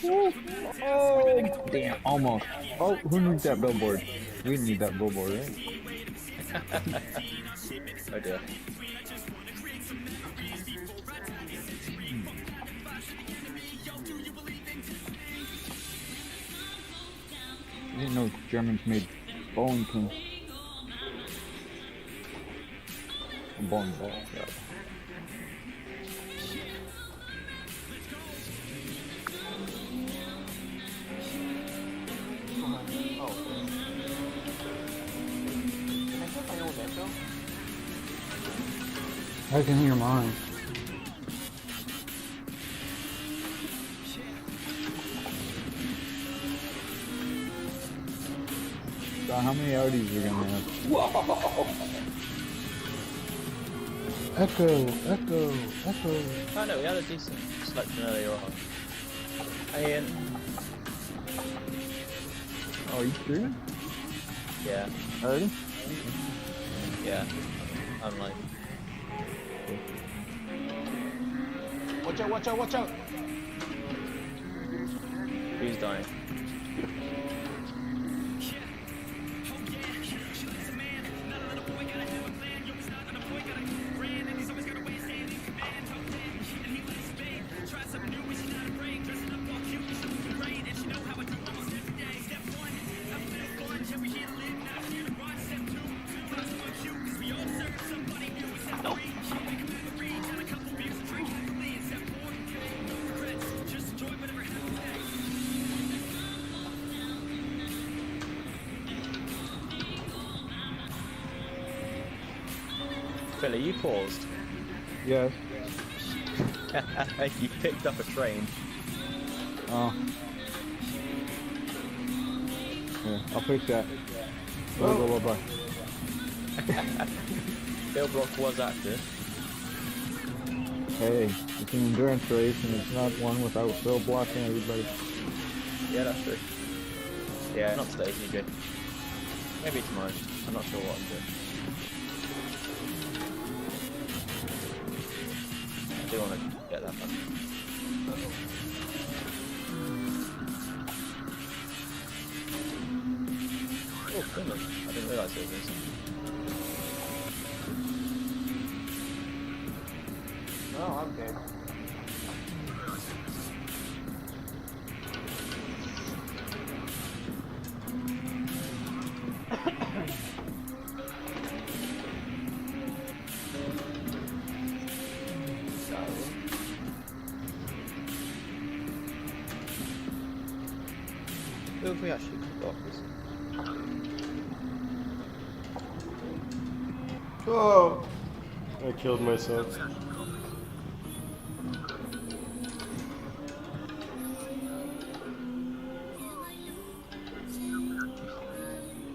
Oh, damn, almost. Oh, who needs that billboard? We need that billboard, right? Oh dear. I didn't know Germans made bowling pins. A bowling ball, yeah. I can hear mine. So how many Audis are gonna have? Whoa! Echo, echo, echo. Oh no, we had a decent selection earlier on. Hey Ian. Oh, are you streaming? Yeah. Already? Yeah. I'm like. Watch out, watch out, watch out! Who's dying? Billy, you paused. Yes. You picked up a train. Oh. Yeah, I'll fix that. Bye. Bill Block was active. Hey, it's an endurance race and it's not one without Phil blocking everybody. Yeah, that's true. Yeah, not today, you good. Maybe tomorrow. I'm not sure what I'm doing. I do want to get that done. Oh, Finland. I didn't realise it was this. Oh, I'm dead. Who have we actually got? Oh! I killed myself.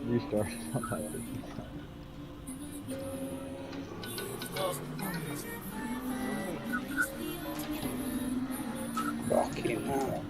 Restart. Fucking hell.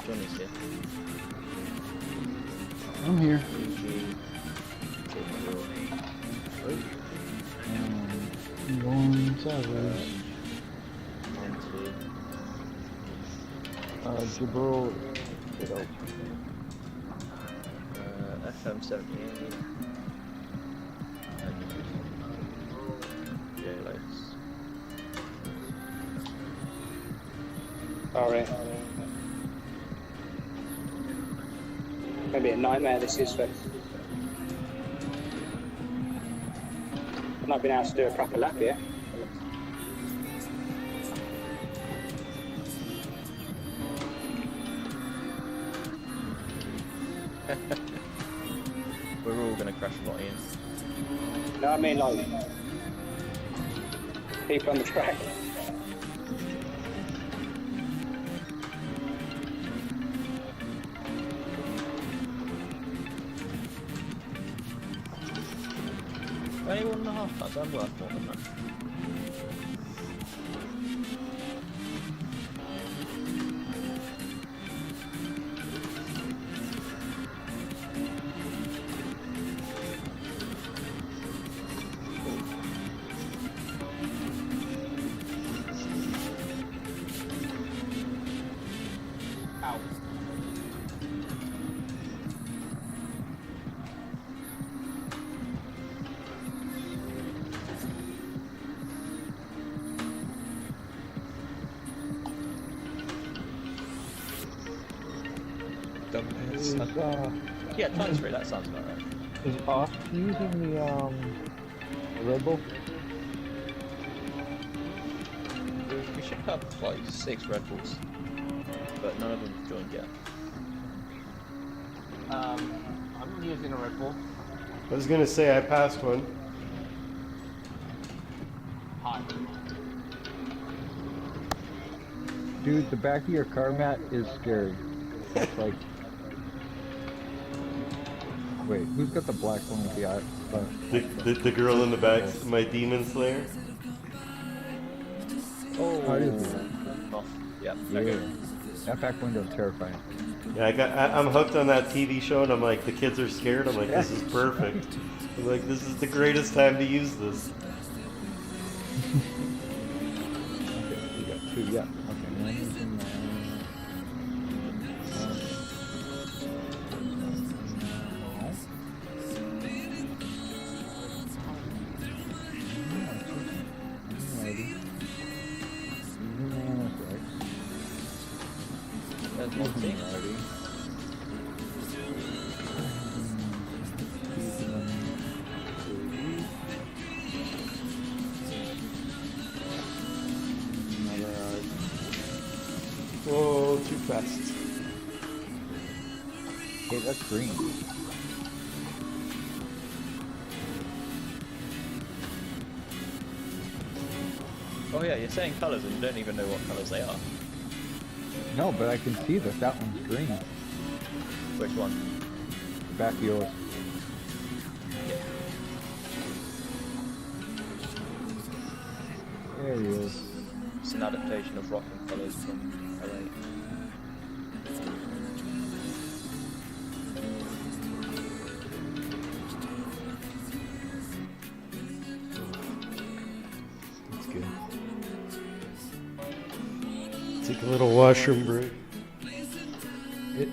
Johnny's here. I'm here. 1 7. Jabril. FM 78. Alright. Maybe a nightmare this is for. I've not been able to do a proper lap yet. We're all gonna crash a lot, Ian. No, I mean like people on the track. maybe 1.5 tons. I'm worth more than that. Ow. Is, Yeah, times 3, that sounds about right. is Off using the Red Bull? We should have like 6 Red Bulls, but none of them have joined yet. I'm using a Red Bull. I was gonna say I passed one. Hot. Dude, the back of your car, Matt, is scary. It's like... Wait, who's got the black one with the eye? The girl in the back, my demon slayer. Oh, How is it? off. Yeah, Yeah. okay. That back window's terrifying. Yeah, I'm hooked on that TV show, and I'm like, the kids are scared. I'm like, this is perfect. I'm like, this is the greatest time to use this. Okay, we got 2, yeah. Okay, one is in there. There's one thing. Whoa, too fast. Hey, that's green. Oh yeah, you're saying colours and you don't even know what colours they are. No, but I can see that one's green. Which one? The back of yours. There he is. It's an adaptation of rock and colours from LA. That's good. Take a little washroom break. It,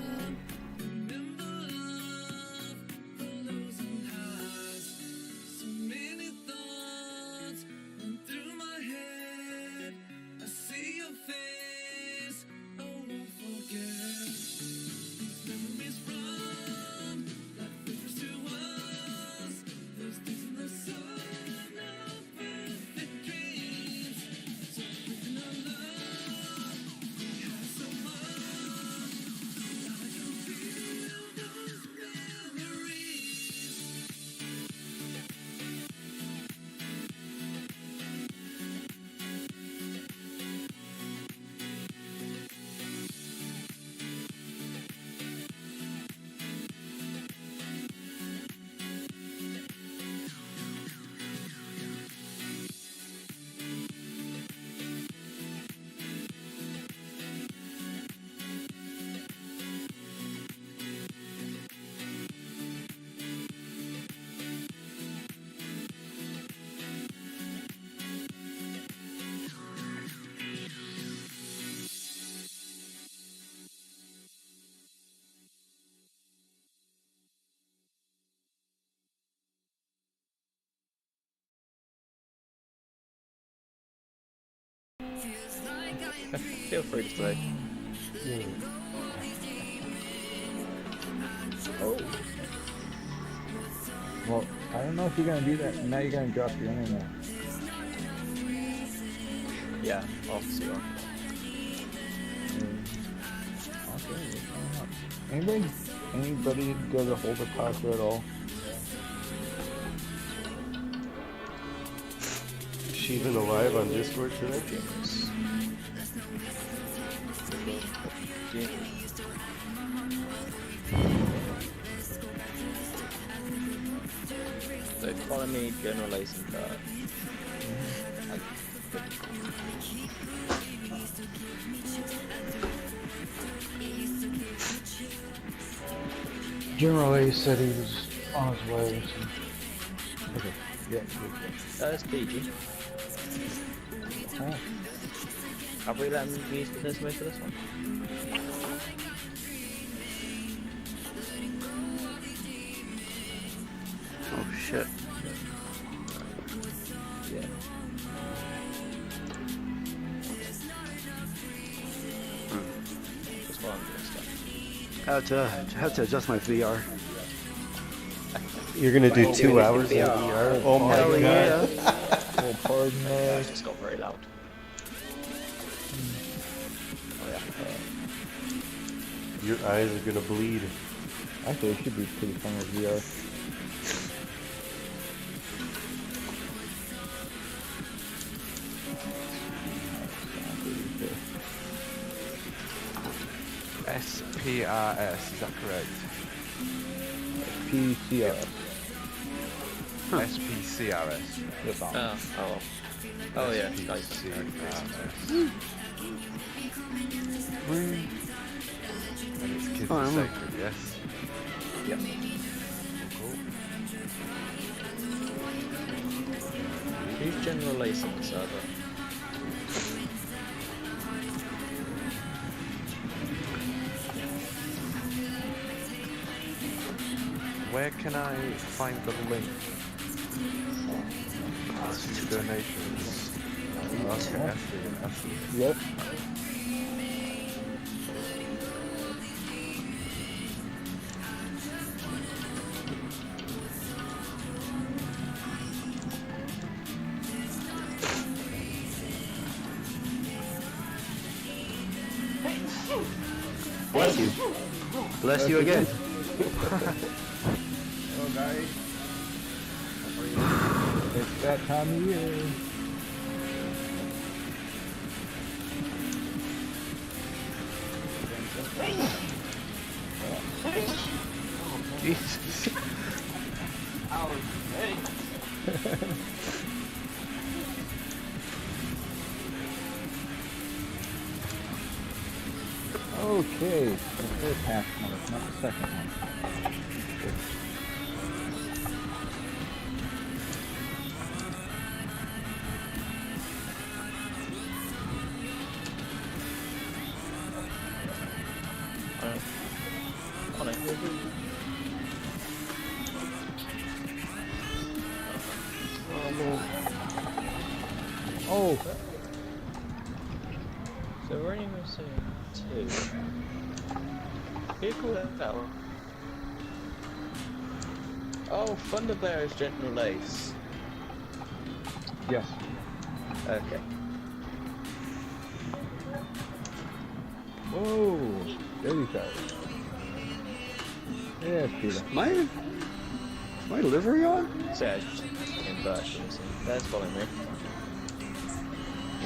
Feel free to say. Oh. well, I don't know if you're gonna do that. Now you're gonna drop your internet. Yeah, I'll see you on. Okay, what's going on? Anybody go to hold a taco at all? Is she even alive on Discord today? Follow me, general racing car. General A said he was on his way. So. Okay. Yeah. That's PG. Oh. Have we let him use the turismo for this one? Oh shit. Yeah. Just while I'm doing stuff. How to adjust my VR. You're gonna do 2 hours in VR? Oh my god. Oh, pardon Yeah, me. it just got very loud. Oh yeah. Your eyes are gonna bleed. Actually, it should be pretty fun with VR. SPRS, is that correct? PCRS. SPCRS. Yes, on. Oh yeah, nice. SPCRS. And it's kids are sacred, yes? Yep. Cool. Who's general racing the server? Where can I find the link to donations? Okay, I see. Yep. Bless you. Bless you again. Oh, guys. It's that time of year. Jesus. Okay, the third pass number, not the second one. On it. Oh, no. Oh, So we're only missing 2. Who called that out? Oh, Thunderbear is General Ace. yes. Okay. Whoa, there you go. Yes, Peter. My livery on? So yeah, just inversions. There's following me.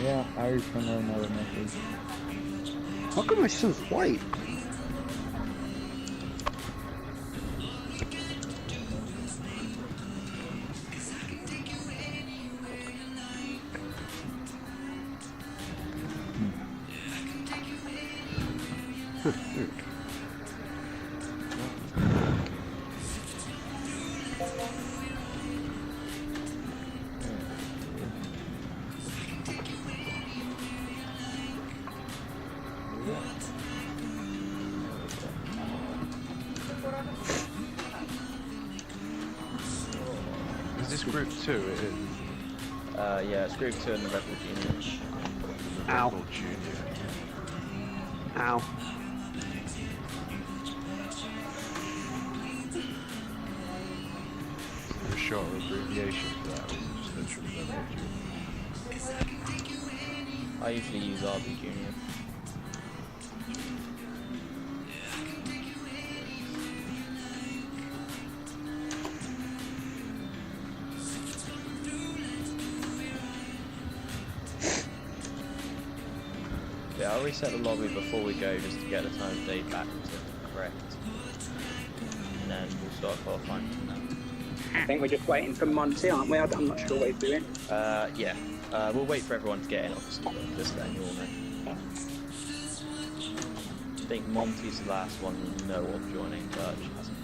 Yeah, I returned another message. How come my son's white? Is this group 2? It is. Yeah, it's group 2 in the Rebel Junior. Ow. Rebel Junior. Ow. A short abbreviation for that, or is it just literally Rebel Junior? I usually use RB Junior. Yeah, I'll reset the lobby before we go just to get the time of day back to correct. And then we'll start qualifying from there. I think we're just waiting for Monty, aren't we? I'm not sure what he's doing. Yeah. We'll wait for everyone to get in, obviously, but just letting you all know. I think Monty's the last one we know of joining, but hasn't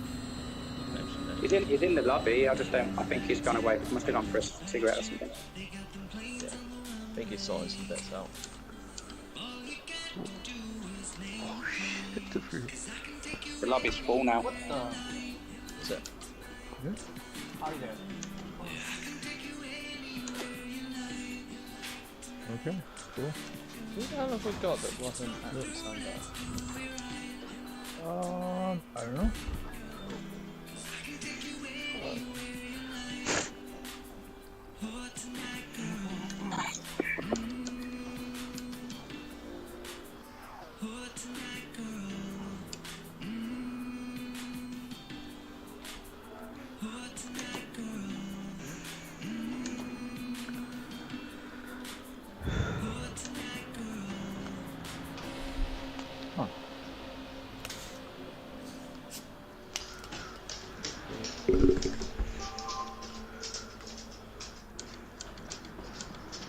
mentioned it. He's in the lobby. I think he's gone away. Must have gone for a cigarette or something. Yeah. I think he's sorting some bits out. Oh shit, The lobby's full now. What the? That's it. Hi there. Okay, cool. Who the hell have we got that wasn't actually signed up? I don't know.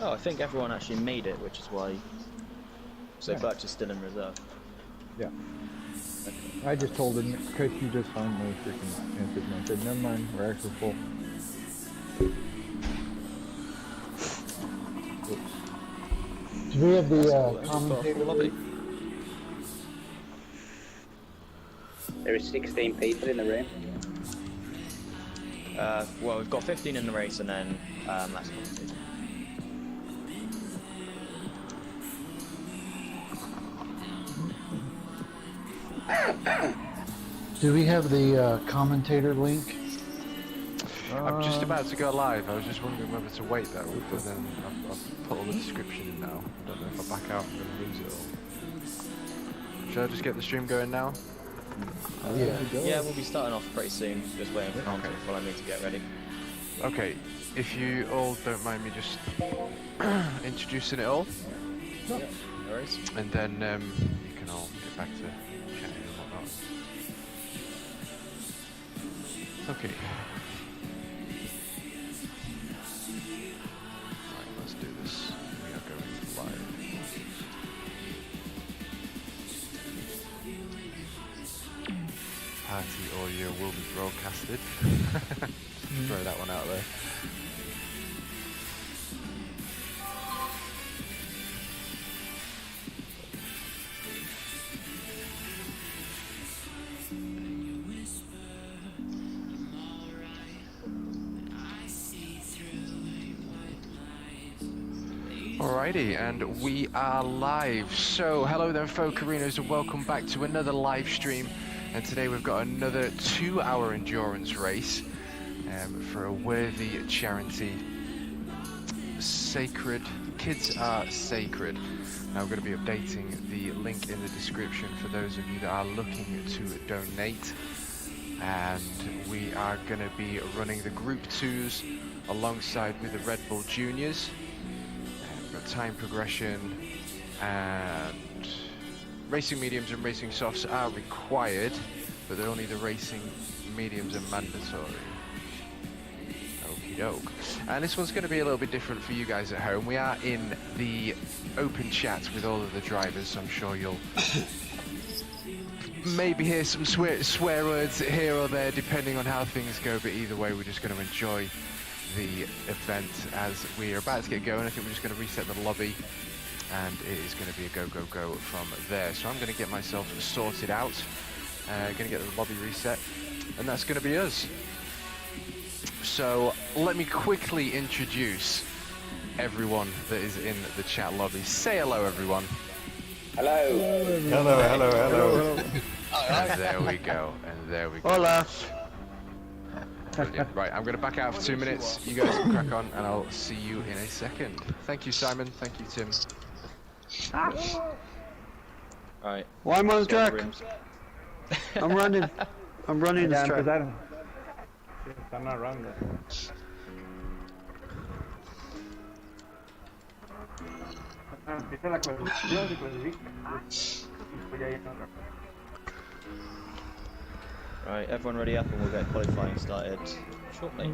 Oh, I think everyone actually made it, which is why. So Butch is still in reserve. Yeah. I just told him, because you just finally freaking answered me. I said, never mind, we're actually full. Oops. Do we have the commentator lobby? There is 16 people in the room. Well, we've got 15 in the race, and then that's commentator. Do we have the commentator link? I'm just about to go live. I was just wondering whether to wait though, but then I've put all the description in now. I don't know if I back out, I'm going to lose it all. Should I just get the stream going now? Yeah, we'll be starting off pretty soon. Just waiting for Monty to follow me to get ready. Okay, if you all don't mind me just introducing it all, Yeah, no worries. and then you can all get back to chatting and whatnot. Okay. Right, let's do this. We are going live. Party audio will be broadcasted. Throw that one out there. Alrighty, and we are live. So, hello there, Focarinos, and welcome back to another live stream. And today we've got another 2-hour endurance race for a worthy charity. Sacred. Kids are sacred. Now we're going to be updating the link in the description for those of you that are looking to donate. And we are going to be running the Group 2s alongside with the Red Bull Juniors. Time progression and racing mediums and racing softs are required, but only the racing mediums are mandatory. Okie doke. And this one's going to be a little bit different for you guys at home. We are in the open chat with all of the drivers, so I'm sure you'll maybe hear some swear words here or there depending on how things go, but either way we're just going to enjoy the event as we are about to get going. I think we're just going to reset the lobby and it is going to be a go from there. So I'm going to get myself sorted out, going to get the lobby reset, and that's going to be us. So let me quickly introduce everyone that is in the chat lobby. Say hello, everyone. Hello. Hello. And there we go, and there we go. Hola. Brilliant. Right, I'm going to back out for 2 minutes. You guys can crack on, and I'll see you in a second. Thank you, Simon. Thank you, Tim. Alright. Well, I'm on the track. Rooms. I'm running. I'm running this track. I'm not running it. Empieza la cualificación, se clasifica. Right, everyone ready up and we'll get qualifying started shortly.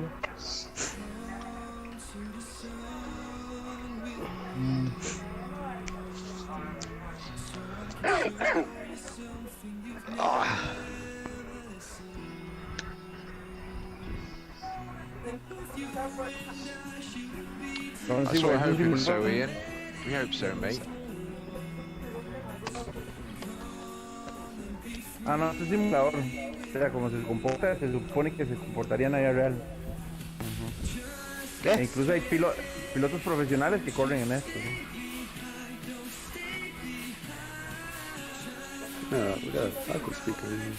That's what we're hoping so, Ian. We hope so, mate. Ah, no, este es simulador. O sea, como se comporta, se supone que se comportaría en la vida real. ¿Qué? E incluso hay pilotos profesionales que corren en esto. ¿Sí? We got a taco speaker in here.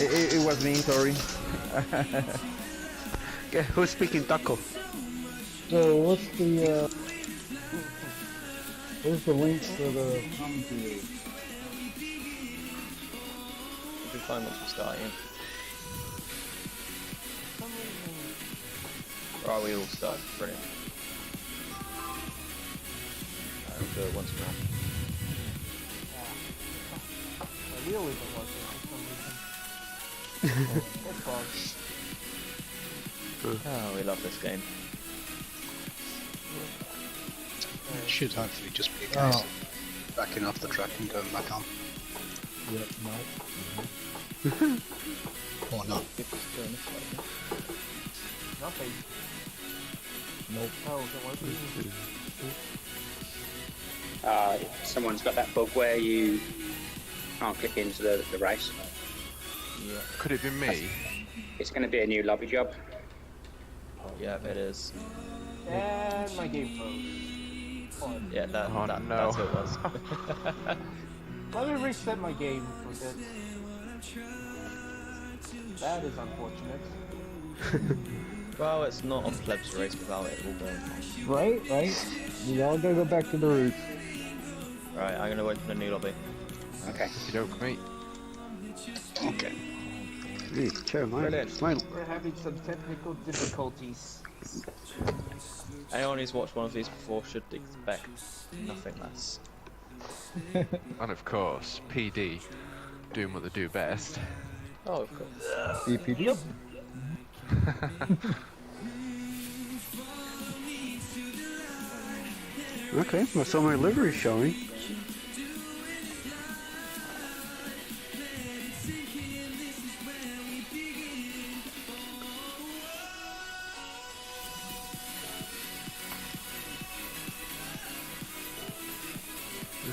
It was me, sorry. Okay, who's speaking taco? So what's the link for the commentators? We'll be fine once we start, Ian. Right, we all start. Brilliant. We'll do it once more. We always don't watch it for some reason. It's fun. Oh, we love this game. It should hopefully just be a case of backing off the track and going back on. Yep, no. Or not. Nothing. Nope. Oh, is it working? Someone's got that bug where you can't click into the race. Yeah, Could it be me? It's going to be a new lobby job. yeah, it is. And my game froze. Fun. Yeah, Oh, no. that's what it was. Let me reset my game for this. That is unfortunate. Well, it's not a plebs race without it all going on. Right? We all gotta go back to the roots. Right, I'm gonna open a new lobby. Okay. You don't, mate. Okay. Hey, chair, Brilliant. smile. We're having some technical difficulties. Anyone who's watched one of these before should expect nothing less. And of course, PD doing what they do best. Oh, of course. EPD? Okay, well, so my livery's showing.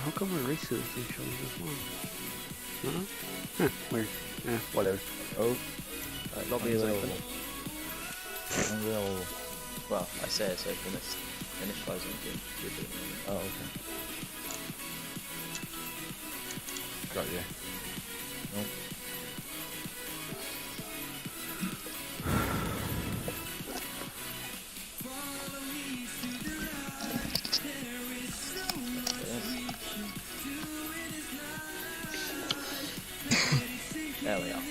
How come my race is showing as well? Huh, weird. Whatever. Oh, Right, lobby is open. unavailable. Well, I say it's open, it's initializing the computer. Oh, okay. Got you. Nope. There we are.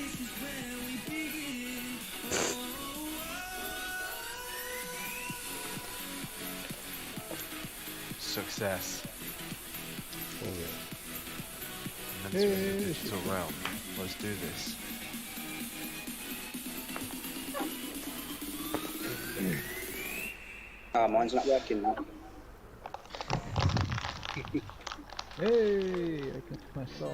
Success. Oh, And then it's in the digital realm. Let's do this. Mine's not working now. Hey, I can my saw.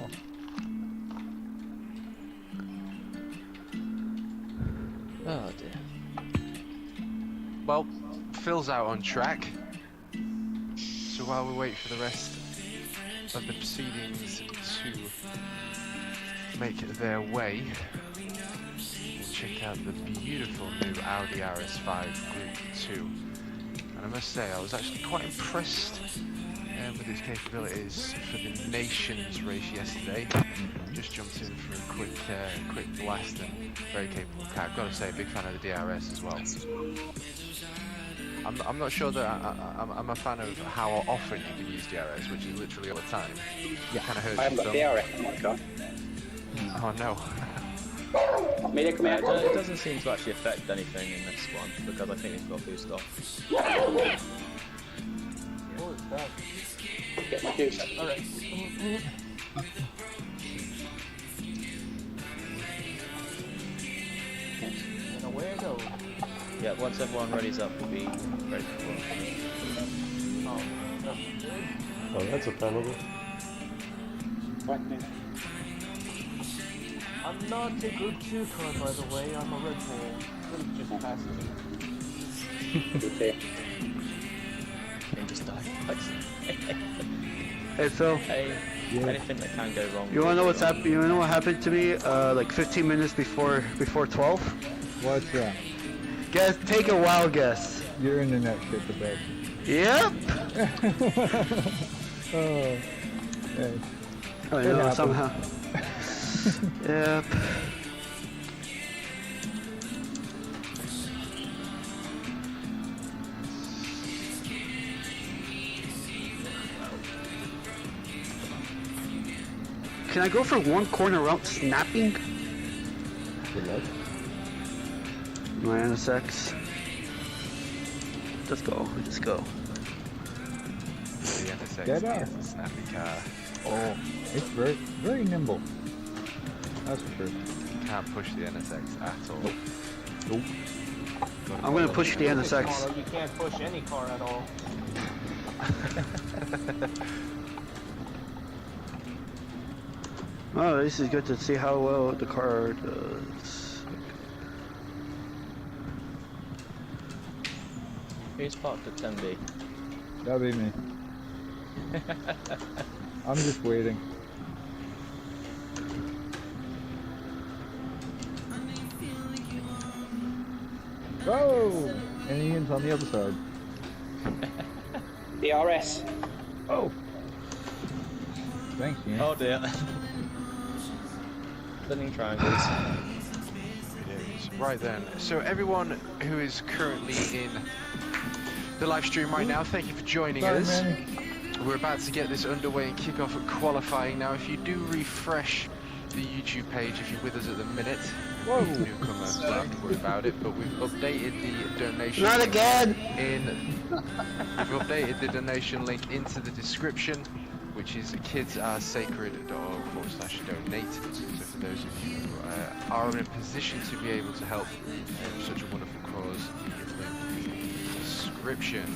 Oh dear. Well, Phil's out on track. So while we wait for the rest of the proceedings to make their way, we'll check out the beautiful new Audi RS5 Group 2. And I must say, I was actually quite impressed with its capabilities for the Nations race yesterday. Just jumped in for a quick blast, and very capable car. I've got to say, big fan of the DRS as well. I'm not sure that I'm a fan of how often you can use DRS, which is literally all the time. Yeah, kind of hurts I haven't got your DRS on my car. thumb. Oh no. Media coming out. It doesn't seem to actually affect anything in this one because I think it's got boost off. What is that? Get my juice. Alright. where though? Yeah, once everyone readies up, we'll be ready for it. Oh, that's good. Oh, that's a penalty. Right now. I'm not a good shooter, by the way. I'm a Red Bull. Could have just passed me. Okay. And just die. Hey Phil, Hey, Yeah. anything that can go wrong. you wanna know will what's go wrong. happened? You wanna know what happened to me? Like 15 minutes before 12. What's that? Guess. Take a wild guess. Your internet shit the bed. Yep. Oh, hey. I It know happens. somehow. Yep. Can I go for one corner route snapping? Good luck. My NSX. Let's go. Let's go. The NSX Get up. is a snappy car. Oh, it's very, very nimble. That's for sure. Can't push the NSX at all. Nope. I'm gonna push the This NSX. model, you can't push any car at all. Oh, this is good to see how well the car does. Who's parked at 10B? That'll be me. I'm just waiting. Go! And Ian's on the other side. DRS. Oh! Thanks, Ian. Oh dear. Spinning triangles. Right then, so everyone who is currently in the live stream right now, thank you for joining Sorry, us. Manny. We're about to get this underway and kick off at qualifying. Now, if you do refresh the YouTube page, if you're with us at the minute, Whoa. newcomer, don't have to worry about it, but we've updated the donation Not link again! we've updated the donation link into the description, which is kidsaresacred.org/donate. So for those of you who are in a position to be able to help such a wonderful cause, the link is in the description.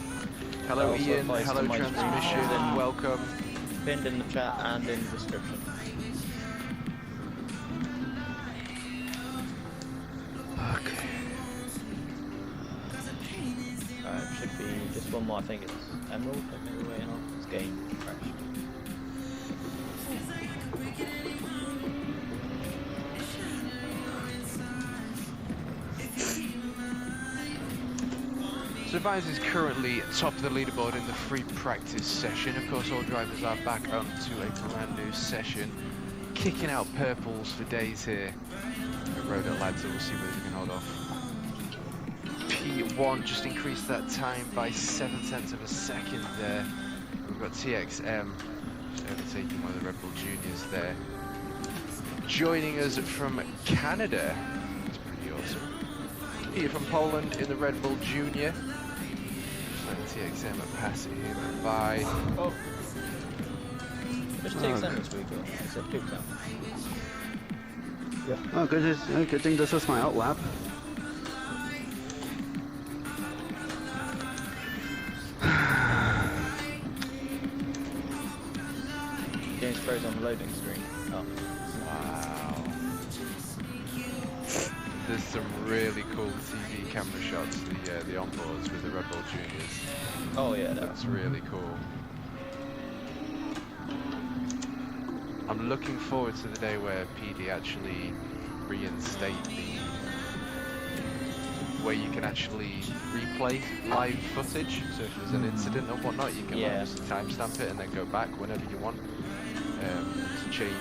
Hello Also Ian, applies to hello my stream. Transmission, welcome. Pinned in the chat and in the description. Okay. Should be just one more. I think it's Emerald. I think we're waiting on. It's game crash. So Vines is currently top of the leaderboard in the free practice session. Of course, all drivers are back onto a brand new session, kicking out purples for days here at Road Atlanta. We'll see whether we can hold off. P1 just increased that time by 7/10 of a second there. We've got TXM just overtaking one of the Red Bull Juniors there. Joining us from Canada, that's pretty awesome. Peter from Poland in the Red Bull Junior. Just let TXM pass him by. Oh. Just TXM this week, or is it Cooktown? Oh, good thing this was my outlap. James throws on the loading screen. Oh. Wow. There's some really cool TV camera shots, the onboards with the Red Bull Juniors. Oh yeah, That's really cool. I'm looking forward to the day where PD actually reinstate where you can actually replay live footage. So if there's an incident or whatnot, you can obviously timestamp it and then go back whenever you want to change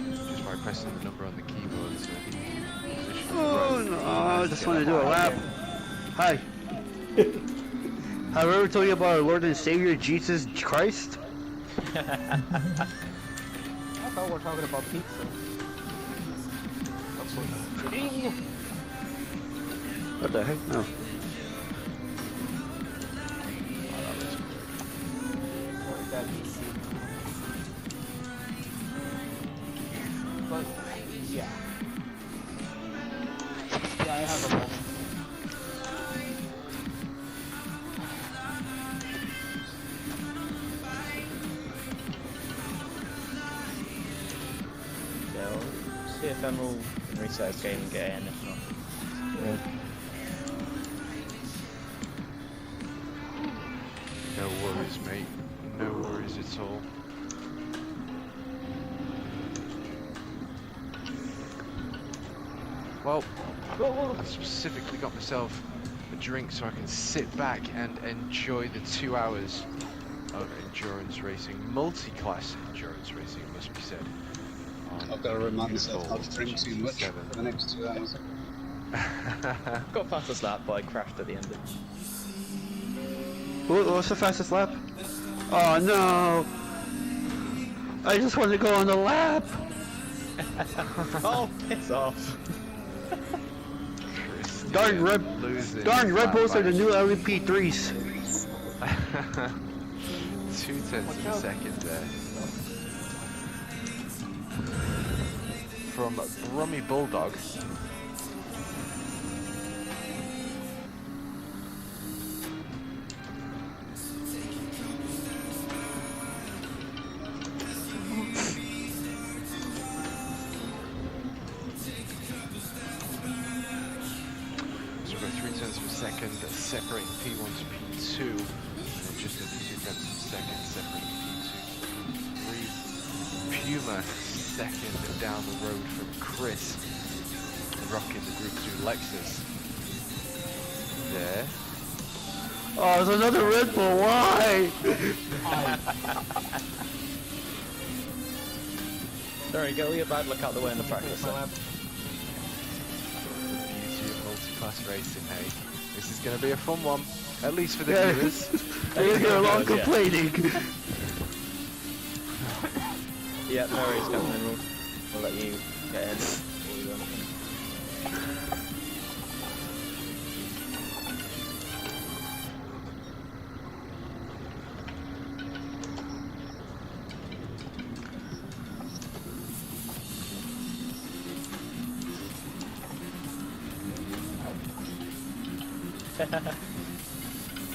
just by pressing the number on the keyboard. So position of the Oh road. no, I just want to do a lap. Hi. Have I ever told you about our Lord and Savior Jesus Christ? I thought we were talking about pizza. What the heck? No. But yeah. Yeah, I have a moment. See if Emerald can reset his game and get in, if not. Yeah. No worries, mate. No worries at all. Well, I specifically got myself a drink so I can sit back and enjoy the 2 hours of endurance racing, multi-class endurance racing, must be said. I've got to remind myself not to drink too much for the next 2 hours. Got fastest lap, but I crashed at the end. What's the fastest lap? Oh no! I just want to go on the lap! Oh, piss off! Darn Red Bulls are the new LMP3s. 0.2 of a second there. From Brummy Bulldog. Separating P1 to P2, and then just over 0.2 of a second separating P2 to P3. Puma second down the road from Chris, rocking the Group 2 Lexus. There. Oh, there's another Red Bull, why? Sorry, get all your bad luck out the way in the practice. The beauty of multi-class racing, hey. This is going to be a fun one, at least for the viewers. They're here long complaining. Yeah, no worries, Captain Emerald. We'll let you get in.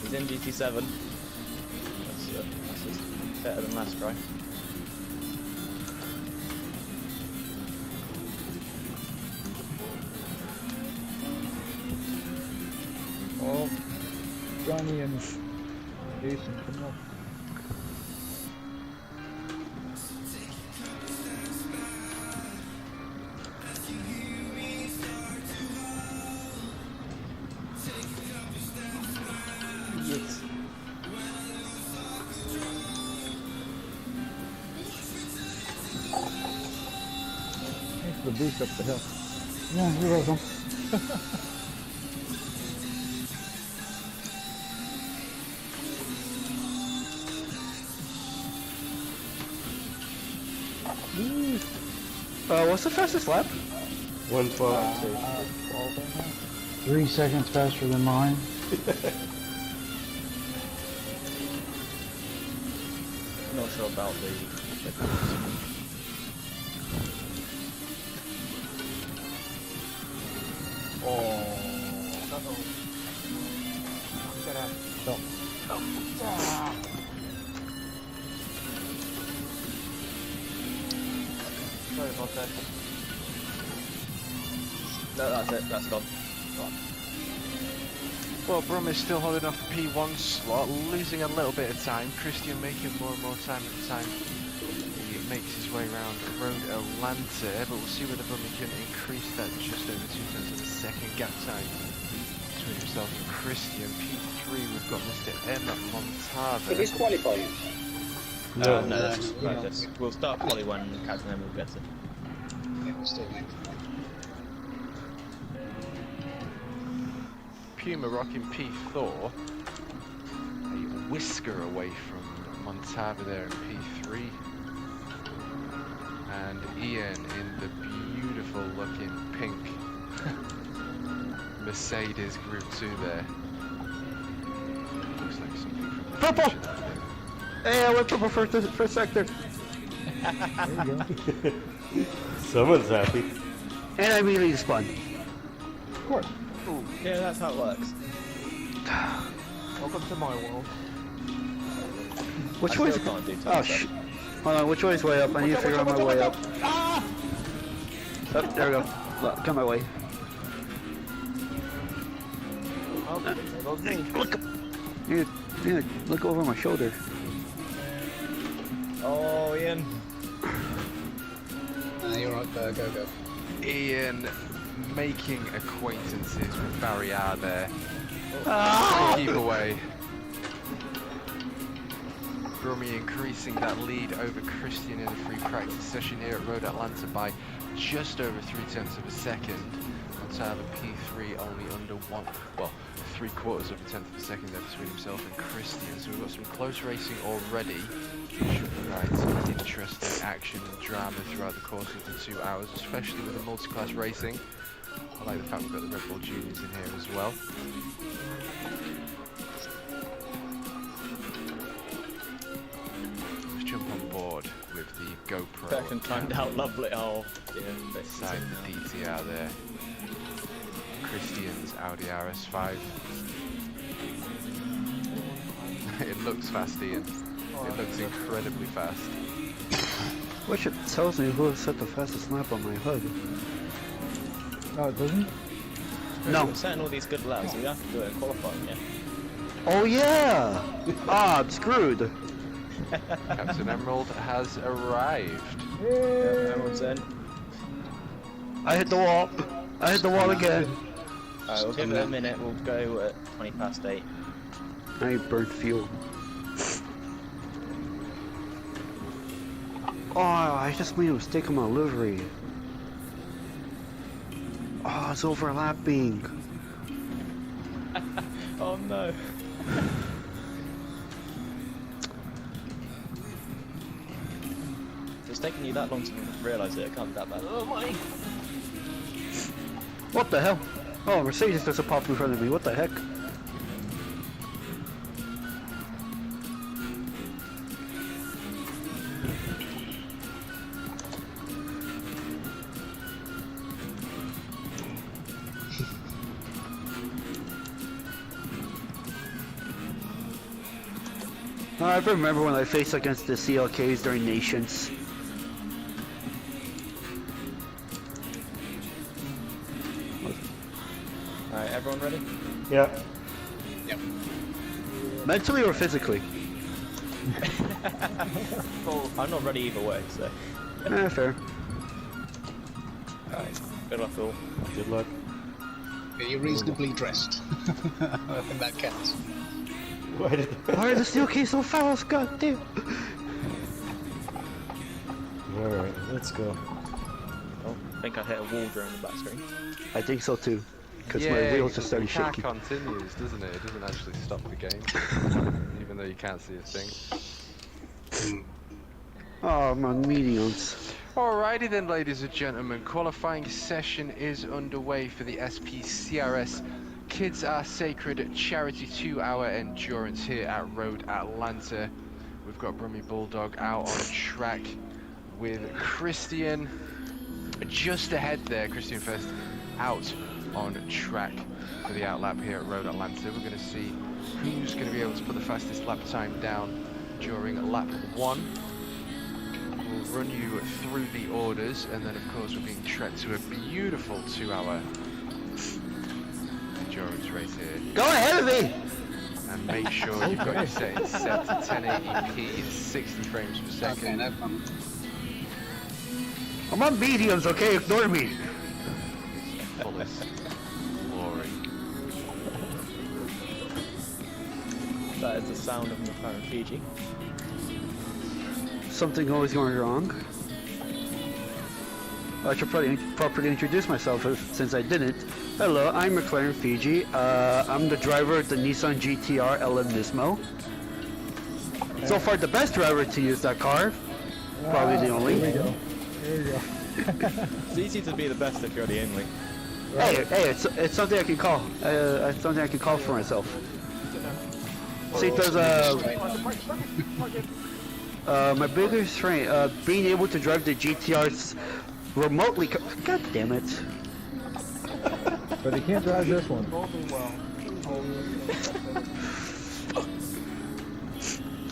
He's in GT7. That's better than last try. Oh, Johnny and Jason, come on. Thanks for the boost up the hill. Yeah, you're welcome. What's the fastest lap? 112. 3 seconds faster than mine. Not sure about the Sorry about that. No, that's it, that's gone. Well, Brum is still holding off the P1 slot, losing a little bit of time. Christian making more and more time at the time. He makes his way around Road Atlanta, but we'll see whether Brum can increase that just over 0.2 of a second gap time between himself and Christian. P3, we've got Mr. M. Montava. It is qualifying. No, No, that's just practice. We'll start quali when Captain Emerald gets it. Yeah, we're still waiting. Puma rocking P4, a whisker away from Montava there in P3, and Ian in the beautiful looking pink Mercedes Group 2 there. Looks like something from the Purple! future, that Hey, I went purple first sector. There you go. Someone's happy. And I immediately spun. Of course. Yeah, that's how it works. Welcome to my world. Which I way? still can't do Oh time, shit! Hold on, which way's way up? I need to figure out my way up. Oh, there we go. Look, come my way. Oh, there goes me. Look. Yeah, look over my shoulder. Oh, Ian. You're right there, go. Ian making acquaintances with Barrier there. Keep away. Brummy increasing that lead over Christian in a free practice session here at Road Atlanta by just over 0.3 of a second. On Tyler P3 only under 3/4 of a tenth of a second there between himself and Christian. So we've got some close racing already. Should provide some interesting action and drama throughout the course of the 2 hours, especially with the multi-class racing. I like the fact we've got the Red Bull Juniors in here as well. Let's jump on board with the GoPro. Second timed out, lovely. Oh, yeah. Beside the DTR there. Christian's Audi RS5. It looks fast, Ian. It looks incredibly fast. Which it tells me who set the fastest lap on my hood. Oh, it doesn't? No. We're setting all these good laps, so we have to do it in qualifying, yeah. Oh yeah! Ah, I'm screwed. Captain Emerald has arrived. Everyone's in. I hit the wall. I hit the wall again. Alright, we'll give it a minute. We'll go at 8:20. I burnt fuel. Oh, I just made a mistake on my livery. Oh, it's overlapping. Oh no. If it's taking you that long to realise it can't be that bad. Oh my! What the hell? Oh, Mercedes just popped in front of me. What the heck? I remember when I faced against the CLKs during Nations. Alright, everyone ready? Yeah. Mentally or physically? Well, I'm not ready either way, so. Fair. Alright, good luck all. Good luck. Yeah, you're reasonably dressed. I think that counts. Why are the CLKs so fast? God damn. Alright, let's go. Oh, I think I hit a wall during the back screen. I think so too. Because my wheels just started the car shaking. continues, doesn't it? It doesn't actually stop the game, even though you can't see a thing. Oh, my mediums. Alrighty then, ladies and gentlemen, qualifying session is underway for the SPCRS Kids Are Sacred Charity 2-hour endurance here at Road Atlanta. We've got Brummy Bulldog out on track with Christian just ahead there. Christian first out on track for the outlap here at Road Atlanta. We're going to see who's going to be able to put the fastest lap time down during lap 1. We'll run you through the orders, and then of course we're being trekked to a beautiful 2-hour endurance race here. Go ahead of me! And make sure you've got your settings set to 1080p, 60 frames per second. Okay, no problem. I'm on mediums, okay? Ignore me. Fullest glory. That is the sound of McLaren Fiji. Something always going wrong. I should probably properly introduce myself since I didn't. Hello, I'm McLaren Fiji. I'm the driver of the Nissan GTR LM Nismo. So far, the best driver to use that car. Probably the only. Here we go. Here we go. It's easy to be the best if you're the only. Hey, it's something I can call. It's something I can call for myself. See, there's my biggest strength, being able to drive the GTRs remotely. God damn it! But he can't drive this one.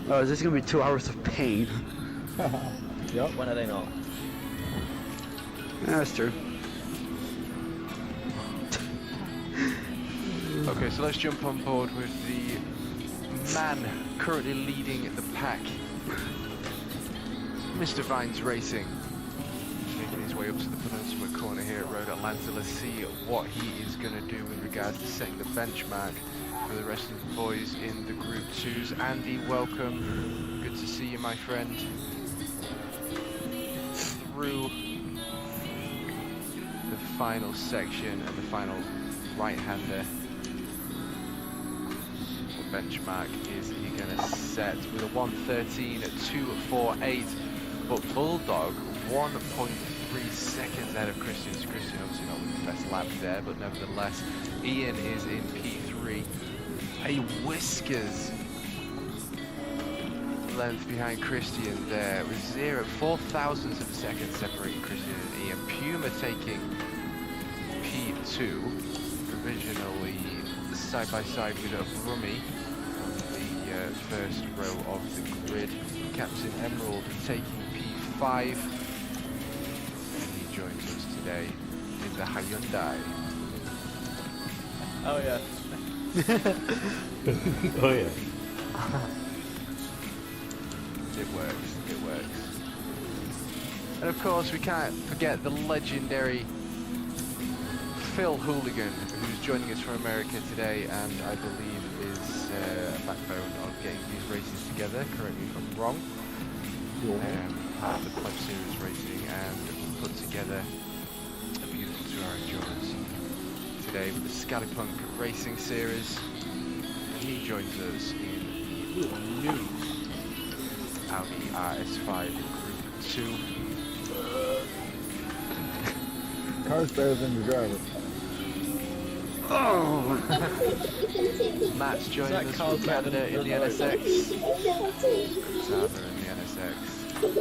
Oh, this is gonna be 2 hours of pain. Yep. When are they not? Yeah, that's true. Okay, so let's jump on board with the man currently leading the pack, Mr. Vines Racing. Making his way up to the penultimate corner here at Road Atlanta. Let's see what he is going to do with regards to setting the benchmark for the rest of the boys in the Group 2s. Andy, welcome. Good to see you, my friend. Through the final section and the final right-hander. What benchmark is he going to set with a 1:13.248? But Bulldog 1.3 seconds ahead of Christian. So Christian obviously not with the best lap there, but nevertheless, Ian is in P3. A whiskers length behind Christian there with 4 thousandths of a second separating Christian and Ian. Puma taking P2, provisionally side by side with a Brummy on the first row of the grid. Captain Emerald taking P5, and he joins us today in the Hyundai. Oh yeah. Oh yeah. It works, it works. And of course we can't forget the legendary Phil Hooligan, who's joining us from America today, and I believe is a backbone of getting these races together, correct me if I'm wrong. Part of the Club Series Racing, and put together a beautiful 2-hour endurance today with the Skully Punk Racing Series. And he joins us in the new Audi RS5 Group 2. Car's better than the driver. Oh! Matt's joining us from Canada in the NSX. Tava in the NSX.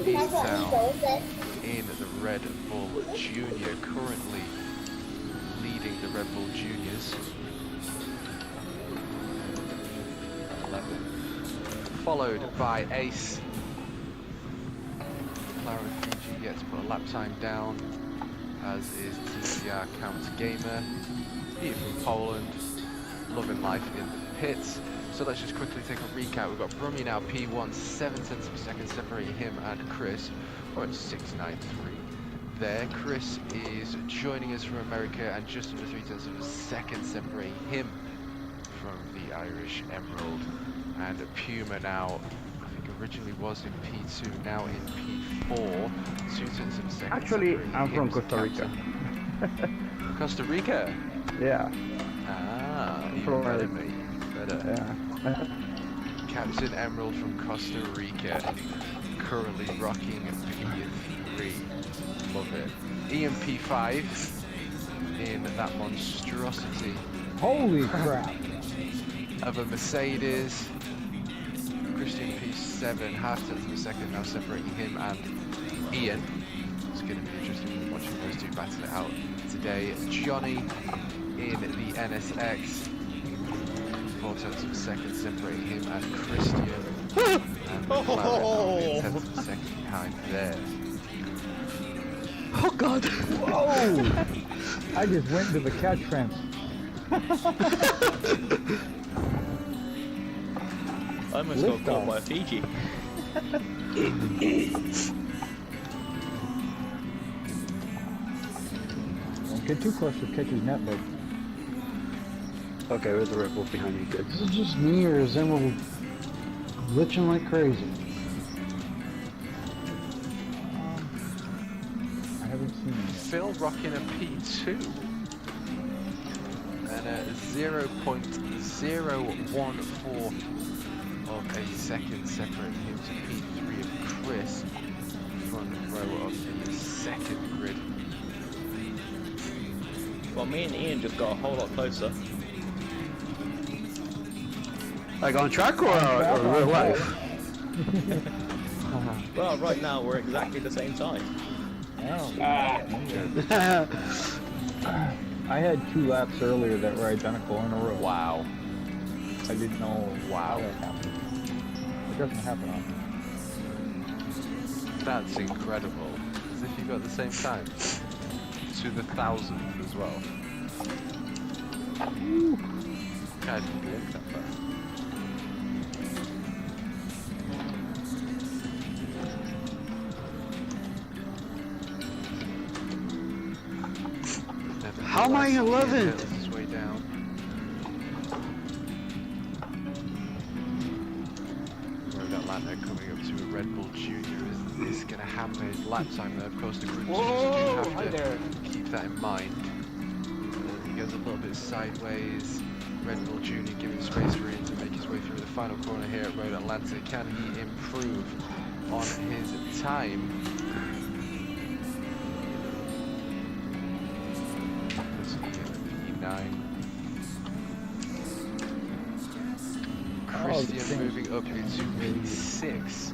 Easttown in the Red Bull Junior, currently leading the Red Bull Juniors. 11. Followed by Ace. Clara Fiji gets to put a lap time down, as is TCR Counter Gamer. He from Poland, loving life in the pits. So let's just quickly take a recap. We've got Brummy now P1, 7 tenths of a second separating him and Chris. We're at 6.93 there. Chris is joining us from America and just under 3 tenths of a second separating him from the Irish Emerald. And Puma now, I think originally was in P2, now in P4, 2 tenths of a second. Actually, I'm from Costa Rica. Costa Rica? Yeah. Ah, even better, mate. Better. Yeah. Captain Emerald from Costa Rica, currently rocking P3. Love it. Ian P5 in that monstrosity. Holy crap! Of a Mercedes. Christian P7, half tenth of a second now separating him and Ian. It's going to be interesting watching those two battle it out today. Johnny in the NSX. 4 tenths of a second separating him and Christian. And McLaren only a tenth of a second behind there. Oh god! Whoa! I just went to the catch fence. I almost got caught by a Fiji. Don't get too close to catch his net leg. Okay, there's a Red Bull behind you, good. Is it just me or is Emerald glitching like crazy? I haven't seen him yet. Phil rocking a P2. And a 0.014 of a second separating him to P3 of Chris, front row of the second grid. Well, me and Ian just got a whole lot closer. Like on track or real life? Well, right now we're exactly the same time. I had 2 laps earlier that were identical in a row. Wow. I didn't know how that happened. It doesn't happen often. That's incredible. As if you got the same time. To the 1,000th as well. I didn't blink that fast. How am I 11th? His way down. Road Atlanta coming up to a Red Bull Junior. Is this going to hamper his lap time? Though, of course, the group twos do hi have there. to keep that in mind. He goes a little bit sideways. Red Bull Junior giving space for him to make his way through the final corner here at Road Atlanta. Can he improve on his time? Christian moving up into P6.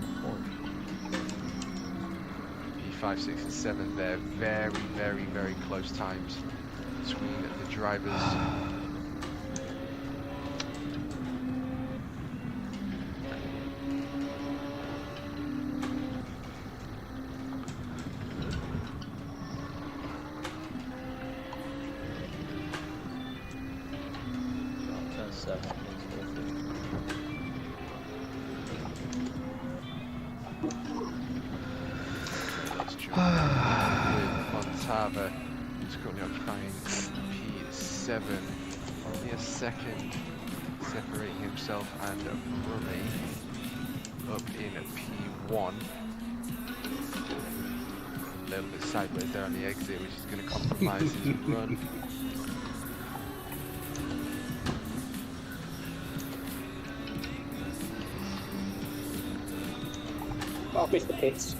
P5, 6 and 7 there. Very, very, very close times between the drivers. Turn 7. Montava is currently occupying P7, only a second separating himself and Brummy up in P1. A little bit sideways there on the exit, which is going to compromise his run. I'll miss the pits.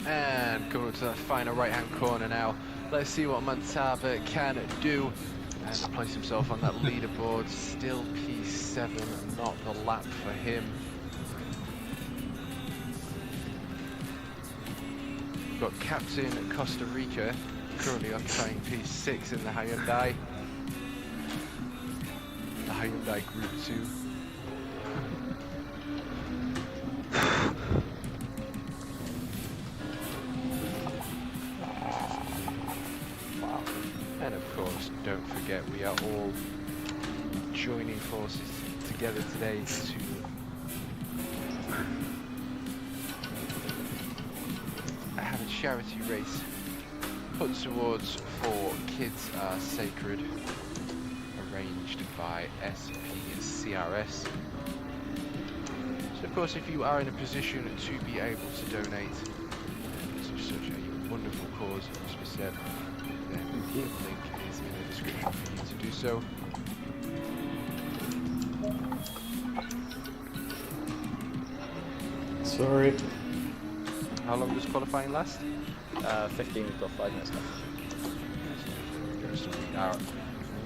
And coming up to that final right-hand corner now. Let's see what Montava can do and place himself on that leaderboard. Still P7, not the lap for him. We've got Captain Costa Rica currently occupying P6 in the Hyundai. The Hyundai Group 2. And of course, don't forget, we are all joining forces together today to have a charity race put towards For Kids Are Sacred, arranged by SPCRS. So of course, if you are in a position to be able to donate to such a wonderful cause, as we said, then the link is in the description for you to do so. Sorry. How long does qualifying last? 15, we've got 5 minutes left. So we are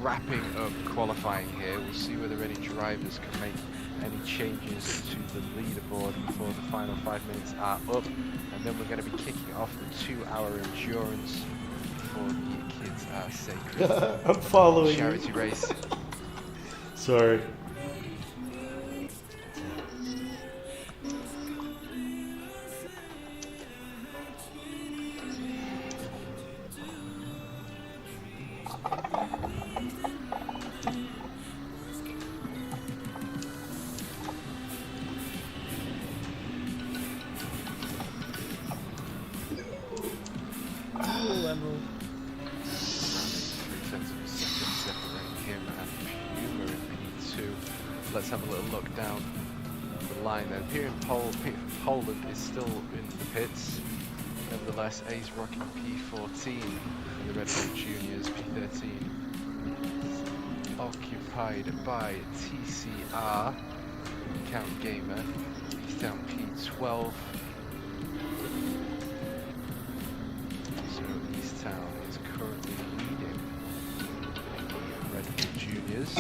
wrapping up qualifying here. We'll see whether any drivers can make any changes to the leaderboard before the final 5 minutes are up. And then we're going to be kicking off the 2-hour endurance for the Kids Are Sacred I'm following charity you. race. Sorry. Separating him and Puma in P2. Let's have a little look down the line then. Here in Poland is still in the pits. Nevertheless, Ace rocking P14 for the Red Bull Juniors. P13 occupied by TCR. Count Gamer. He's down P12. So East Town is currently leading Red Bull Juniors.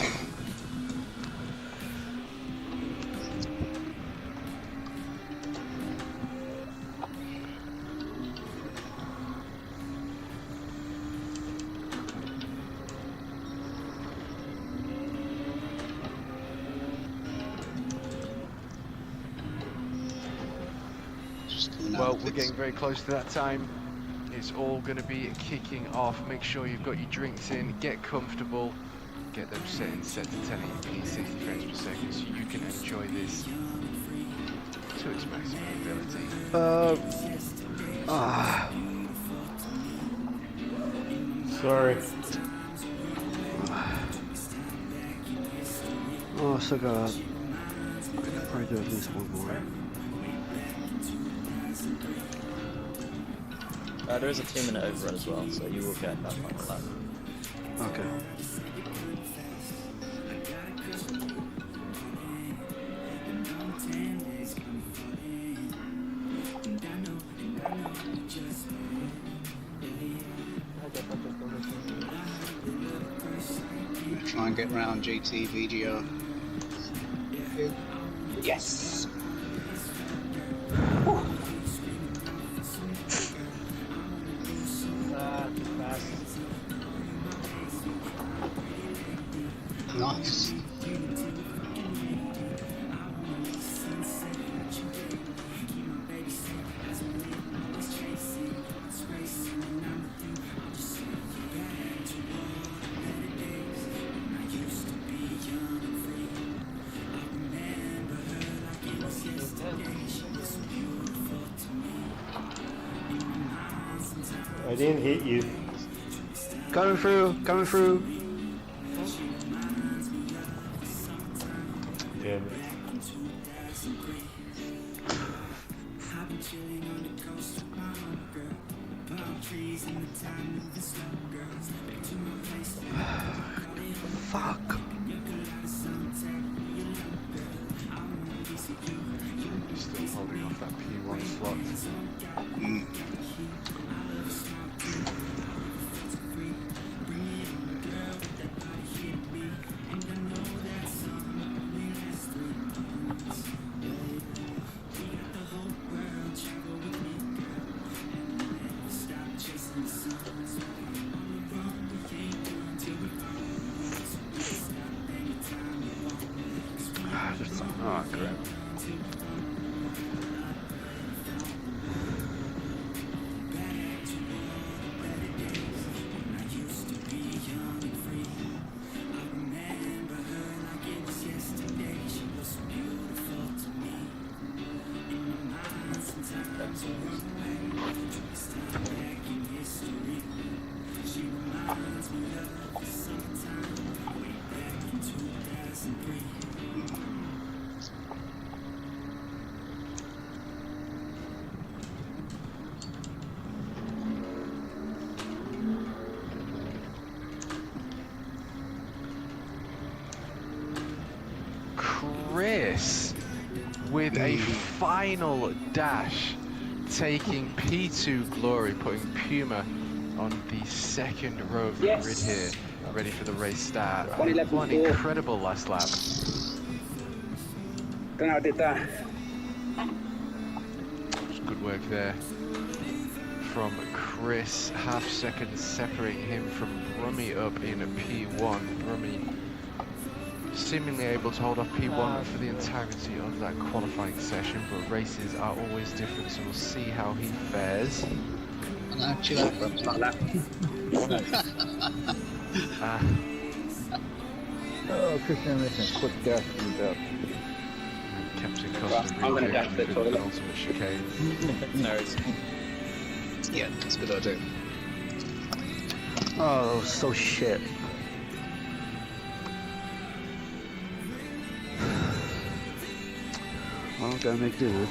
Well, we're getting very close to that time. It's all going to be kicking off. Make sure you've got your drinks in, get comfortable, get them settings set to 1080p, 60 frames per second, so you can enjoy this to its maximum ability. Sorry. Oh, I still got. I could probably do at least one more. There is a 2-minute overrun as well, so you will get that final lap. Okay. Try and get round GT VGR. Yes. Nice. I didn't hit you. Coming through, coming through. Damn it. Fuck. You're still holding off that P1 slot. Oh, great. Chris with a final dash, taking P2 glory, putting Puma on the second row of the Yes. grid here, ready for the race start. 1:11.4. What an incredible last lap. Don't know how I did that. Good work there from Chris. Half second separating him from Brummy up in a P1. Brummy seemingly able to hold off P1 for the entirety of that qualifying session, but races are always different, so we'll see how he fares. No, chill out, bro. It's like that. Oh, Christian making a quick dash to the depth. Captain Right, Costa I'm gonna dash to the the toilet. ultimate chicane. No, it's Yeah, that's a good idea. Oh, that was so shit. Well, gotta make do.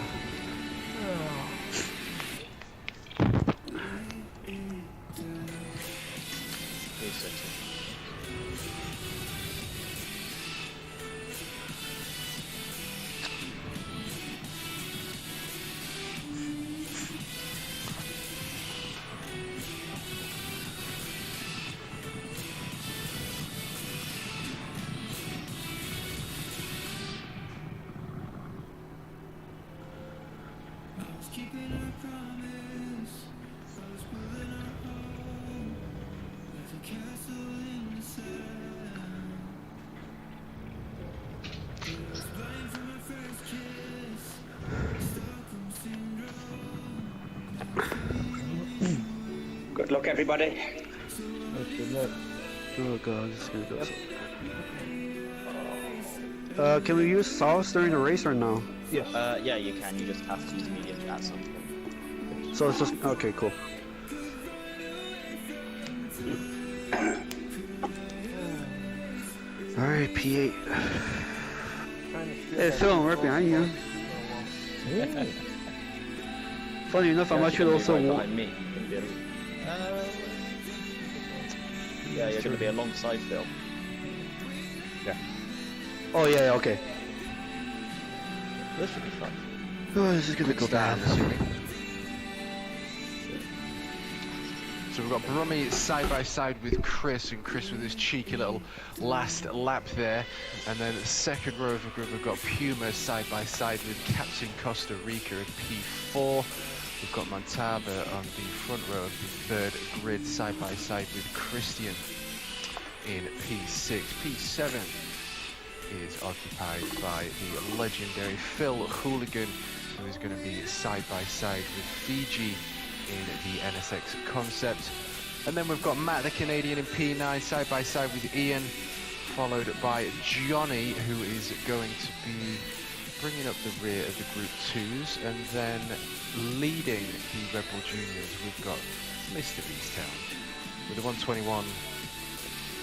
Good luck, everybody. Good luck. Oh god, this is gonna go so. Can we use sauce during the race or no? Yeah, you can. You just have to use medium at some point. So it's just okay, cool. Alright, P8. Hey Phil, I'm right behind you. Funny enough, I'm actually also behind me. Yeah, you're going to be alongside Phil. Oh yeah, okay. This should be fun. Oh, this is gonna go bad. So we've got Brummy side by side with Chris, and Chris with his cheeky little last lap there. And then the second row of the group, we've got Puma side by side with Captain Costa Rica in P4. We've got Montava on the front row of the third grid side by side with Christian in P6. P7 is occupied by the legendary Phil Hooligan, who is going to be side by side with Fiji in the NSX Concept. And then we've got Matt the Canadian in P9 side by side with Ian, followed by Johnny, who is going to be bringing up the rear of the Group 2s, and then leading the Red Bull Juniors we've got Mr. Beastown with a 121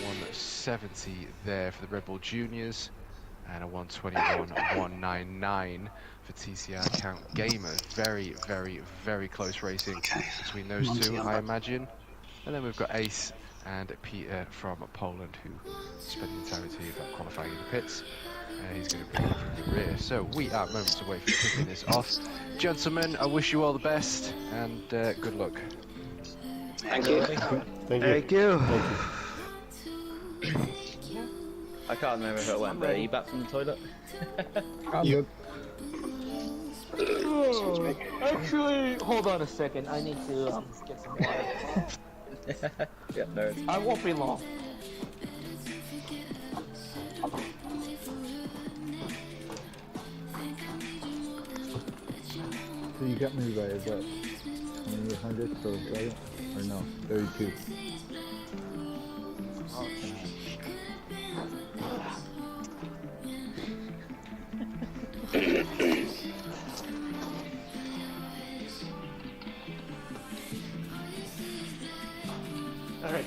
170 there for the Red Bull Juniors, and a 121 199 for TCR Count Gamer. Very, very, very close racing between those two, I imagine. And then we've got Ace and Peter from Poland, who spent the entirety of that qualifying in the pits. He's going to bring it from the rear. So we are moments away from kicking this off. Gentlemen, I wish you all the best, and good luck. Thank you. Thank you. I can't remember if it went, but are you back from the toilet? I'm good. Actually, hold on a second. I need to get some water. Yeah, no. I won't be long. So you got me by about 2800 for a second? Or no, 32. Alright.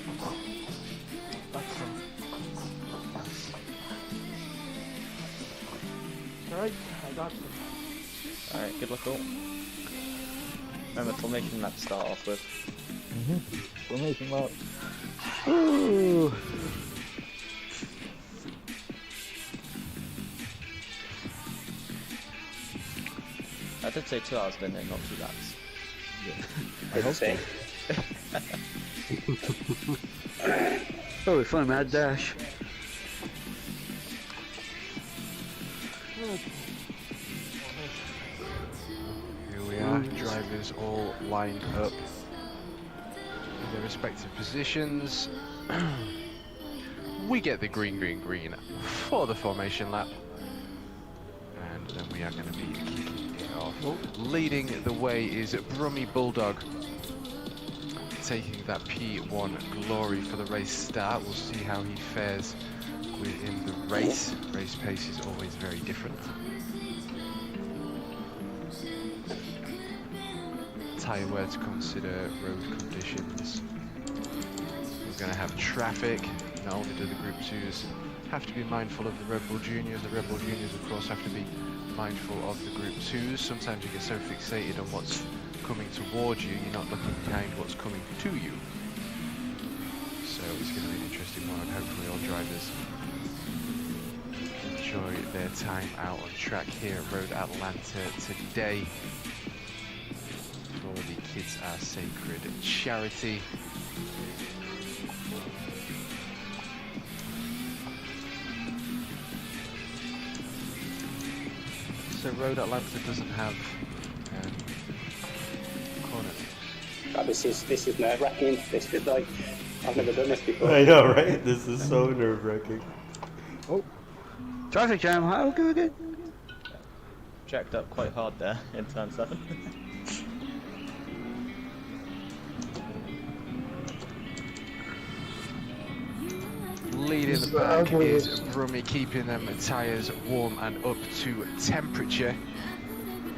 Alright, I got some. Alright, good luck all. Remember formation lap to start off with. Formation lap. Ooh. I did say 2 hours, didn't I? Not 2 laps. I hope so. Oh, we found Mad Dash. Here we are, drivers all lined up in their respective positions. We get the green for the formation lap. And then we are going to be kicking it off. Leading the way is Brummy Bulldog, taking that P1 glory for the race start. We'll see how he fares within the race. Race pace is always very different. Tyre wear to consider, road conditions. We're going to have traffic. Not only do the Group 2s have to be mindful of the Red Bull Juniors, the Red Bull Juniors of course have to be mindful of the Group 2s. Sometimes you get so fixated on what's coming towards you, you're not looking behind what's coming to you. So it's going to be an interesting one, and hopefully all drivers enjoy their time out on track here at Road Atlanta today for the Kids Are Sacred charity. So Road Atlanta doesn't have corners. God, this is nerve-wracking. This is like, I've never done this before. I know, right? This is so nerve-wracking. Oh, Traffic jam. How good? Jacked up quite hard there in turn 7. the back is Brummy, keeping them tyres warm and up to temperature,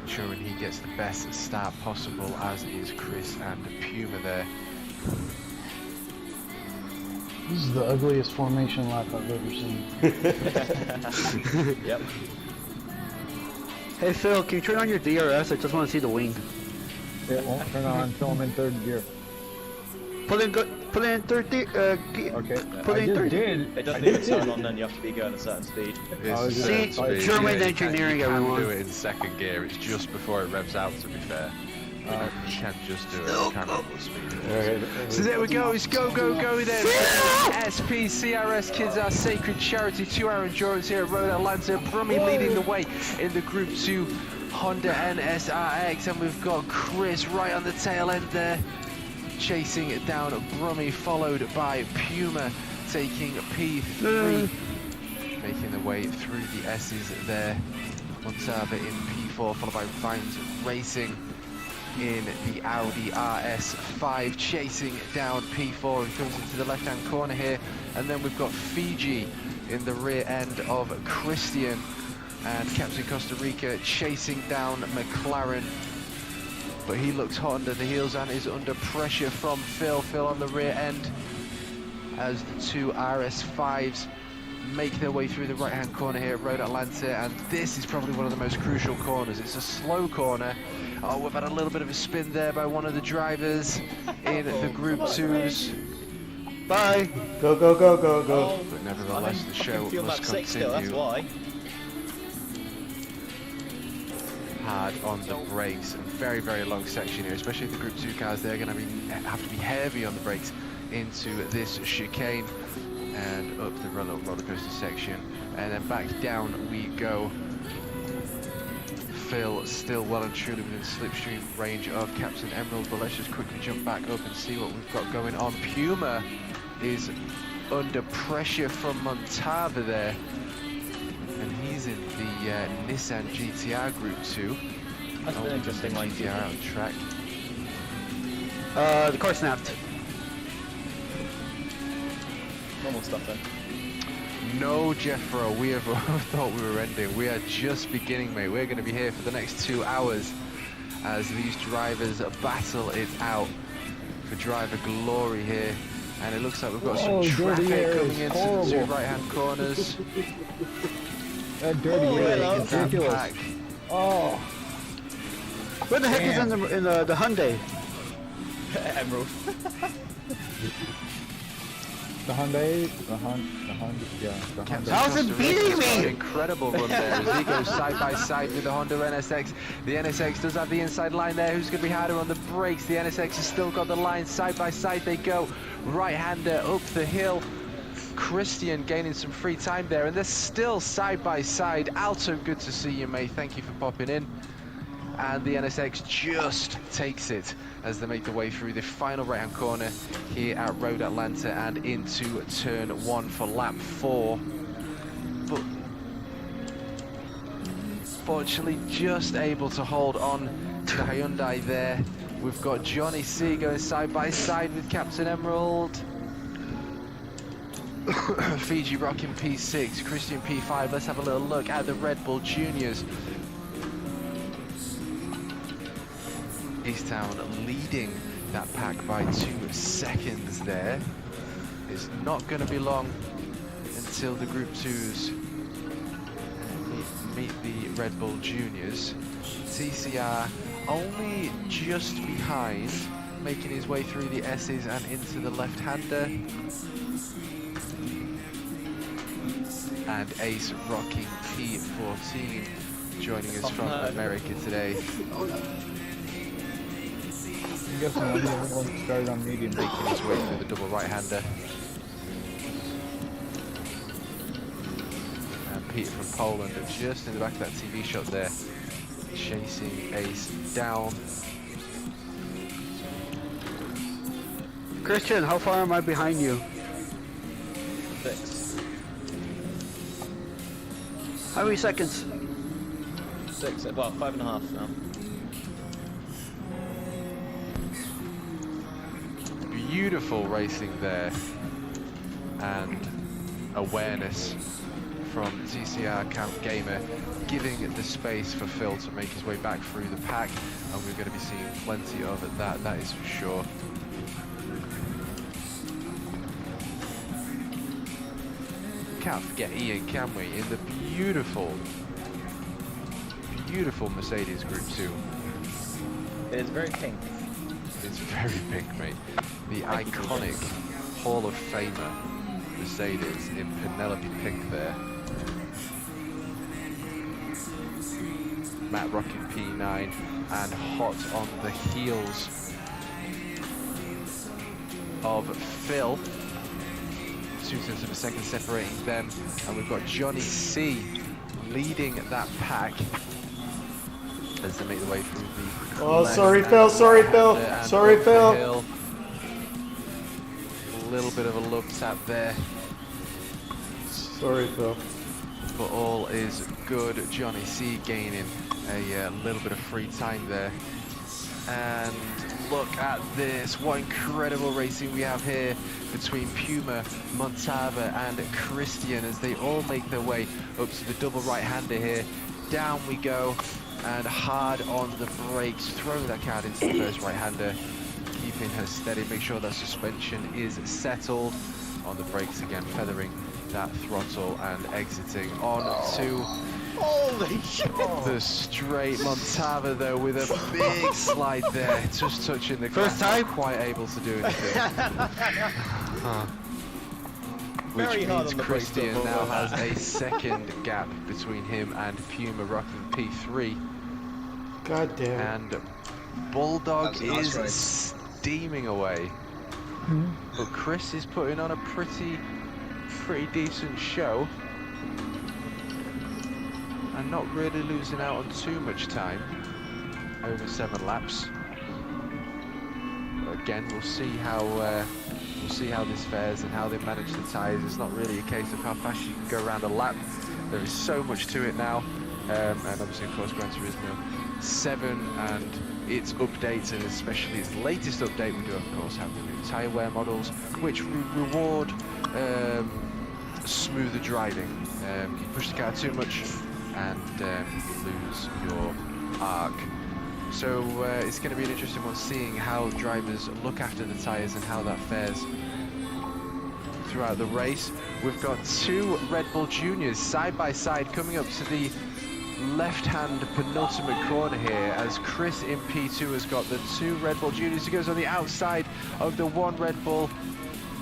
ensuring he gets the best start possible, as is Chris and Puma there. This is the ugliest formation lap I've ever seen. Yep. Hey Phil, can you turn on your DRS? I just want to see the wing. It won't turn on until I'm in third gear. Put in third gear. Okay. Put I in just third. did. It doesn't even turn on then, you have to be going a certain speed. It's is See, it? Like, German you engineering, can everyone. do it in second gear. It's just before it revs out, to be fair. You can just do it. You can't remember what speed it is. So there we go. It's go then. SP CRS Kids, our sacred charity 2-hour endurance here at Road Atlanta. Brummy leading the way in the Group 2 Honda NSX, and we've got Chris right on the tail end there, chasing it down Brummy, followed by Puma taking P3, making the way through the S's there. Montava in P4, followed by Vines Racing in the Audi RS5, chasing down P4 and comes into the left-hand corner here. And then we've got Fiji in the rear end of Christian, and Captain Costa Rica chasing down McLaren. But he looks hot under the heels and is under pressure from Phil. Phil on the rear end as the two RS5s make their way through the right-hand corner here at Road Atlanta. And this is probably one of the most crucial corners. It's a slow corner. Oh, we've had a little bit of a spin there by one of the drivers in the Group 2s. Bye! Go, go, go, go, go. But nevertheless, the show must Still, that's continue. why. Hard on the brakes. A very, very long section here, especially the Group 2 cars. They're going to have to be heavy on the brakes into this chicane and up the roller coaster section, and then back down we go. Phil still well and truly within slipstream range of Captain Emerald, but let's just quickly jump back up and see what we've got going on. Puma is under pressure from Montava there, and he's in the Nissan GTR Group 2. That's an interesting line. GTR on track. The car snapped. Normal stuff then. No, Jeffro, we have thought we were ending. We are just beginning, mate. We're going to be here for the next 2 hours as these drivers battle it out for driver glory here. And it looks like we've got some traffic coming into the two right-hand corners. That dirty air is ridiculous. Pack. Oh. Where the heck is in the Hyundai? Emerald. The Hyundai, the Honda, yeah, the Honda. How's it beating me? An incredible run there as he goes side by side with the Honda NSX. The NSX does have the inside line there. Who's going to be harder on the brakes? The NSX has still got the line. Side by side they go. Right-hander up the hill. Christian gaining some free time there, and they're still side by side. Alto, good to see you, mate. Thank you for popping in. And the NSX just takes it as they make their way through the final right-hand corner here at Road Atlanta and into turn 1 for lap 4. But fortunately just able to hold on to the Hyundai there. We've got Johnny C going side by side with Captain Emerald. Fiji rocking P6, Christian P5. Let's have a little look at the Red Bull Juniors. Easttown leading that pack by 2 seconds there. It's not going to be long until the Group 2s meet the Red Bull Juniors. TCR only just behind, making his way through the S's and into the left-hander. And Ace rocking P14 joining us from America today. I'm guessing I'm the only one started on medium. Making his way through the double right-hander. And Peter from Poland, just in the back of that TV shot there, chasing Ace down. Christian, how far am I behind you? 6. How many seconds? 6, well, 5.5 now. Beautiful racing there, and awareness from TCR Camp Gamer, giving the space for Phil to make his way back through the pack, and we're going to be seeing plenty of that is for sure. Can't forget Ian, can we? In the beautiful Mercedes Group 2. It is very pink. It's very pink, mate. The iconic Hall of Famer Mercedes in Penelope pink there. Matt rocking P9 and hot on the heels of Phil. 0.2 of a second separating them, and we've got Johnny C leading that pack as they make the way through the... Oh, sorry, Phil. Sorry, Phil. Sorry, Phil. Hill. A little bit of a love tap there. Sorry, Phil. But all is good. Johnny C gaining a little bit of free time there. And look at this. What incredible racing we have here between Puma, Montava and Christian as they all make their way up to the double right-hander here. Down we go, and hard on the brakes, throwing that card into the first right-hander, keeping her steady, make sure that suspension is settled. On the brakes again, feathering that throttle and exiting on to Holy shit! the straight. Montava though with a big slide there, just touching the First grass, time? not quite able to do anything. Which Very hard means on the brakes, Christian though, now but- has a second gap between him and Puma rocking P3. God damn. And Bulldog That's a nice is race. steaming away. But Chris is putting on a pretty decent show. And not really losing out on too much time. Over 7 laps. But again, we'll see how this fares and how they manage the tyres. It's not really a case of how fast you can go around a lap. There is so much to it now. And obviously, of course, Gran Turismo 7 and its updates, and especially its latest update, we do of course have the new tyre wear models, which reward smoother driving. You push the car too much and you lose your arc. So it's going to be an interesting one, seeing how drivers look after the tyres and how that fares throughout the race. We've got 2 Red Bull Juniors side by side coming up to the left-hand penultimate corner here, as Chris in P2 has got the 2 Red Bull Juniors. He goes on the outside of the 1 Red Bull,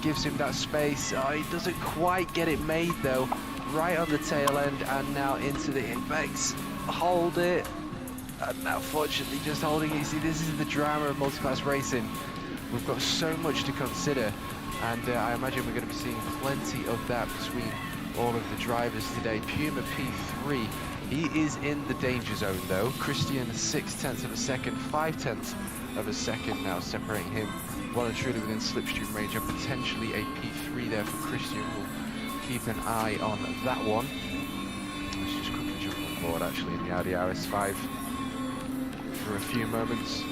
gives him that space. Oh, he doesn't quite get it made though. Right on the tail end, and now into the apex. Hold it. And now fortunately just holding it. You see, this is the drama of multi-class racing. We've got so much to consider, and I imagine we're going to be seeing plenty of that between all of the drivers today. Puma P3, he is in the danger zone though. Christian 0.6 of a second, 0.5 of a second now separating him, well and truly within slipstream range, and potentially a P3 there for Christian. We'll keep an eye on that one. Let's just quickly jump on board actually in the Audi RS5 for a few moments.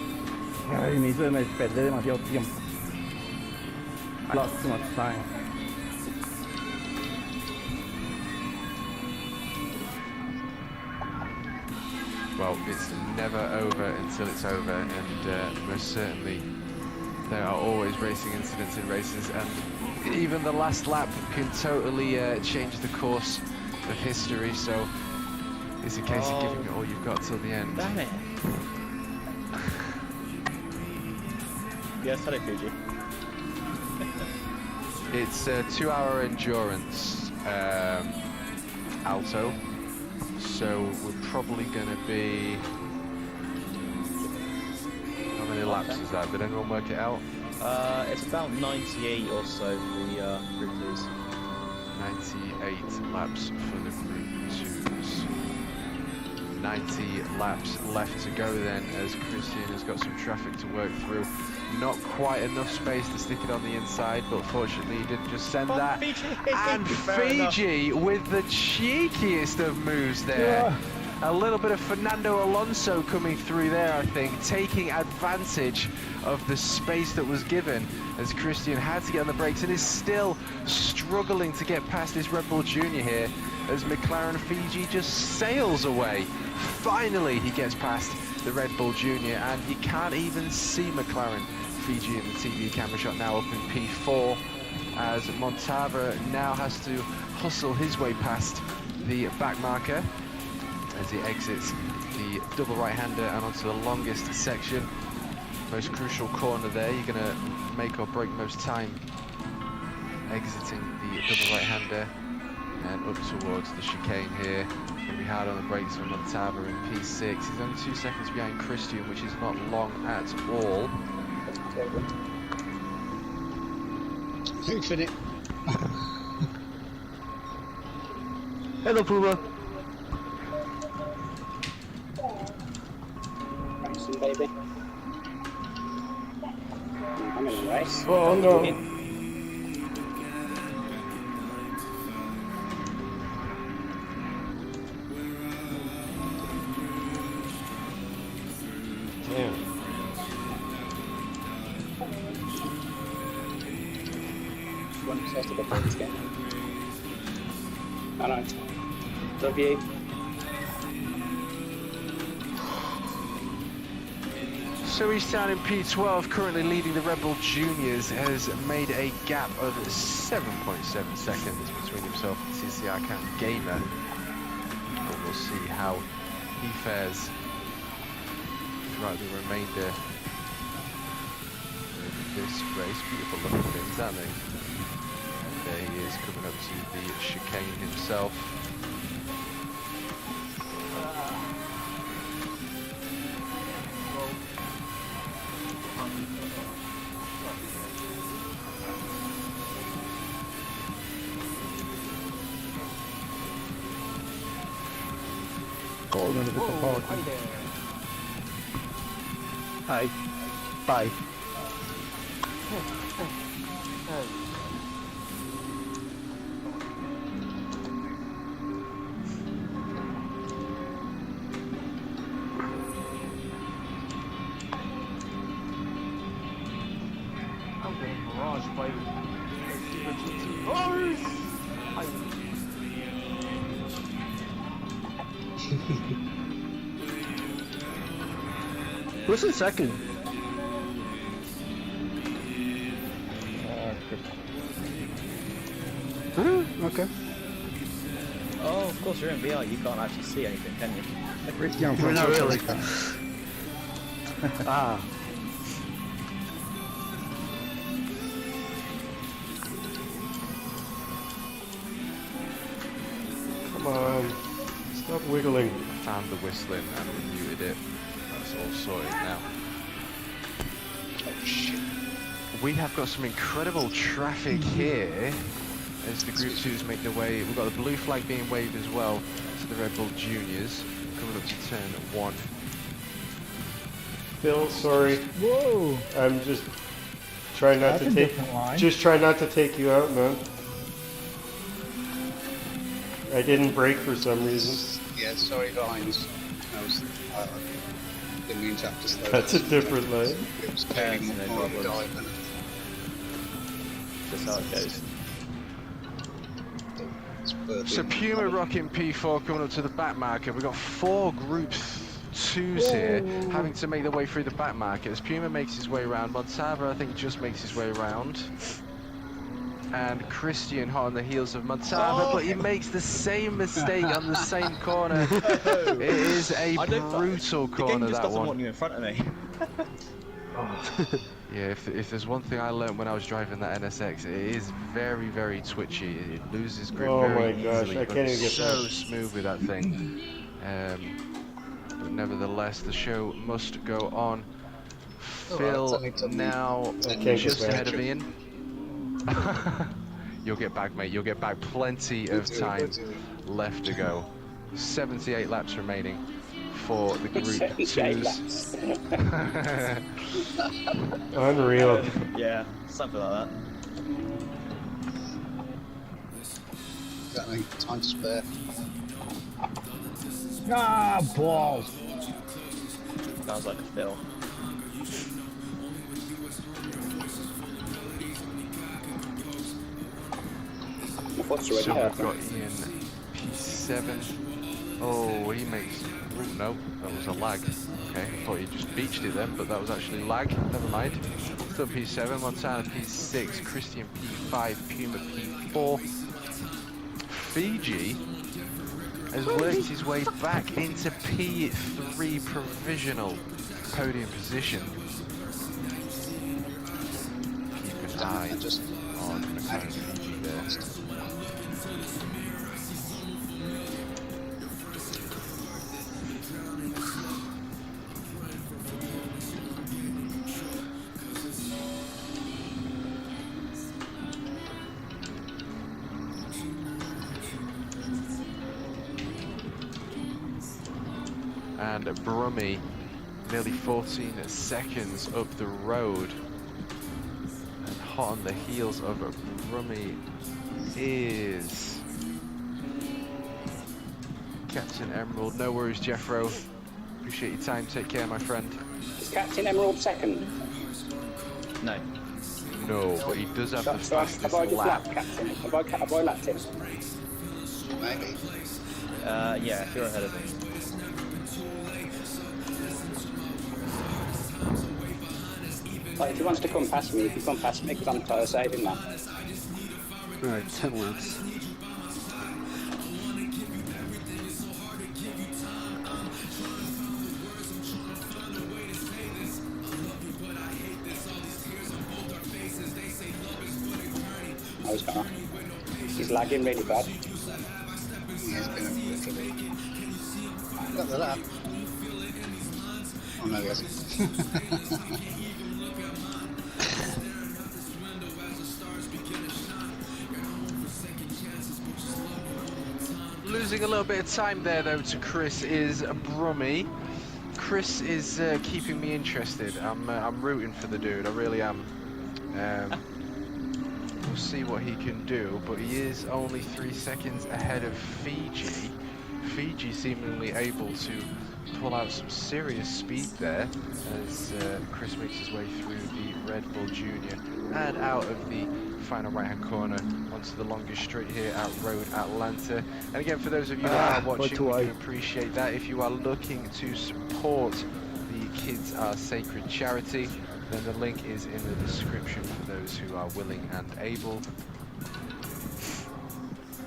Ay, me hizo, me perdí demasiado tiempo. Lost too much time. Well, it's never over until it's over, and most certainly there are always racing incidents in races, and even the last lap can totally change the course of history, so it's a case of giving it all you've got till the end. Damn it. Yes, hello, Fuji. It's a 2-hour endurance Alto, so we're probably going to be... How many laps is that? Did anyone work it out? It's about 98 or so for the Group 2s. 98 laps for the Group 2s. 90 laps left to go then, as Christian has got some traffic to work through. Not quite enough space to stick it on the inside, but fortunately he didn't just send that. Fiji. And Fair enough. Fiji with the cheekiest of moves there. A little bit of Fernando Alonso coming through there, I think, taking advantage of the space that was given as Christian had to get on the brakes and is still struggling to get past this Red Bull Junior here as McLaren Fiji just sails away. Finally, he gets past the Red Bull Junior, and you can't even see McLaren Fiji in the TV camera shot now up in P4 as Montava now has to hustle his way past the back marker as he exits the double right-hander and onto the longest section. Most crucial corner there. You're going to make or break most time exiting the double right-hander and up towards the chicane here. Going to be hard on the brakes for Montava in P6. He's only 2 seconds behind Christian, which is not long at all. Infinite. Hello, Puma. Racing, baby. I'm in a race. Oh no. Damn. One supposed to go play this game. I know. Love you. So he's down in P12, currently leading the Red Bull Juniors, has made a gap of 7.7 seconds between himself and TCR Camp Gamer. But we'll see how he fares throughout the remainder of this race. Beautiful looking things, aren't they? And there he is coming up to the chicane himself. Golden with the policy. Hi. Bye. I'm getting barraged by GTRs. Who's in second? Okay. Oh, of course, you're in VR. You can't actually see anything, can you? We're not really. Ah. Come on. Stop wiggling. Found the whistling and muted it. That's all sorted now. Oh shit. We have got some incredible traffic here as the Group 2s make their way. We've got the blue flag being waved as well to the Red Bull Juniors coming up to turn 1. Phil, sorry. Whoa! I'm just trying not That's to a take. different line. Just try not to take you out, man. I didn't brake for some reason. Yeah, sorry, lines. I didn't mean to have to slow That's a down. different line. It was clearly Yeah, more no of a problems. dive than Just how it goes. it's further So in. Puma rocking P4 coming up to the back marker. We've got 4 Group 2s here having to make their way through the back market as Puma makes his way around. Montava, I think, just makes his way around. And Christian hot on the heels of Montava, but he makes the same mistake on the same corner. It is a brutal The corner, game just that doesn't one. want you in front of me. Yeah, if there's one thing I learned when I was driving that NSX, it is very, very twitchy. It loses grip Oh very my gosh, easily, I but can't it's even get so that. smooth with that thing. But nevertheless, the show must go on. Oh, Phil that's only took me now 10 minutes just back. ahead of Ian. You'll get back, mate. You'll get back. Plenty of time left to go. 78 laps remaining for the Group 2s. Unreal. Yeah, something like that. Exactly. Time to spare. Ah, balls. Sounds like a Phil. What's already So we've happened? got Ian P7. Oh, he makes. Oh, no, that was a lag. Okay, I thought he just beached it then, but that was actually lag. Never mind. Still P7, Montana P6, Christian P5, Puma P4. Fiji has worked his way back into P3 provisional podium position. Keep an eye on McLaren Fiji there. And Brummy nearly 14 seconds up the road, and hot on the heels of Brummy is Captain Emerald. No worries, Jeffro, appreciate your time, take care my friend. Is Captain Emerald second? No. No, but he does have the So fastest have I just lap. lapped Captain? Have I lapped him? Maybe. Yeah, if you're ahead of me. Like, if he wants to come past me, he can come past me because I'm tyre saving now. Alright, 10 laps. Oh, he's gone. He's lagging really bad. He's been a bit trouble. Got the lap. Oh no, he hasn't. Losing a little bit of time there though to Chris is Brummy. Chris is keeping me interested. I'm rooting for the dude, I really am. We'll see what he can do, but he is only 3 seconds ahead of Fiji. Fiji seemingly able to pull out some serious speed there as Chris makes his way through the Red Bull Junior and out of the final right hand corner onto the longest straight here at Road Atlanta. And again, for those of you that are watching, we can appreciate that. If you are looking to support the Kids Are Sacred charity, then the link is in the description for those who are willing and able.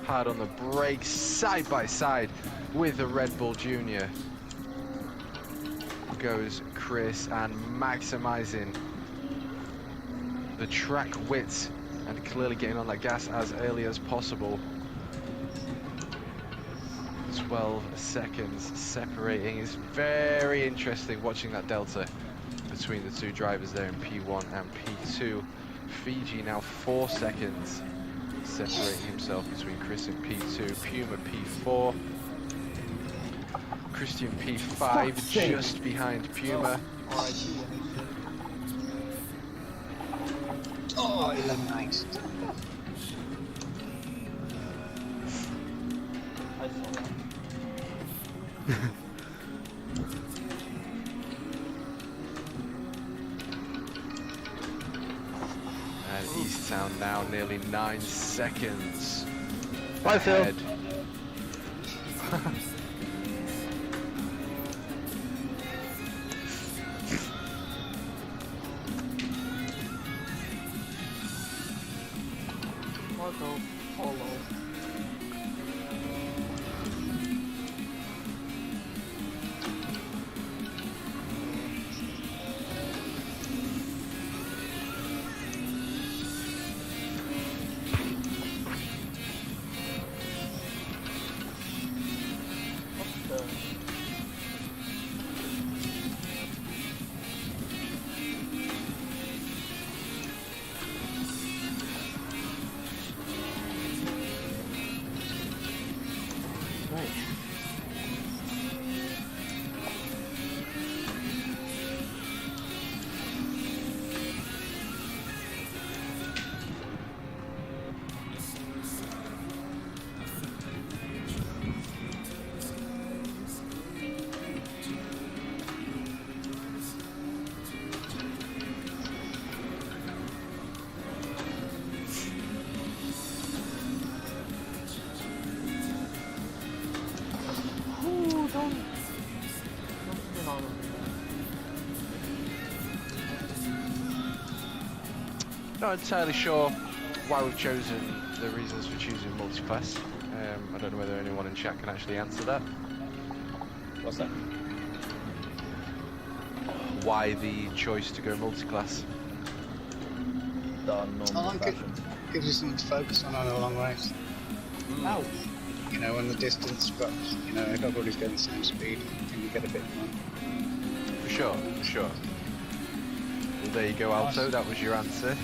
Hard on the brakes, side by side with the Red Bull Junior goes Chris, and maximizing the track width and clearly getting on that gas as early as possible. 12 seconds separating. It's very interesting watching that delta between the two drivers there in P1 and P2. Fiji now 4 seconds separating himself between Chris and P2. Puma P4. Christian P5 just behind Puma. Oh, 11-9. And East Town now nearly 9 seconds. Bye, Phil. ahead. Marco Polo. Not entirely sure why we've chosen the reasons for choosing multi-class. I don't know whether anyone in chat can actually answer that. What's that? Why the choice to go multi-class? Done I normal like it. fashion. Gives you something to focus on a long race. Ouch. You know, when the distance drops, you know, if everybody's going the same speed, then you get a bit more. For sure, for sure. Well, there you go, Alto. That was your answer.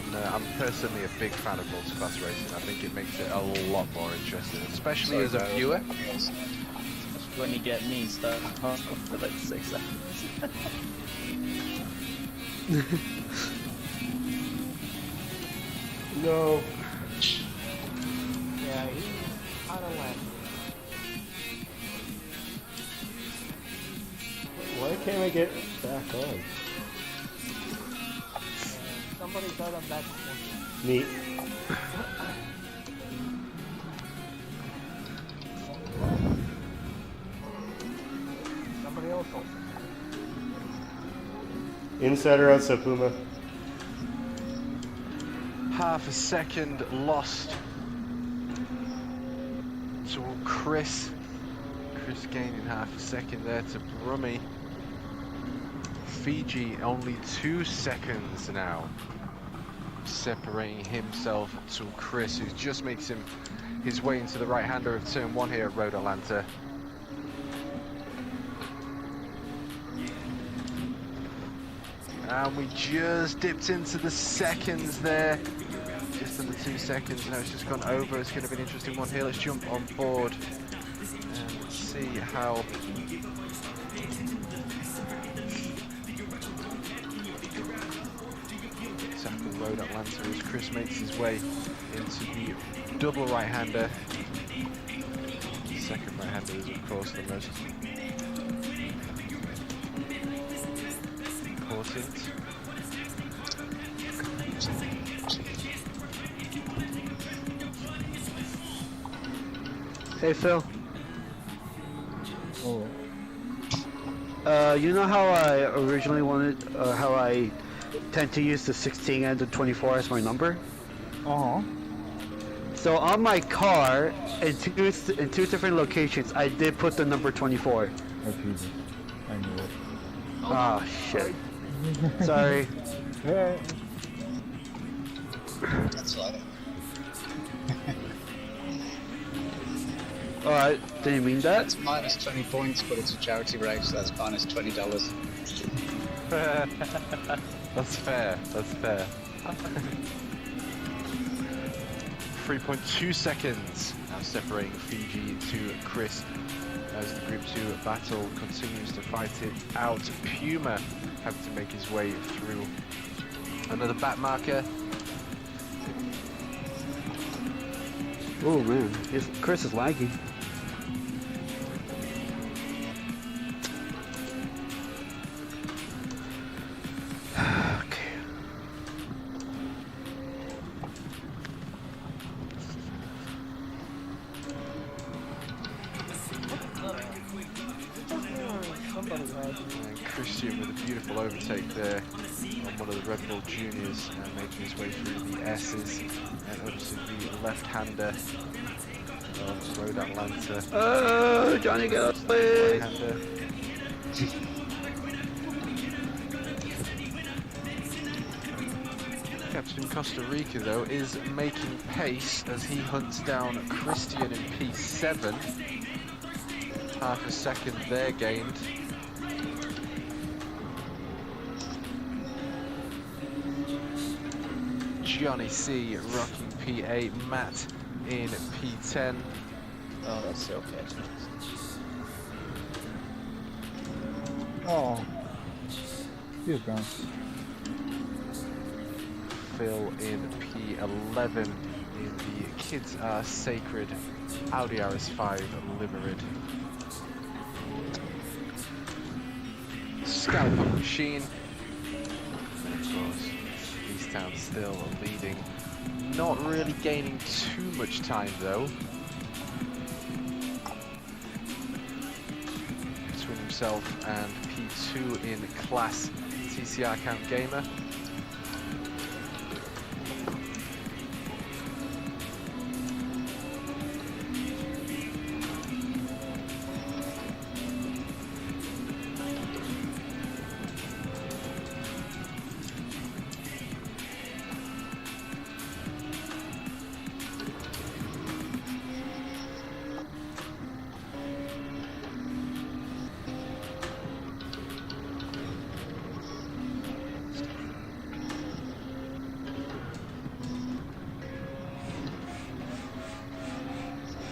And I'm personally a big fan of multi-class racing. I think it makes it a lot more interesting, especially as a viewer. Yes. When you get me stuck for like 6 seconds. No. Yeah, he's kind of lame. Why can't I get back on? Somebody got him back one. Neat. Somebody else also. Inside or outside, Puma? Half a second lost to Chris. Chris gaining half a second there to Brummy. Fiji only 2 seconds now, separating himself to Chris, who just makes his way into the right-hander of turn 1 here at Road Atlanta. And we just dipped into the seconds there. Just under 2 seconds. Now it's just gone over. It's going to be an interesting one here. Let's jump on board and see how tackle Road Atlanta as Chris makes his way into the double right-hander. The second right-hander is of course the most important. Hey Phil. Oh. You know how I originally wanted, how I tend to use the 16 and the 24 as my number? So on my car, in two different locations, I did put the number 24. That's easy. I knew it. Oh shit. Sorry. Yeah. That's right. Alright, didn't mean that. That's minus 20 points, but it's a charity race, so that's minus $20. That's fair, that's fair. 3.2 seconds now separating Fiji to Chris as the Group 2 battle continues to fight it out. Puma having to make his way through another back marker. Oh man, Chris is lagging. And Christian with a beautiful overtake there on one of the Red Bull Juniors, making his way through the S's and up to the left-hander of Road Atlanta. Johnny, get up, please. Right-hander. Captain Costa Rica though is making pace as he hunts down Christian in P7. Half a second there gained. Johnny C rocking P8, Matt in P10. Oh, that's okay. Oh. He was gone. Phil in P11 in the Kids Are Sacred Audi RS5 Limited. Skully Punk Machine. And of course, Easttown still leading. Not really gaining too much time though. Between himself and P2 in class TCR Count Gamer.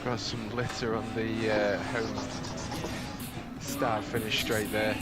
Got some glitter on the home start finish straight there.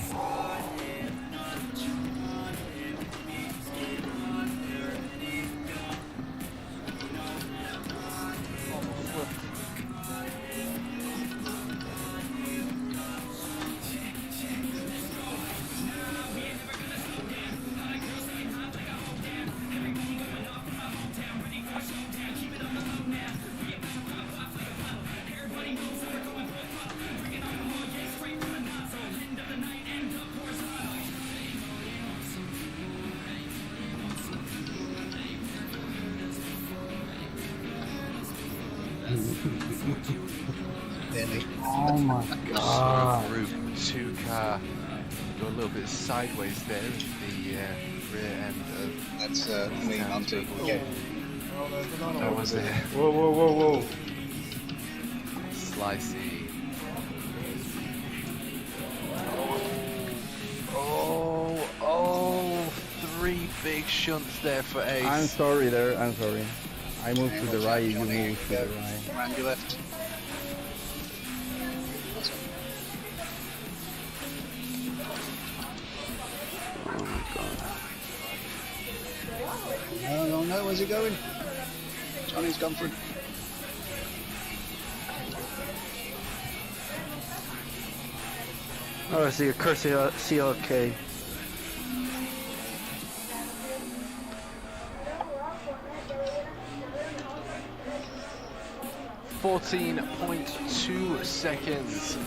Nearly. Oh my god. Group 2 car go a little bit sideways there in the rear end of That's me, Monty. Yeah. Oh, there's another that one. was there. Whoa, whoa, whoa, whoa. Slicey. Oh, 3 big shunts there for Ace. I'm sorry there, I'm sorry. I moved to the Watch out, right, you Johnny. moved to the right. Round your left. Oh my god. Oh no, where's he going? Johnny's gone for it. Oh, I see a cursor CLK. .2 seconds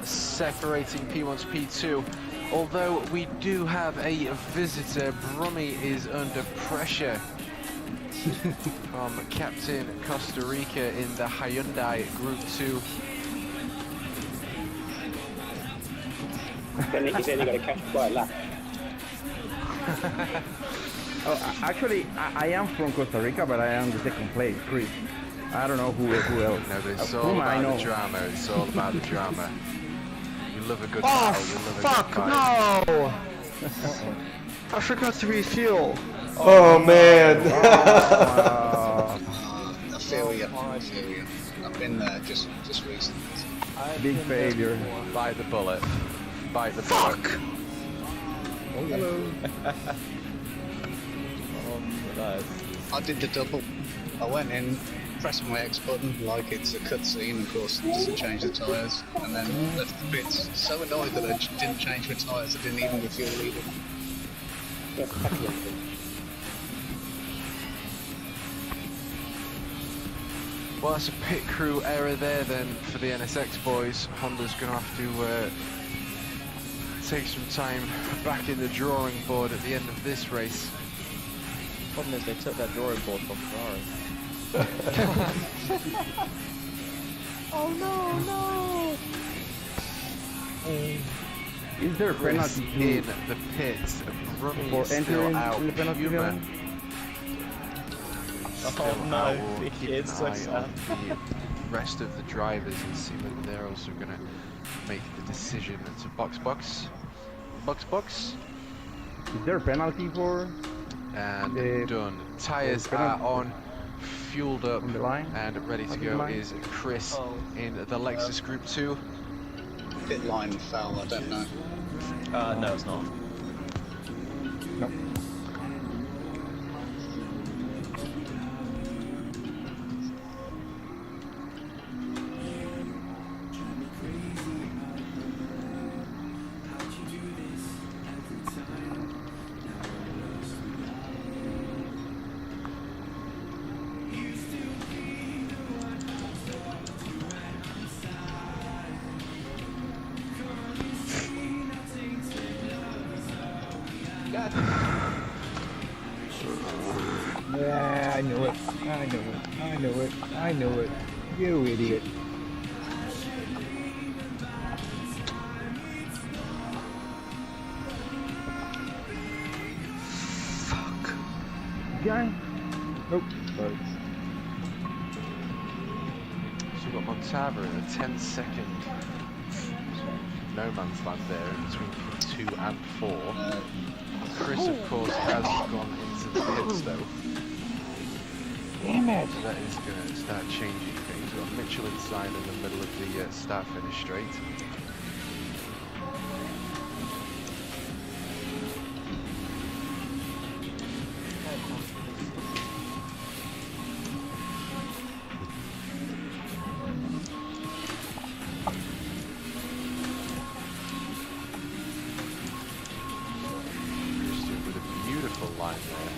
separating P1 to P2. Although we do have a visitor, Brummy is under pressure from Captain Costa Rica in the Hyundai Group 2. He's only got to catch quite a lap. Oh, actually, I am from Costa Rica, but I am the second place, Chris. I don't know who else. No, but it's all Puma, I about know. the drama. It's all about the drama. You love a good Oh, battle. You love a fuck, good fight. no! I forgot to refuel. Oh man. I feel you. I feel you. I've been there just recently. I've Big been there failure. before. Bite the bullet. Bite the bullet. Fuck! Hello. I did the double. I went in, pressed my X button like it's a cutscene, of course, just to change the tyres, and then left the pits. So annoyed that I didn't change my tyres, I didn't even refuel either. Well, that's a pit crew error there then for the NSX boys. Honda's going to have to take some time back in the drawing board at the end of this race. Problem is they took that drawing board from Ferrari. Oh no, no! Is there a Chris penalty in the pits. Brummy for still entering out. in the penalty Puma zone? still Oh no, out. We'll Vicky, keep an it's so eye sad. on the rest of the drivers and see whether they're also going to make the decision to box. Is there a penalty for And The- done. Tyres the are penalty on, fueled up on the line? and ready to On the go line? is Chris Oh. in the Lexus Group 2. Pit line foul, I don't know. No, it's not. No. Yeah, I knew it. I knew it. I knew it. I knew it. You idiot. Fuck. Guy? Nope. Sorry. So we've got Montava in a 10-second no man's land there in between P2 and 4. Chris, of course, has gone into the pits though. Damn it. So that is going to start changing things. got a Michelin sign in the middle of the start-finish straight. With a beautiful line there.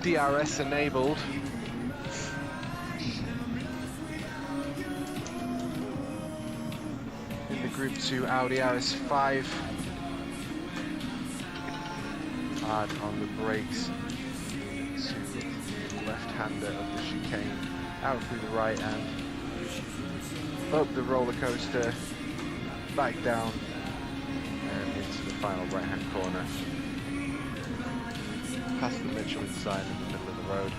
DRS enabled. In the Group 2 Audi RS5. Hard on the brakes. To left-hander of the chicane. Out through the right hand. Up the roller coaster. Back down. And into the final right-hand corner. Past the Michelin sign in the middle of the road.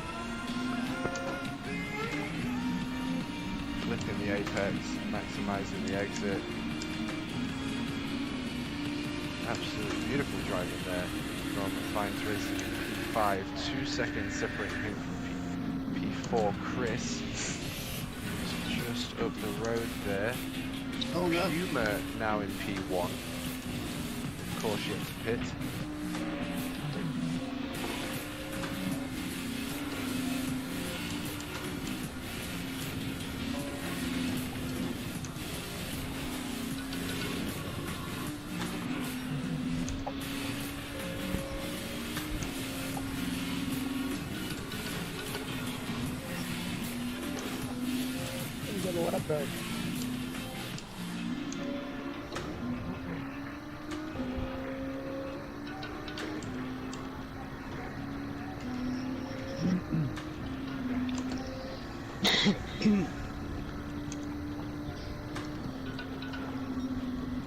Flipping the apex, maximising the exit. Absolutely beautiful driving there from Fines Racing in P5. 2 seconds separating him from P4 Chris. Just up the road there. Oh no. Humer now in P1. Of course yet to pit.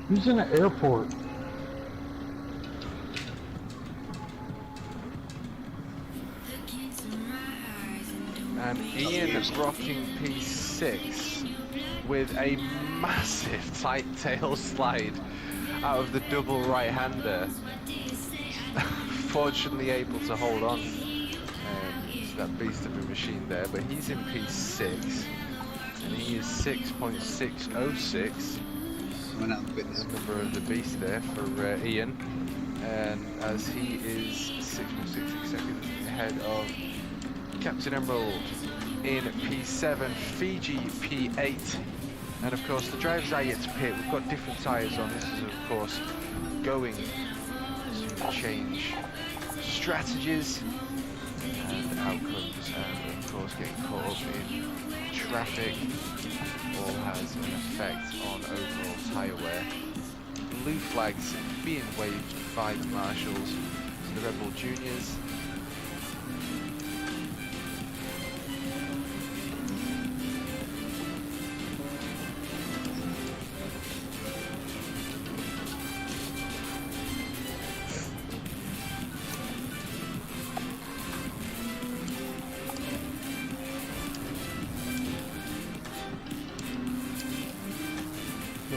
Who's in an airport? And Ian rocking P6 with a massive tight tail slide out of the double right-hander. Fortunately able to hold on to that beast of a machine there, but he's in P6 and he is 6.606. The number of the beast there for Ian, and as he is 6.66 seconds ahead of Captain Emerald in P7, Fiji P8, and of course the drivers are yet to pit. We've got different tyres on. This is of course going to change strategies and outcomes, and of course getting caught up in traffic all has an effect on overall tyre wear. Blue flags being waved by the marshals to the Red Bull Juniors.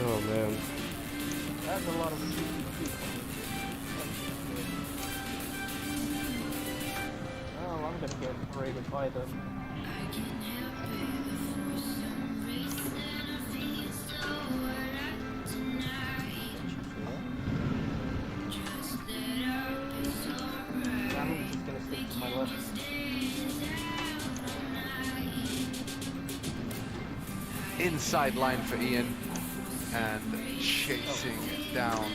Oh man. That's a lot of people. Oh, I'm gonna get raided by them. I'm just gonna stick to my left. Inside line for Ian, and chasing down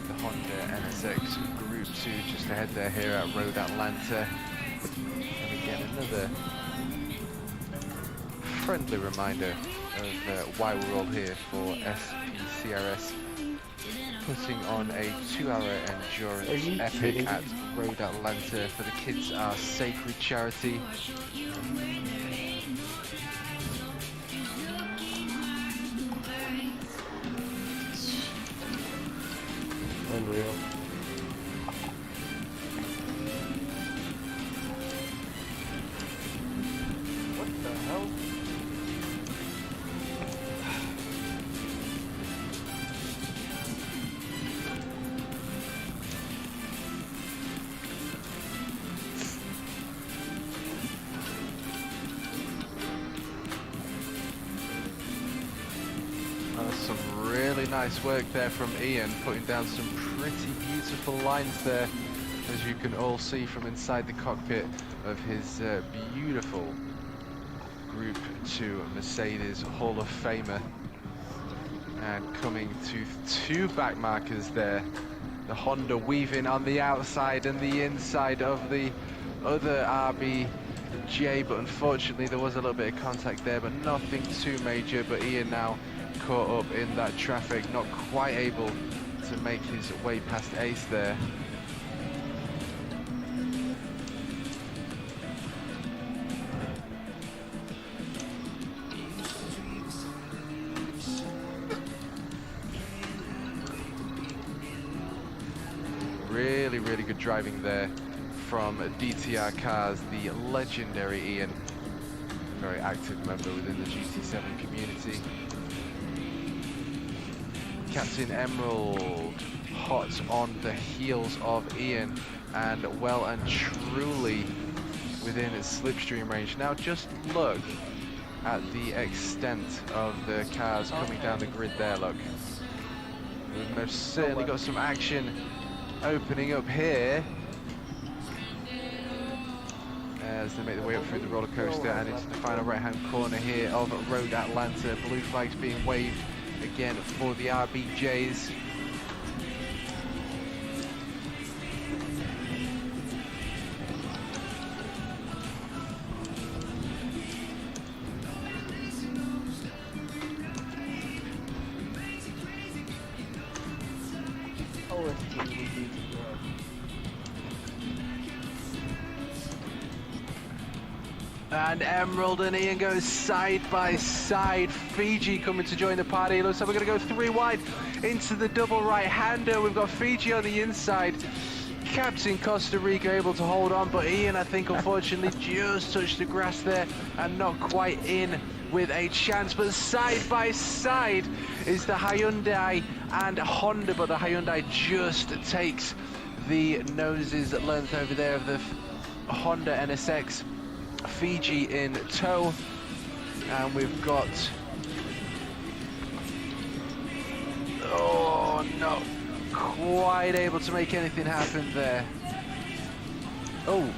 the Honda NSX Group 2 just ahead there here at Road Atlanta. And again, another friendly reminder of why we're all here for SPCRS. putting on a 2-hour endurance Are you epic kidding? at Road Atlanta for the Kids Are Sacred charity. Unreal. What the hell? Some really nice work there from Ian, putting down some pretty beautiful lines there, as you can all see from inside the cockpit of his beautiful Group 2 Mercedes Hall of Famer. And coming to 2 back markers there, the Honda weaving on the outside and the inside of the other RBJ, but unfortunately there was a little bit of contact there, but nothing too major. But Ian now caught up in that traffic, not quite able to make his way past Ace there. Really, really good driving there from DTR Cars, the legendary Ian, very active member within the GT7 community. Captain Emerald hot on the heels of Ian and well and truly within its slipstream range. Now just look at the extent of the cars coming down the grid there, look. We've most certainly got some action opening up here as they make their way up through the roller coaster and into the final right hand corner here of Road Atlanta. Blue flags being waved again for the RBJs. OSG would be the And Emerald and Ian go side by side. Fiji coming to join the party. Looks like we're going to go 3 wide into the double right-hander. We've got Fiji on the inside. Captain Costa Rica able to hold on, but Ian, I think, unfortunately just touched the grass there and not quite in with a chance. But side by side is the Hyundai and Honda, but the Hyundai just takes the noses length over there of the Honda NSX. Fiji in tow, and we've got, oh, not quite able to make anything happen there. Oh,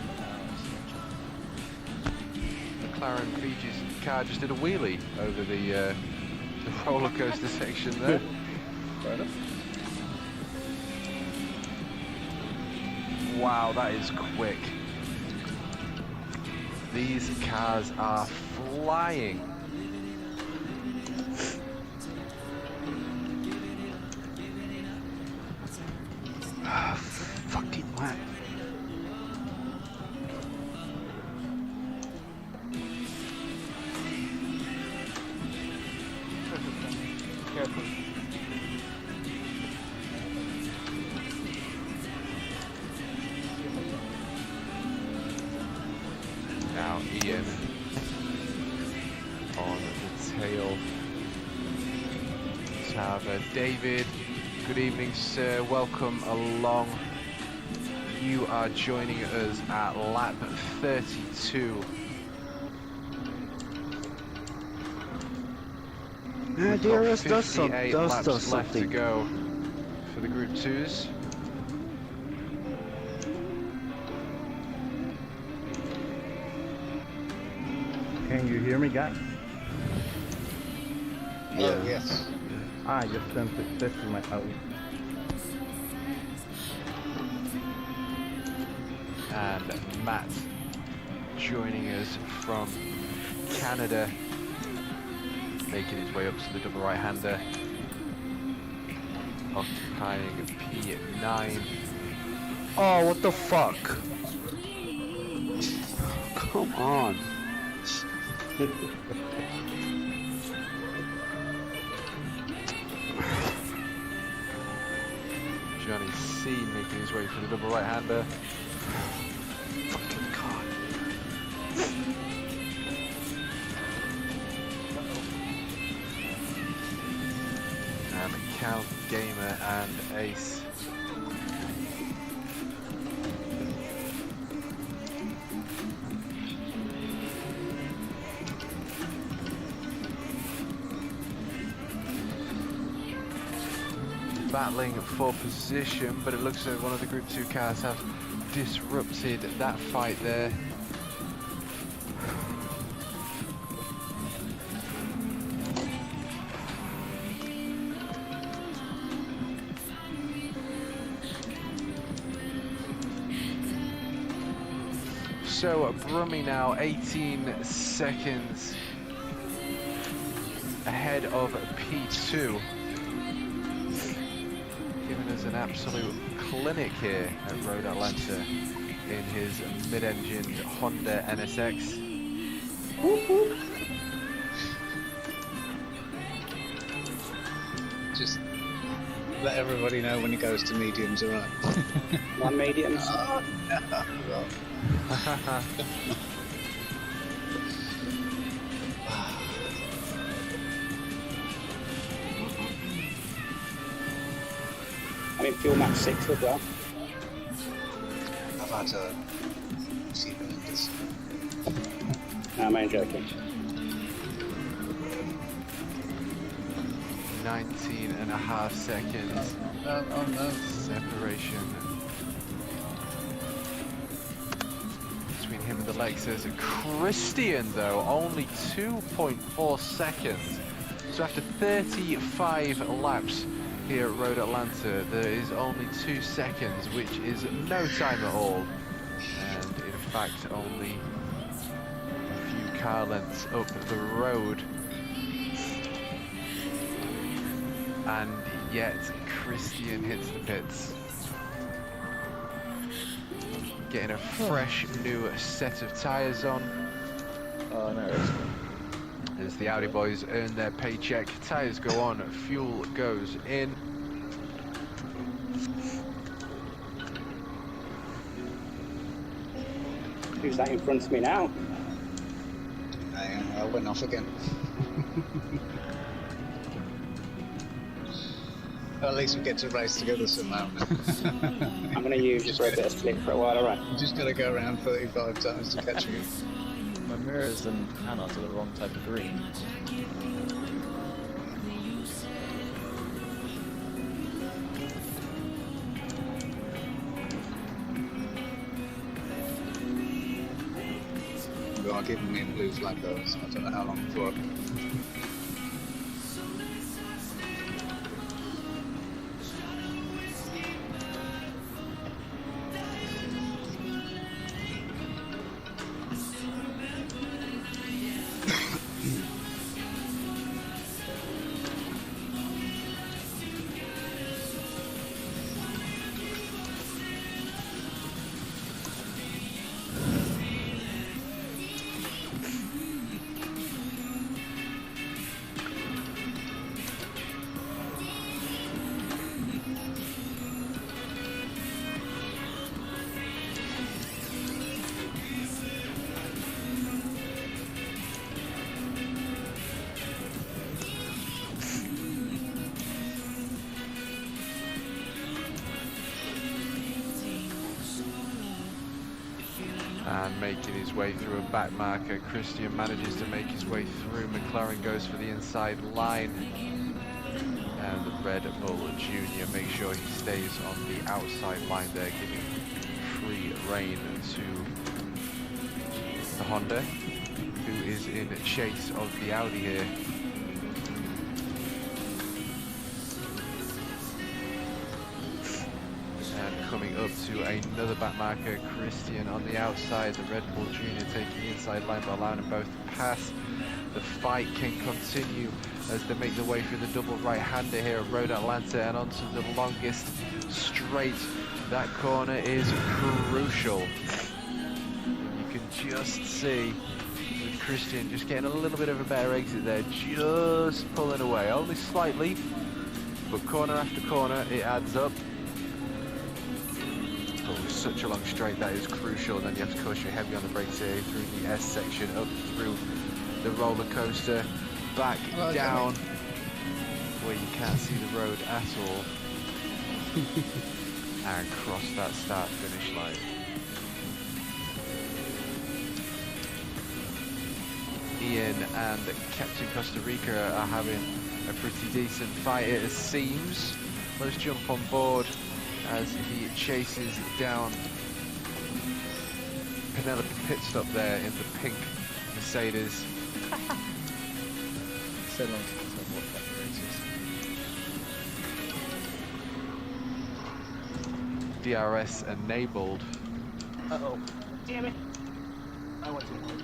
McLaren Fiji's car just did a wheelie over the roller coaster section there. Fair enough. Wow, that is quick. These cars are flying. Fucking whack. careful. Now Ian on the tail. Let's have David. Good evening, sir. Welcome along. You are joining us at lap 32. Yeah, We've got DRS does 58 laps left to something. go for the Group 2s. Can you hear me, guys? Oh, yes. I just sent success to my house. And Matt joining us from Canada, making his way up to the double right-hander. occupying P9. Oh, what the fuck? Come on. Johnny C making his way for the double right-hander. Fucking God. And Count, Gamer and Ace. Battling for position, but it looks like one of the Group 2 cars have disrupted that fight there. So Brummy now 18 seconds ahead of P2. Giving us an absolute clinic here at Road Atlanta in his mid-engined Honda NSX. Just let everybody know when he goes to mediums, alright? One medium. Oh, no. I'm in fuel max 6 as well. I've had to see the numbers. No, I'm only joking. 19.5 seconds Oh no. separation between him and the Lexus. Christian though, only 2.4 seconds. So after 35 laps here at Road Atlanta, there is only 2 seconds, which is no time at all. And in fact, only a few car lengths up the road. And yet, Christian hits the pits. Getting a fresh new set of tyres on. Oh, no, it's As the Audi boys earn their paycheck, tyres go on, fuel goes in. Who's that in front of me now? I went off again. At least we get to race together somehow. I'm going to use you for a bit of split for a while, alright? You just got to go around 35 times to catch you. my mirrors and panels are the wrong type of green. You are giving me a blue flag though, so I don't know how long for. And making his way through a back marker, Christian manages to make his way through. McLaren goes for the inside line. And the Red Bull Junior makes sure he stays on the outside line there, giving free rein to the Honda, who is in chase of the Audi here. Coming up to another back marker, Christian on the outside, the Red Bull Junior taking the inside line but allowing them both to pass. the fight can continue as they make their way through the double right-hander here at Road Atlanta and onto the longest straight. That corner is crucial. You can just see with Christian just getting a little bit of a better exit there, just pulling away, only slightly, but corner after corner it adds up. Oh, such a long straight, that is crucial. Then you have to push your heavy on the brakes here through the S section, up through the roller coaster, back down where you can't see the road at all, and cross that start finish line. Ian and Captain Costa Rica are having a pretty decent fight, it seems. Let's jump on board as he chases down Penelope pit stop there in the pink Mercedes. So long since I've watched that races. DRS enabled. Uh-oh. Damn it. I went too hard.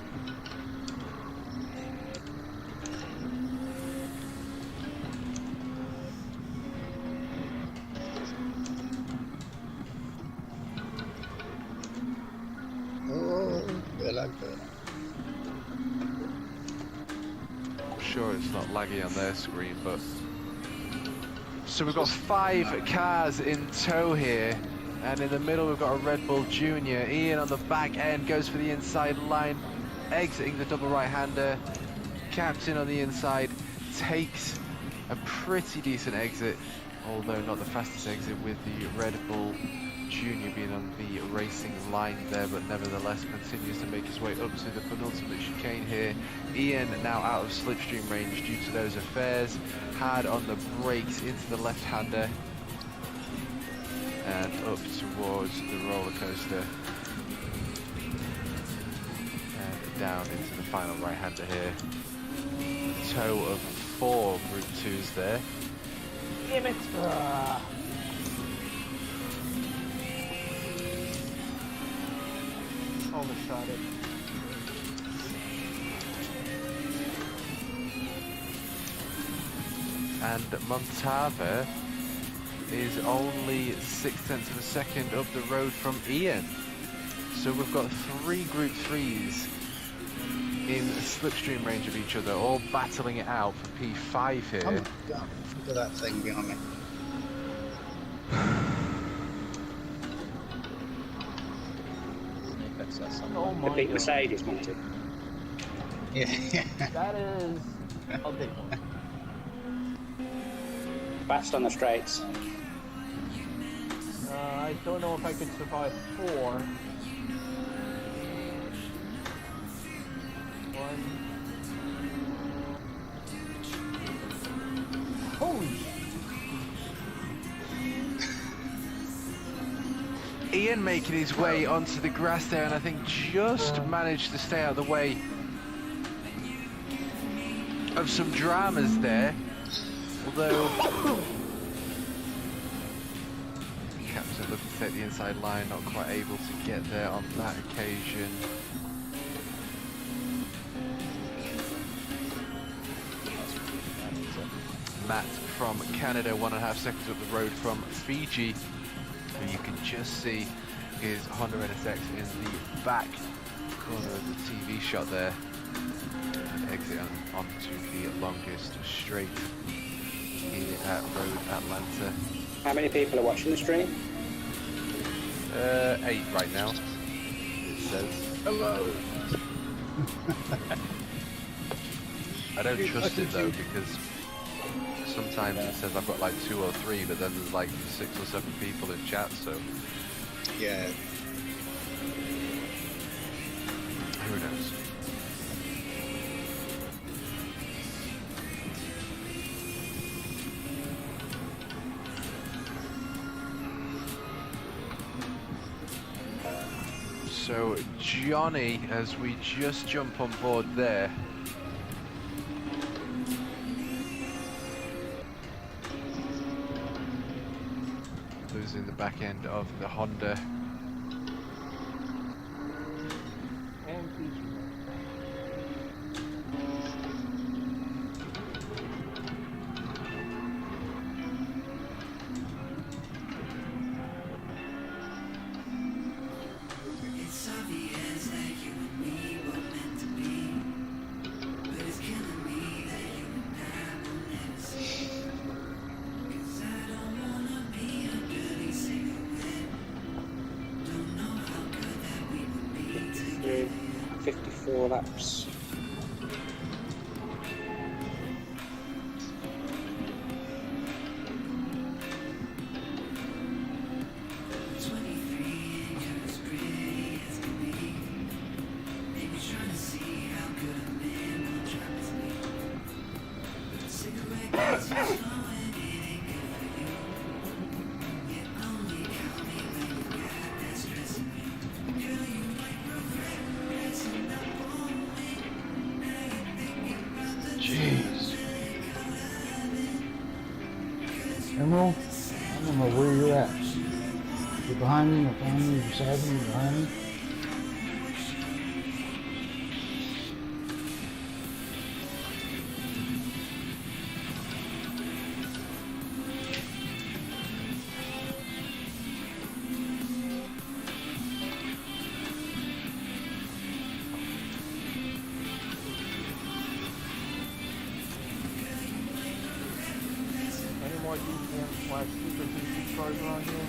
I like that. I'm sure it's not laggy on their screen, but... So we've got 5 cars in tow here, and in the middle we've got a Red Bull Junior. Ian on the back end goes for the inside line, exiting the double right-hander. Captain on the inside takes a pretty decent exit, although not the fastest exit, with the Red Bull Junior being on the racing line there, but nevertheless continues to make his way up to the penultimate chicane here. Ian now out of slipstream range due to those affairs, hard on the brakes into the left-hander and up towards the roller coaster and down into the final right-hander here. Tow of 4 Group 2s there. Damn it! Overshot it. And Montava is only 0.6 of a second up the road from Ian. So we've got 3 Group 3s in slipstream range of each other, all battling it out for P5 here. Oh my god, look at that thing behind me. Oh The my big god. Mercedes, Monty. Yeah. That is a big one. Fast on the straights. I don't know if I could survive 4. 1. Holy Ian making his way onto the grass there, and I think just managed to stay out of the way of some dramas there. Although Captain looking to take the inside line, not quite able to get there on that occasion. Matt from Canada, 1.5 seconds up the road from Fiji, who you can just see his Honda NSX in the back corner of the TV shot there. And exit onto the longest straight here at Road Atlanta. How many people are watching the stream? 8 right now, it says. Hello! I don't trust it though, because sometimes it says I've got like 2 or 3, but then there's like 6 or 7 people in chat, so Yeah. who knows. So Johnny, as we just jump on board there, losing the back end of the Honda. and Fiji. 54 laps. Jeez. Emerald, I don't know where you're at. You're behind me, you're behind me, you're beside me, you're behind me. Any more DTM/Super GT cars around here?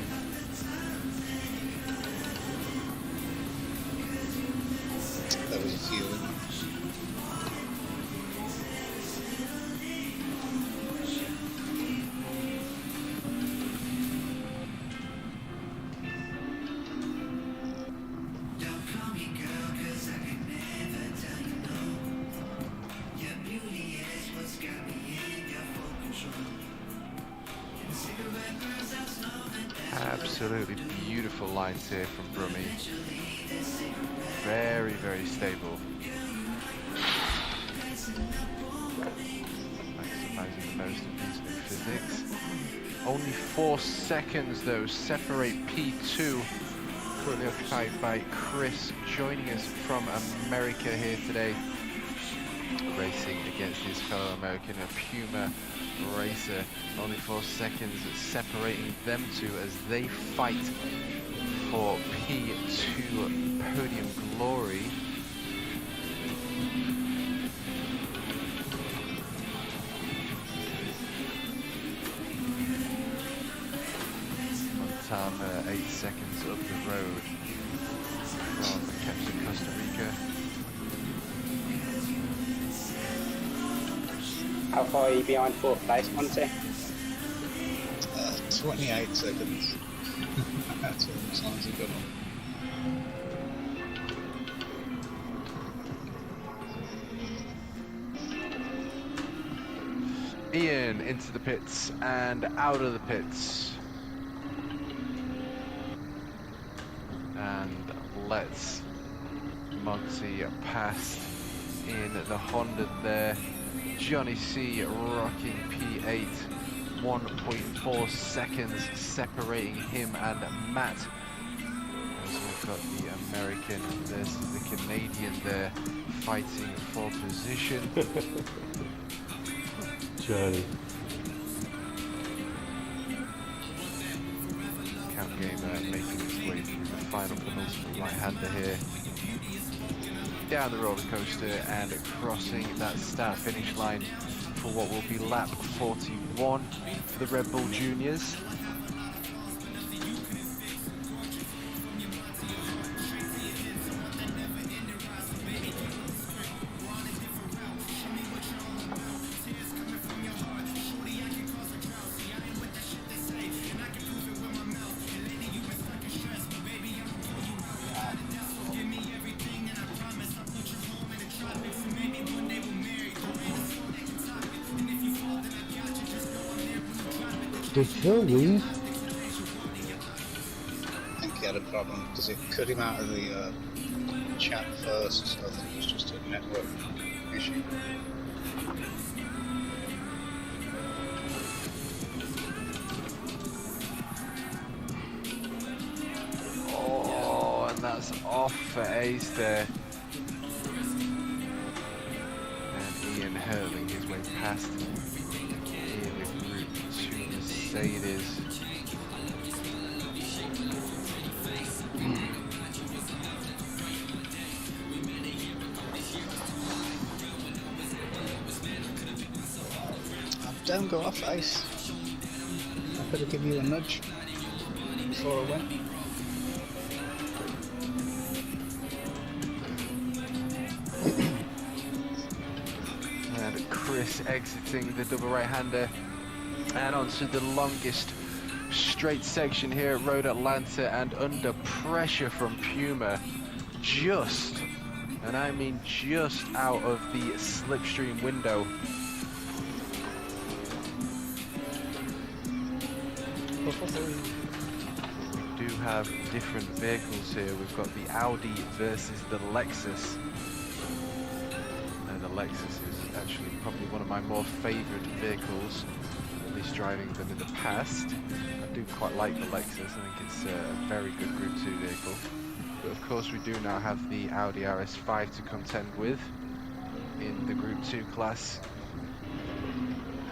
There was a few. Absolutely beautiful lines here from Brummy. Very, very stable. Maximizing the most of these new physics. Only 4 seconds though separate P2, currently occupied by Chris, joining us from America here today, racing against his fellow American, a Puma racer. Only 4 seconds separating them two as they fight for P2 podium glory. Montana 8 seconds up the road from Captain Costa Rica. How far are you behind 4th place, Monty? 28 seconds. That's all. Sounds a good one. Ian into the pits and out of the pits. And let's Monty past in the Honda there. Johnny C rocking P8, 1.4 seconds separating him and Matt. As we've got the American versus the Canadian there fighting for position. Johnny. Count Gamer making his way through the final penultimate right-hander here. Down the roller coaster and crossing that start finish line for what will be lap 41 for the Red Bull Juniors. Did Phil leave? I think he had a problem because it cut him out of the chat first, so I think it was just a network issue. Oh, and that's off for Ace there. And Ian hurling his way past here with Group 2 Mercedes. Don't go off, Ace. I could have given you a nudge before I went. Chris exiting the double right-hander and onto the longest straight section here at Road Atlanta, and under pressure from Puma, just, and I mean just, out of the slipstream window. We do have different vehicles here. We've got the Audi versus the Lexus. And the Lexus is actually probably one of my more favoured vehicles, at least driving them in the past. I do quite like the Lexus. I think it's a very good Group 2 vehicle. But of course we do now have the Audi RS5 to contend with in the Group 2 class.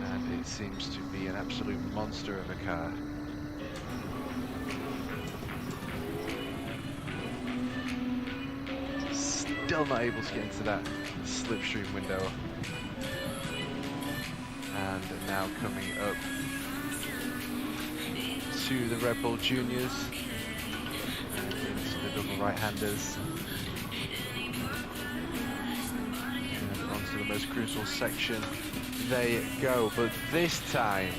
And it seems to be an absolute monster of a car. Still not able to get into that slipstream window. And now coming up to the Red Bull Juniors and into the double right-handers and onto the most crucial section they go. But this time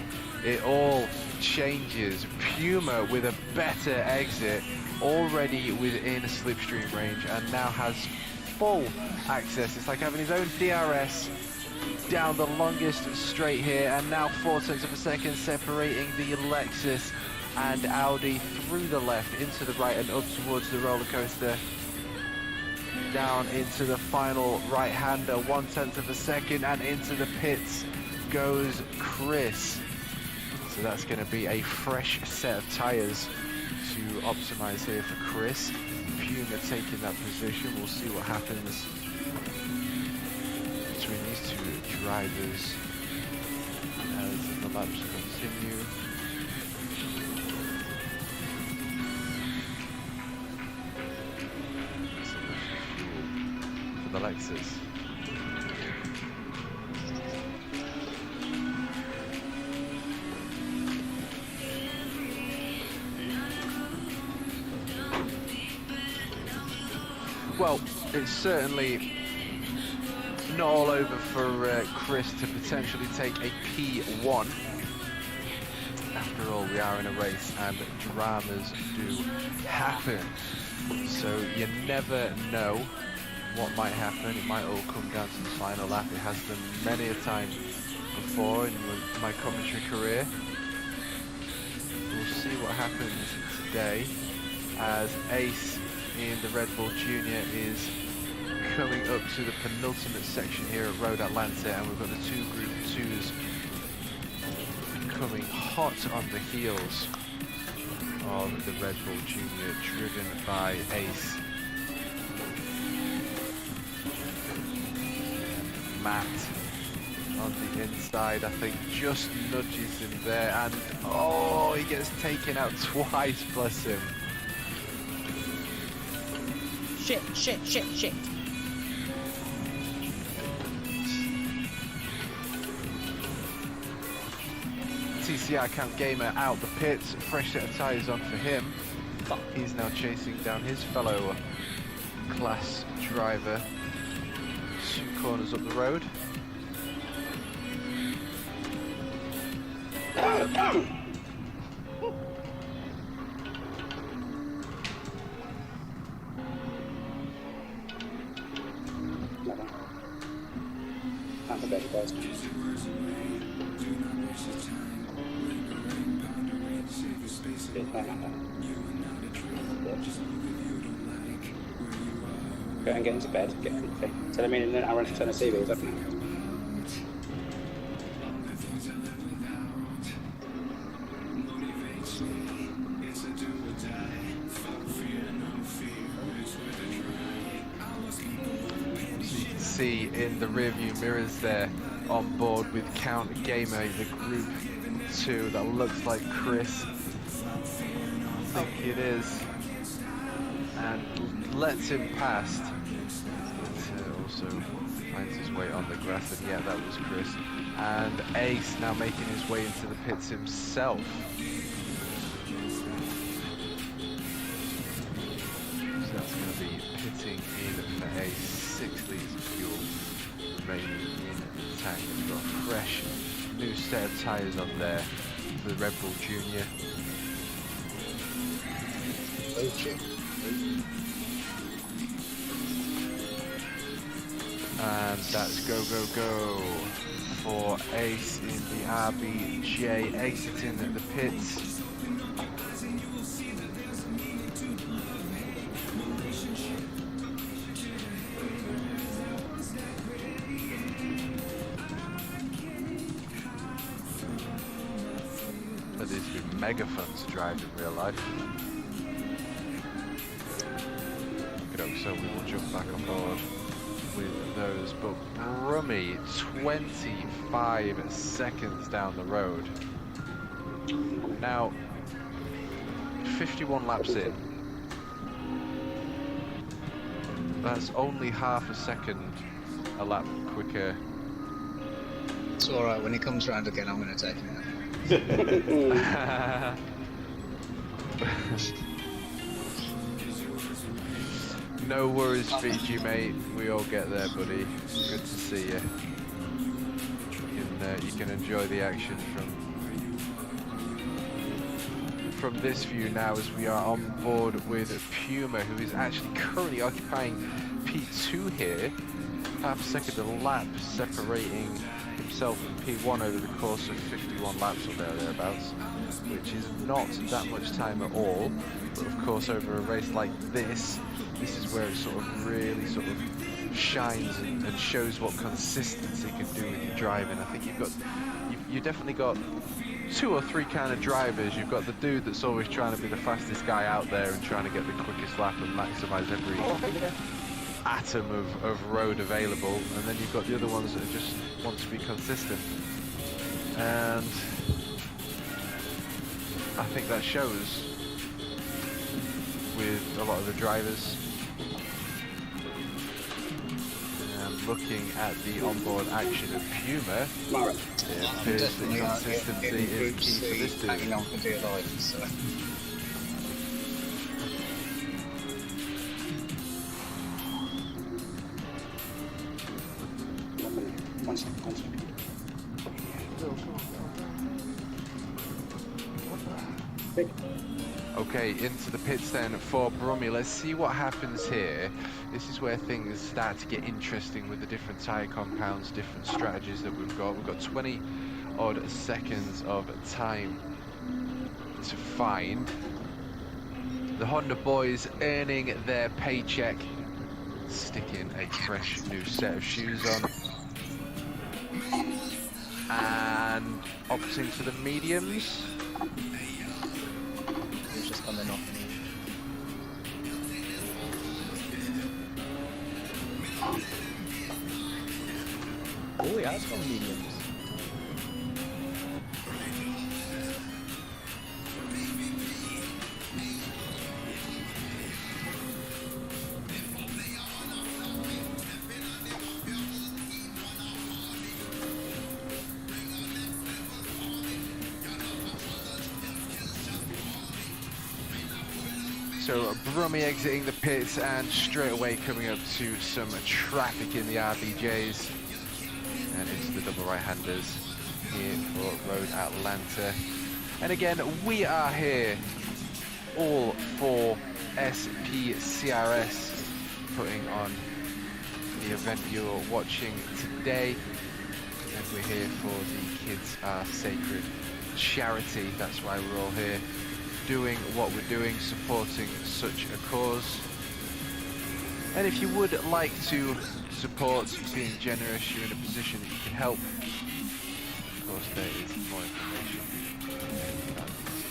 it all changes. Puma with a better exit, already within slipstream range, and now has full access. It's like having his own DRS down the longest straight here, and now 0.4 of a second separating the Lexus and Audi through the left into the right and up towards the roller coaster, down into the final right-hander, 0.1 of a second, and into the pits goes Chris. So that's going to be a fresh set of tyres to optimize here for Chris. Puma taking that position. We'll see what happens between these two drivers as the laps continue. For the Lexus. Well, it's certainly not all over for Chris to potentially take a P1. After all, we are in a race and dramas do happen. So you never know what might happen. It might all come down to the final lap. It has done many a time before in my commentary career. We'll see what happens today as Ace in the Red Bull Junior is coming up to the penultimate section here at Road Atlanta, and we've got the two Group 2s coming hot on the heels of the Red Bull Junior, driven by Ace. And Matt on the inside, I think, just nudges him there, and oh, he gets taken out twice, bless him. Shit, shit, shit, shit. TCR Camp Gamer out the pits, fresh set of tyres on for him. He's now chasing down his fellow class driver 2 corners up the road. Go and get into bed, get comfy. Tell me in an hour to turn the TV off now. See in the rearview mirrors there on board with Count Gamer, the Group 2, that looks like Chris. I think it is, and lets him past, but also finds his way on the grass, and yeah, that was Chris. And Ace now making his way into the pits himself. So that's going to be pitting in for Ace, 6 litres of fuel remaining in the tank as well. set of tyres on there for the Red Bull Junior. Oh shit. And that's go, go, go for Ace in the RBJ, exiting the pits. But this would be mega fun to drive in real life. So we will jump back on board with those, but Brummy 25 seconds down the road. Now 51 laps in, that's only half a second a lap quicker. It's alright, when he comes round again I'm going to take him out. No worries, Fiji, mate. We all get there, buddy. Good to see you. You can enjoy the action from this view now, as we are on board with Puma, who is actually currently occupying P2 here. Half a second a lap separating himself and P1 over the course of 51 laps or thereabouts, which is not that much time at all. But of course, over a race like this is where it sort of really sort of shines and shows what consistency can do with your driving. I think you've definitely got two or three kind of drivers. You've got the dude that's always trying to be the fastest guy out there and trying to get the quickest lap and maximise every atom of road available, and then you've got the other ones that just want to be consistent. And I think that shows with a lot of the drivers. And looking at the onboard action of Puma, it appears that consistency is key for this dude. Hanging on for dear life, so. Okay, into the pits then for Brummy. Let's see what happens here. This is where things start to get interesting with the different tyre compounds, different strategies that we've got. We've got 20 odd seconds of time to find. The Honda boys earning their paycheck, sticking a fresh new set of shoes on, and opting for the mediums. It's just coming off. Oh, yeah, it's got mediums. So Brummy exiting the pits and straight away coming up to some traffic in the RBJs and into the double right-handers here for Road Atlanta. And again, we are here all for SPCRS, putting on the event you're watching today. And we're here for the Kids Are Sacred charity. That's why we're all here, doing what we're doing, supporting such a cause. And if you would like to support, being generous, you're in a position that you can help. Of course, there is more information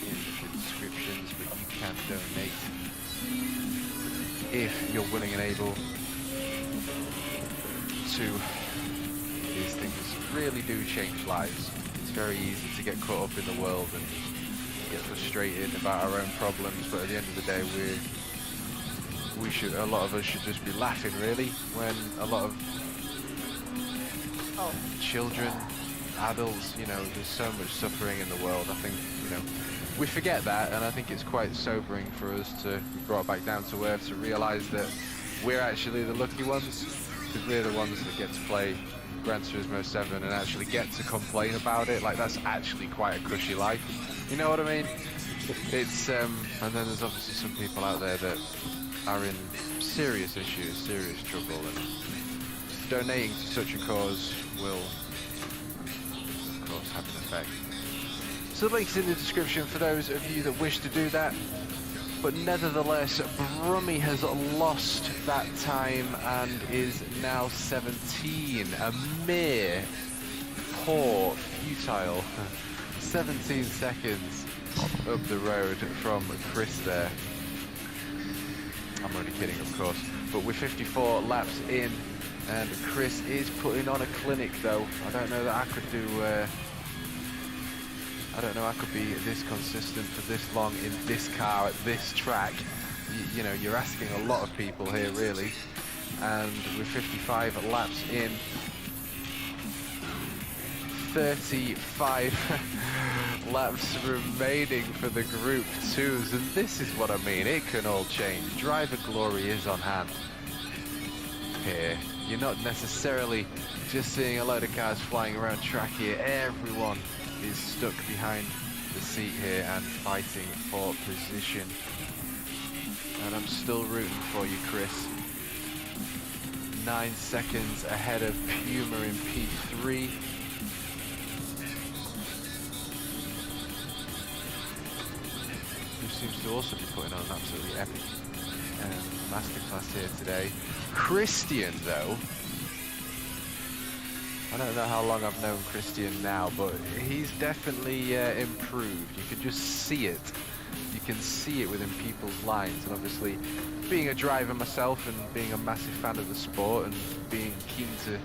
in the descriptions, but you can donate if you're willing and able to. These things really do change lives. It's very easy to get caught up in the world and get frustrated about our own problems, but at the end of the day, a lot of us should just be laughing, really, when a lot of children, adults, there's so much suffering in the world. I think, we forget that, and I think it's quite sobering for us to be brought back down to earth to realise that we're actually the lucky ones, because we're the ones that get to play Gran Turismo 7 and actually get to complain about it. Like, that's actually quite a cushy life. You know what I mean? It's and then there's obviously some people out there that are in serious issues, serious trouble, and donating to such a cause will, of course, have an effect. So the link's in the description for those of you that wish to do that. But nevertheless, Brummy has lost that time and is now 17. A mere poor, futile 17 seconds up the road from Chris there. I'm only kidding, of course. But we're 54 laps in, and Chris is putting on a clinic, though. I don't know that I could do... I don't know I could be this consistent for this long in this car at this track. You know, you're asking a lot of people here, really. And with 55 laps in, 35 laps remaining for the Group 2s, and this is what I mean, it can all change. Driver glory is on hand here. You're not necessarily just seeing a load of cars flying around track here. Everyone is stuck behind the seat here and fighting for position. And I'm still rooting for you, Chris. 9 seconds ahead of Puma in P3. Who seems to also be putting on an absolutely epic masterclass here today. Christian, though, I don't know how long I've known Christian now, but he's definitely improved. You can just see it. You can see it within people's lines. And obviously, being a driver myself and being a massive fan of the sport and being keen to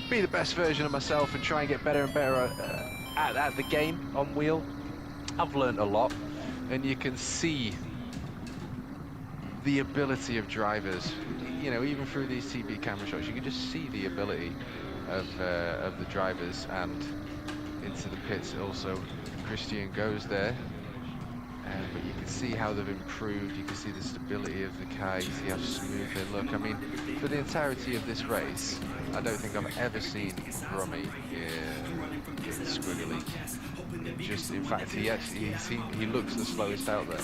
be the best version of myself and try and get better and better at the game on wheel, I've learned a lot. And you can see the ability of drivers. You know, even through these TV camera shots, you can just see the ability of the drivers. And into the pits also Christian goes there, but you can see how they've improved. You can see the stability of the car, you see how smooth they look. I mean, for the entirety of this race, I don't think I've ever seen Brummy in Squiggle League. Just, in fact, he looks the slowest out there.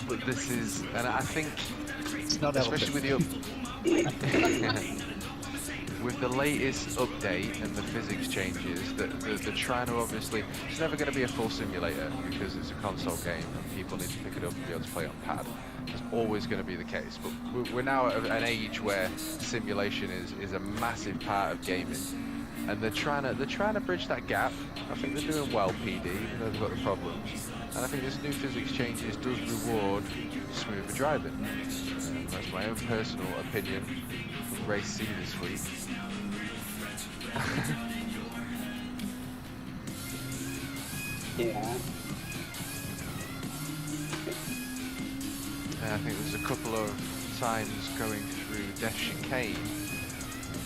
But this is, and I think, It's not especially with with the latest update and the physics changes, that they're trying to, obviously, it's never going to be a full simulator because it's a console game and people need to pick it up and be able to play on pad. That's always going to be the case. But we're now at an age where simulation is a massive part of gaming, and they're trying to bridge that gap. I think they're doing well, PD, even though they've got the problems. And I think this new physics changes does reward smoother driving. That's my own personal opinion from Race C this week. Yeah. And I think there's a couple of times going through Death Chicane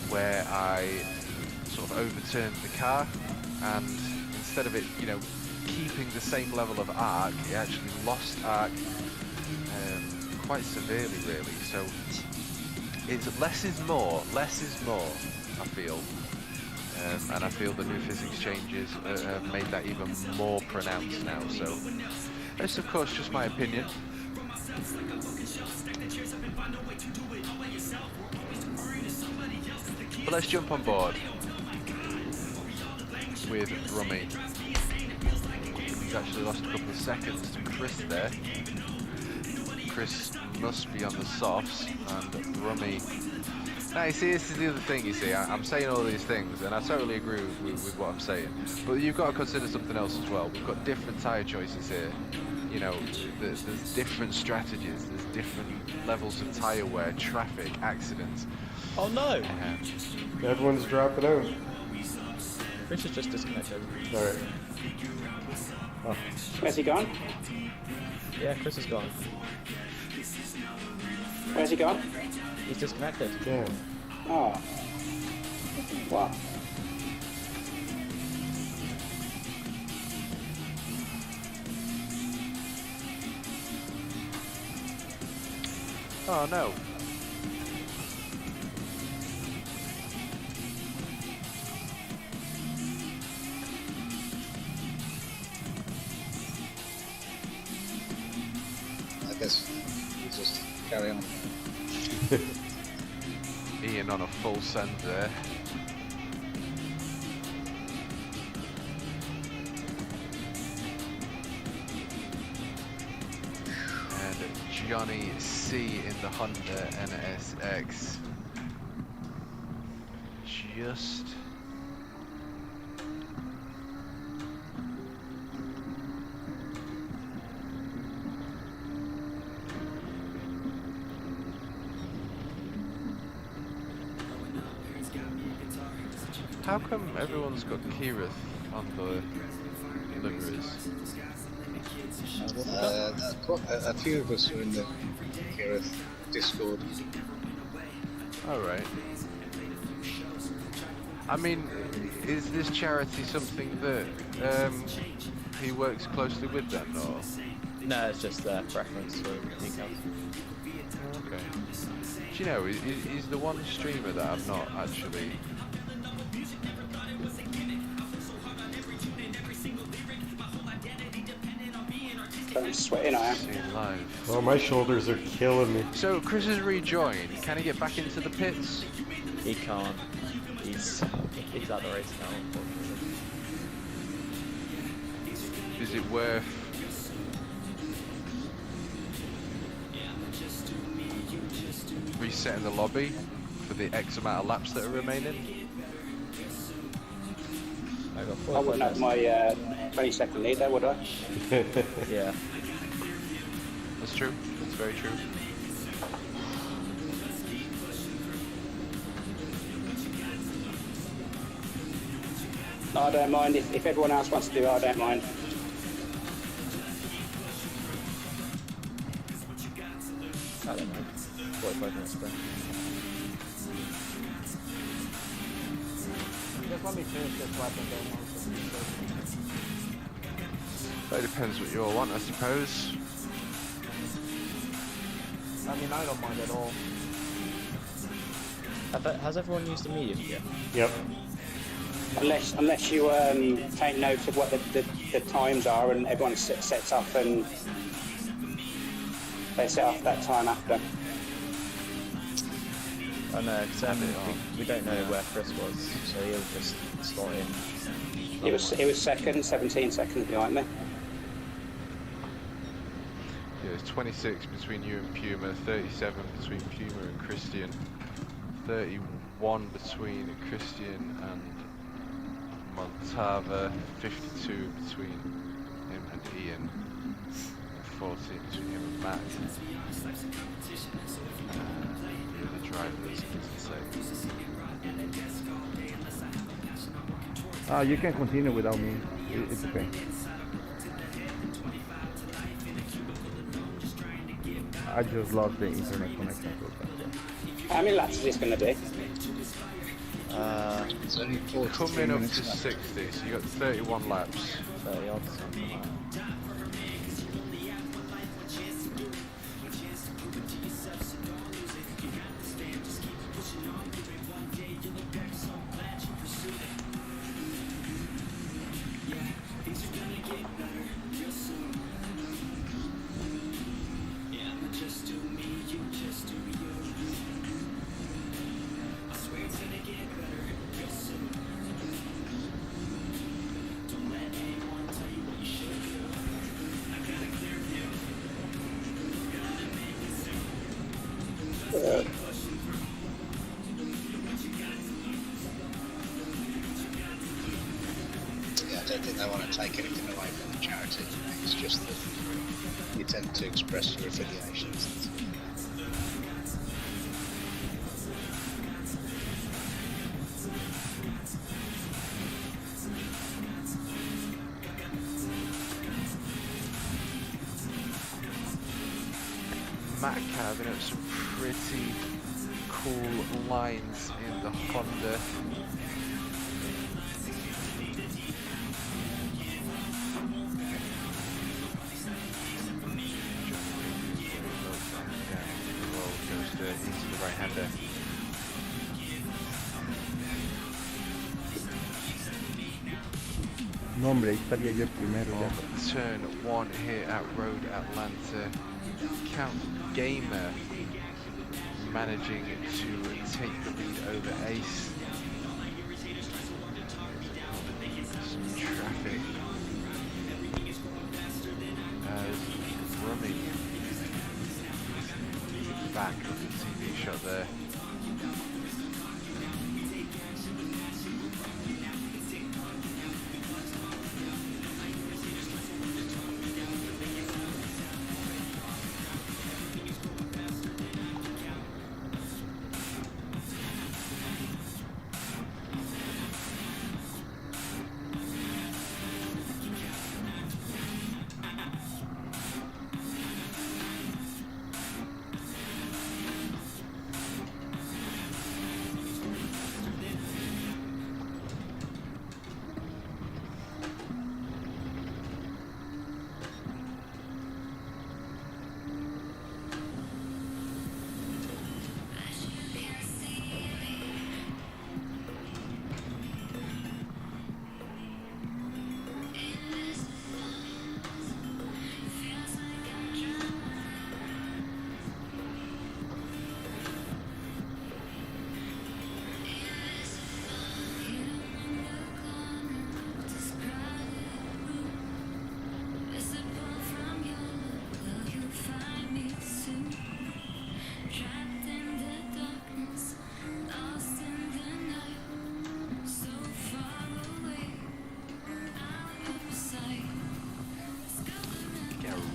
where I sort of overturned the car, and instead of it, you know, keeping the same level of arc, it actually lost arc quite severely, really. So it's less is more, I feel. And I feel the new physics changes have made that even more pronounced now. So that's, of course, just my opinion. But let's jump on board with Brummy. He's actually lost a couple of seconds to Chris there. Chris must be on the softs, and Brummy. Now, you see, this is the other thing, you see. I'm saying all these things, and I totally agree with what I'm saying. But you've got to consider something else as well. We've got different tyre choices here. You know, there's different strategies, there's different levels of tyre wear, traffic, accidents. Oh no! Everyone's dropping out. Chris is just disconnected. Alright. Oh. Where's he gone? Yeah, Chris is gone. Where's he gone? He's disconnected. Damn. Oh. What? Oh no. guess we'll just carry on. Ian on a full send there. And Johnny C in the Honda NSX. Just how come everyone's got Kirith on the liveries? A few of us are in the Kirith Discord. Alright. I mean, is this charity something that he works closely with then, or? No, it's just their preference for decals. Okay. Do you know, he's the one streamer that I've not actually... I'm sweating, I am. seen live. Oh, my shoulders are killing me. So Chris has rejoined. Can he get back into the pits? He can't. He's at the race now, unfortunately. Is it worth... resetting the lobby for the X amount of laps that are remaining? I got I wouldn't have my 20-second lead there, would I? Yeah. That's true. That's very true. No, I don't mind. If everyone else wants to do it, I don't mind. I don't know. 45 minutes sprint. Just let me finish this lap and then That depends what you all want, I suppose. I mean, I don't mind at all. Has everyone used the medium yet? Yep. Unless you take note of what the times are and everyone sets up and they set off that time after. Oh no, because we don't know where Chris was, so he'll just slot in. It was second, 17 seconds behind me. Yeah, it's 26 between you and Puma, 37 between Puma and Christian, 31 between Christian and Montava, 52 between him and Ian, and 14 between him and Matt. The drivers, doesn't say. You can continue without me. It's okay. I just lost the internet connection. How many laps is this going to do? It's only 42 Coming up to minutes left. 60, so you got 31 laps. 30 odds, something like that. Yeah, I don't think they want to take anything away from the charity. It's just that you tend to express your affiliations. Matt carving up some pretty cool lines in the Honda. Into the right-hander. No, hombre, estaría yo primero ya. of turn 1 here at Road Atlanta. Count Gamer managing to take the lead over Ace. Some traffic as Rummy back of the TV shot there.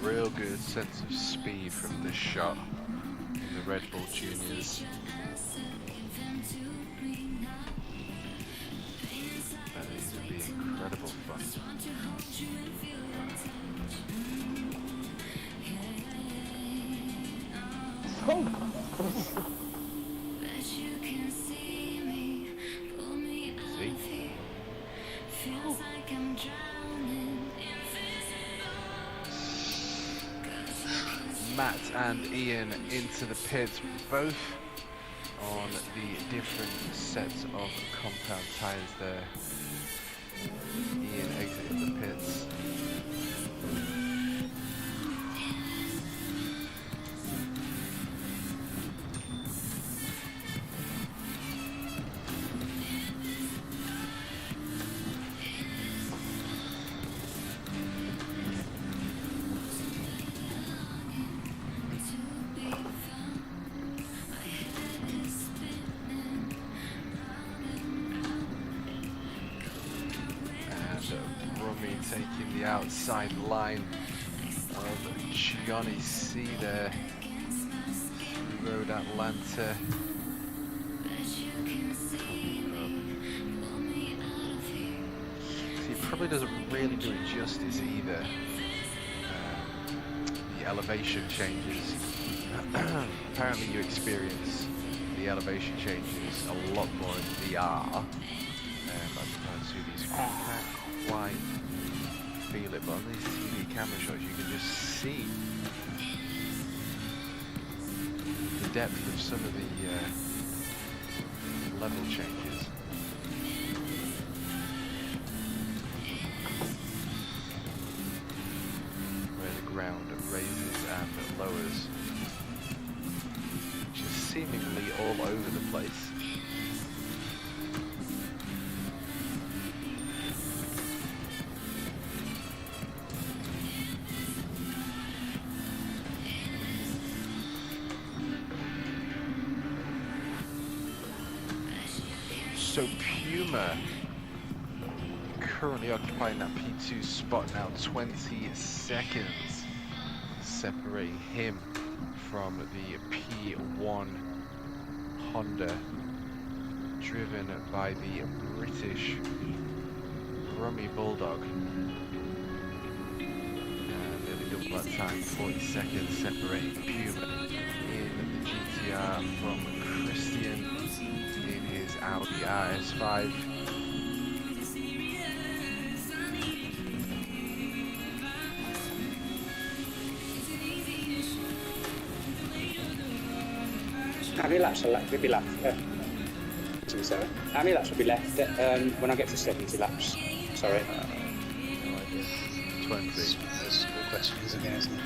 Real good sense of speed from this shot in the Red Bull Juniors. That is going to be incredible fun. Matt and Ian into the pits, both on the different sets of compound tyres there. Ian exiting the pits. Taking the outside line of Johnny C there, Road Atlanta. He probably doesn't really do it justice either. The elevation changes. Apparently you experience the elevation changes a lot more in VR. As opposed to these can't quite feel it, but on these TV camera shots you can just see the depth of some of the level changes. Where the ground raises and lowers, which is seemingly all over the place. So Puma currently occupying that P2 spot now, 20 seconds separating him from the P1 Honda, driven by the British Rummy Bulldog. Nearly double that time, 40 seconds separating Puma in the GTR from Christian in his Audi RS5. How many laps will be left? How many laps will be left when I get to 70 laps? Sorry. 20. Those school questions again, isn't it?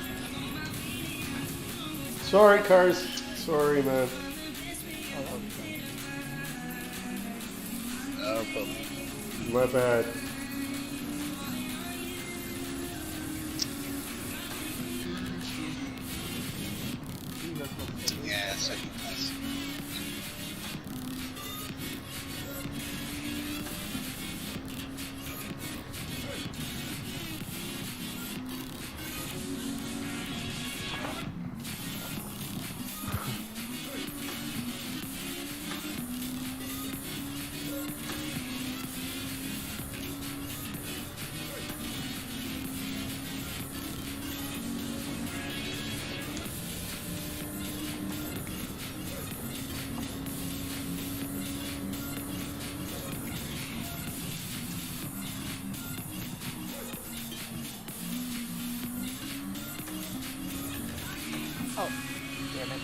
Sorry, cars. Sorry, man. No problem. My bad. Yeah, second place. Oh, damn it.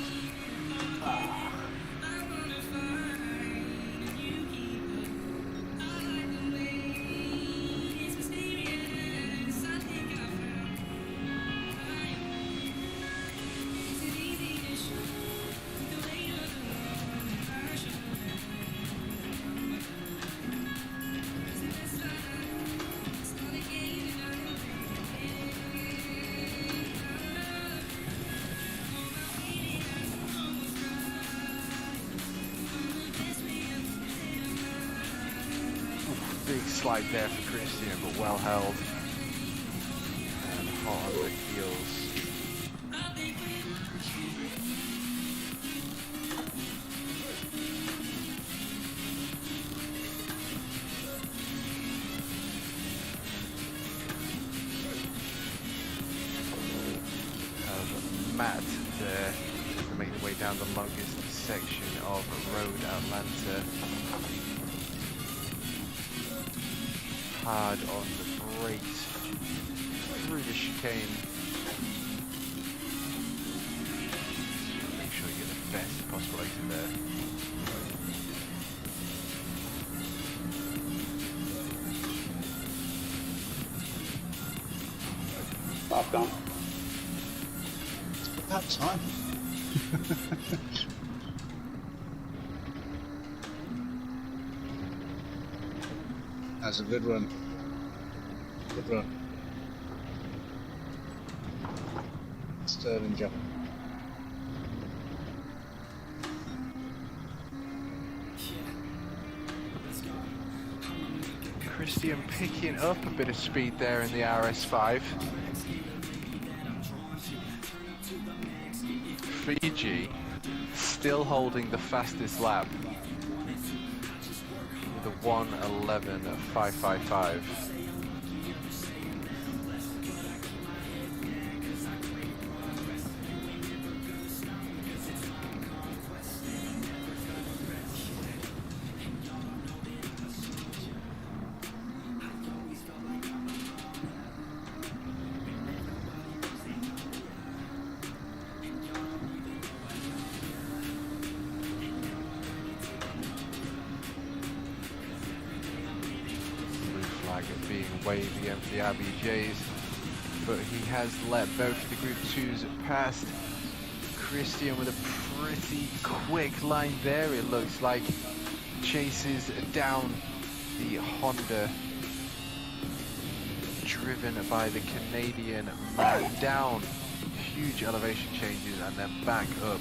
Big slide there for Christian, but well held. And hot on the heels. Matt there to make the way down the longest section of Road Atlanta. Hard on the brakes through the chicane. Make sure you get the best possible exit there. I've gone. About time. That's a good run. Good run. Sterling job. Christian picking up a bit of speed there in the RS5. Fiji still holding the fastest lap with a 1:11.555. Being wavy empty RBJs, but he has let both the Group 2s past. Christian with a pretty quick line there, it looks like. Chases down the Honda, driven by the Canadian man, down huge elevation changes and then back up.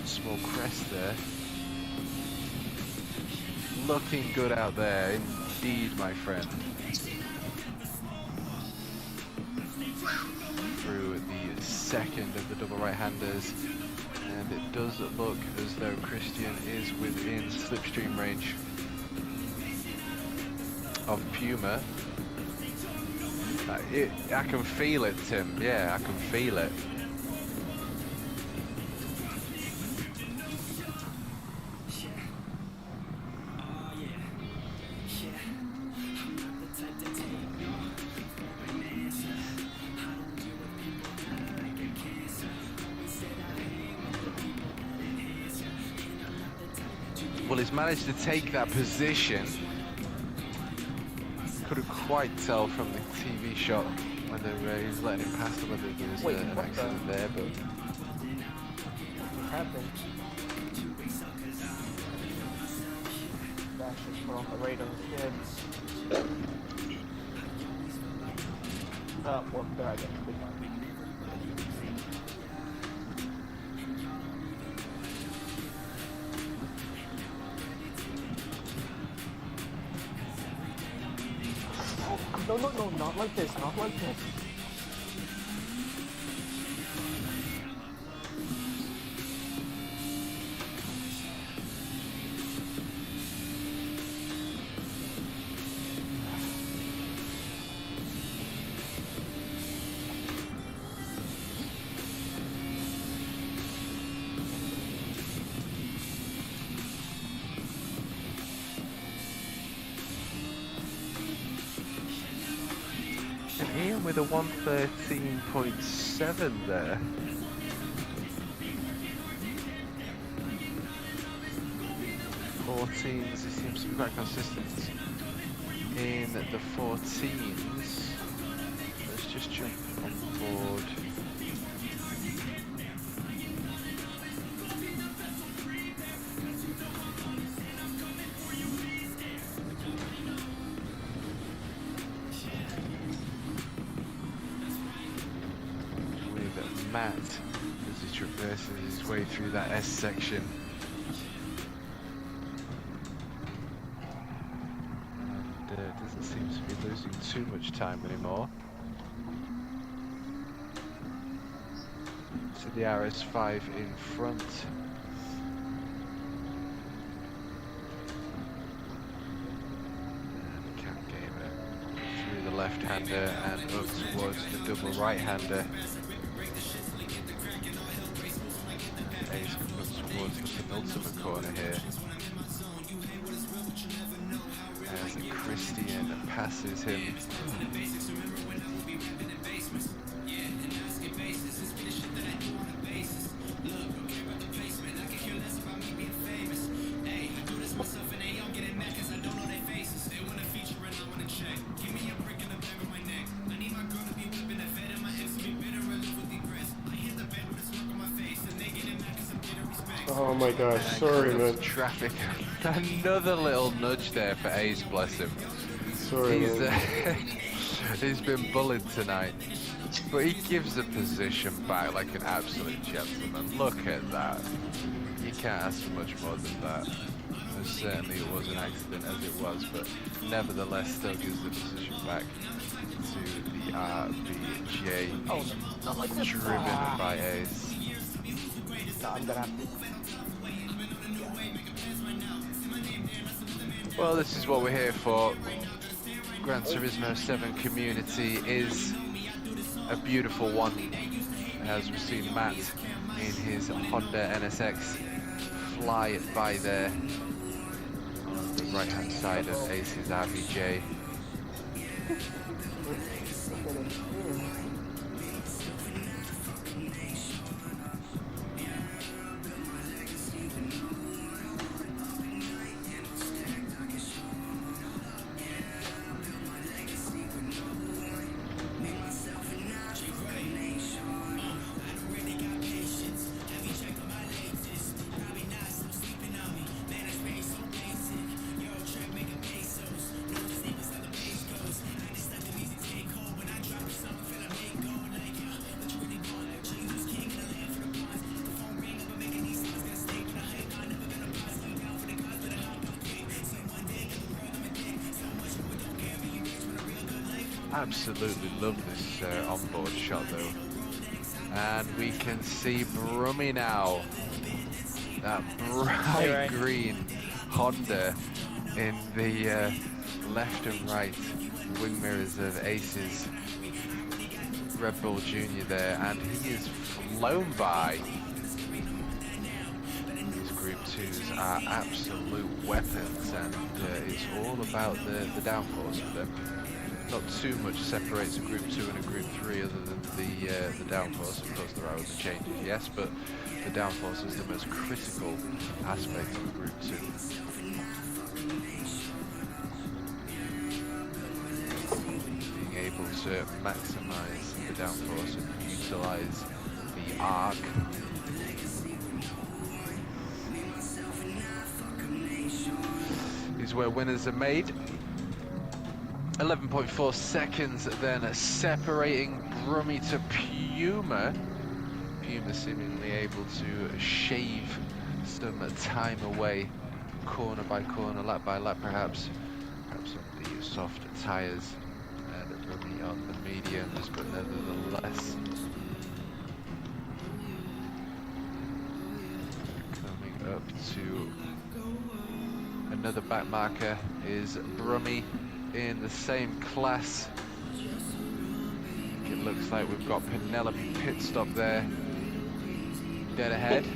Small crest there. Looking good out there, indeed, my friend. Through the second of the double right-handers, and it does look as though Christian is within slipstream range of Puma. I can feel it, Tim. Yeah, I can feel it. Well, he's managed to take that position quite tell from the TV shot whether he was letting him pass or whether there was Wait, an what accident there, but What happened? That should put on the radar instead. Well, there I go. Good one. No, not like this, not like this. Ian with a 113.7 there. He seems to be quite consistent in the 14s. Let's just jump on board. With Matt as he traverses his way through that S section. Doesn't seem to be losing too much time anymore. So the RS5 in front. And Cat Gamer through the left-hander and up towards the double right-hander. Ace comes up towards the penultimate corner here. As Christian passes him. Oh my gosh, sorry man. Traffic. Another little nudge there for Ace, bless him. Sorry man. He's been bullied tonight. But he gives the position back like an absolute gentleman. Look at that. You can't ask for much more than that. And certainly it was an accident as it was, but nevertheless still gives the position back to the RBJ. Oh, not like this. Driven by Ace. No, I'm gonna have to. Well, this is what we're here for. Gran Turismo 7 community is a beautiful one. As we've seen Matt in his Honda NSX fly by there on the right hand side of Ace's RBJ. Absolutely love this onboard shot though. And we can see Brummy now. That bright green Honda in the left and right wing mirrors of Ace's Red Bull Junior there, and he is flown by. These Group 2s are absolute weapons, and it's all about the downforce for them. Not too much separates a Group 2 and a Group 3 other than the downforce. Of course there are other changes, yes, but the downforce is the most critical aspect of a Group 2. able to maximize the downforce and utilize the arc. Is where winners are made. 11.4 seconds then separating Brummy to Puma. Puma seemingly able to shave some time away, corner by corner, lap by lap perhaps on the soft tyres, and Brummy on the mediums, but nevertheless coming up to another back marker is Brummy in the same class. It looks like we've got Penelope pit stop there, dead ahead.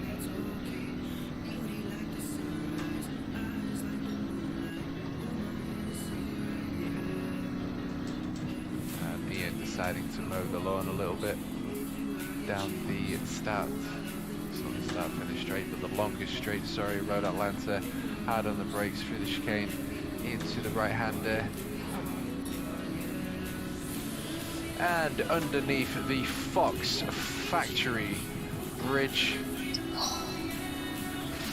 And Ian deciding to mow the lawn a little bit down the start. It's not the start finish straight, but the longest straight, sorry, Road Atlanta. Hard on the brakes through the chicane into the right hander. And underneath the Fox factory bridge,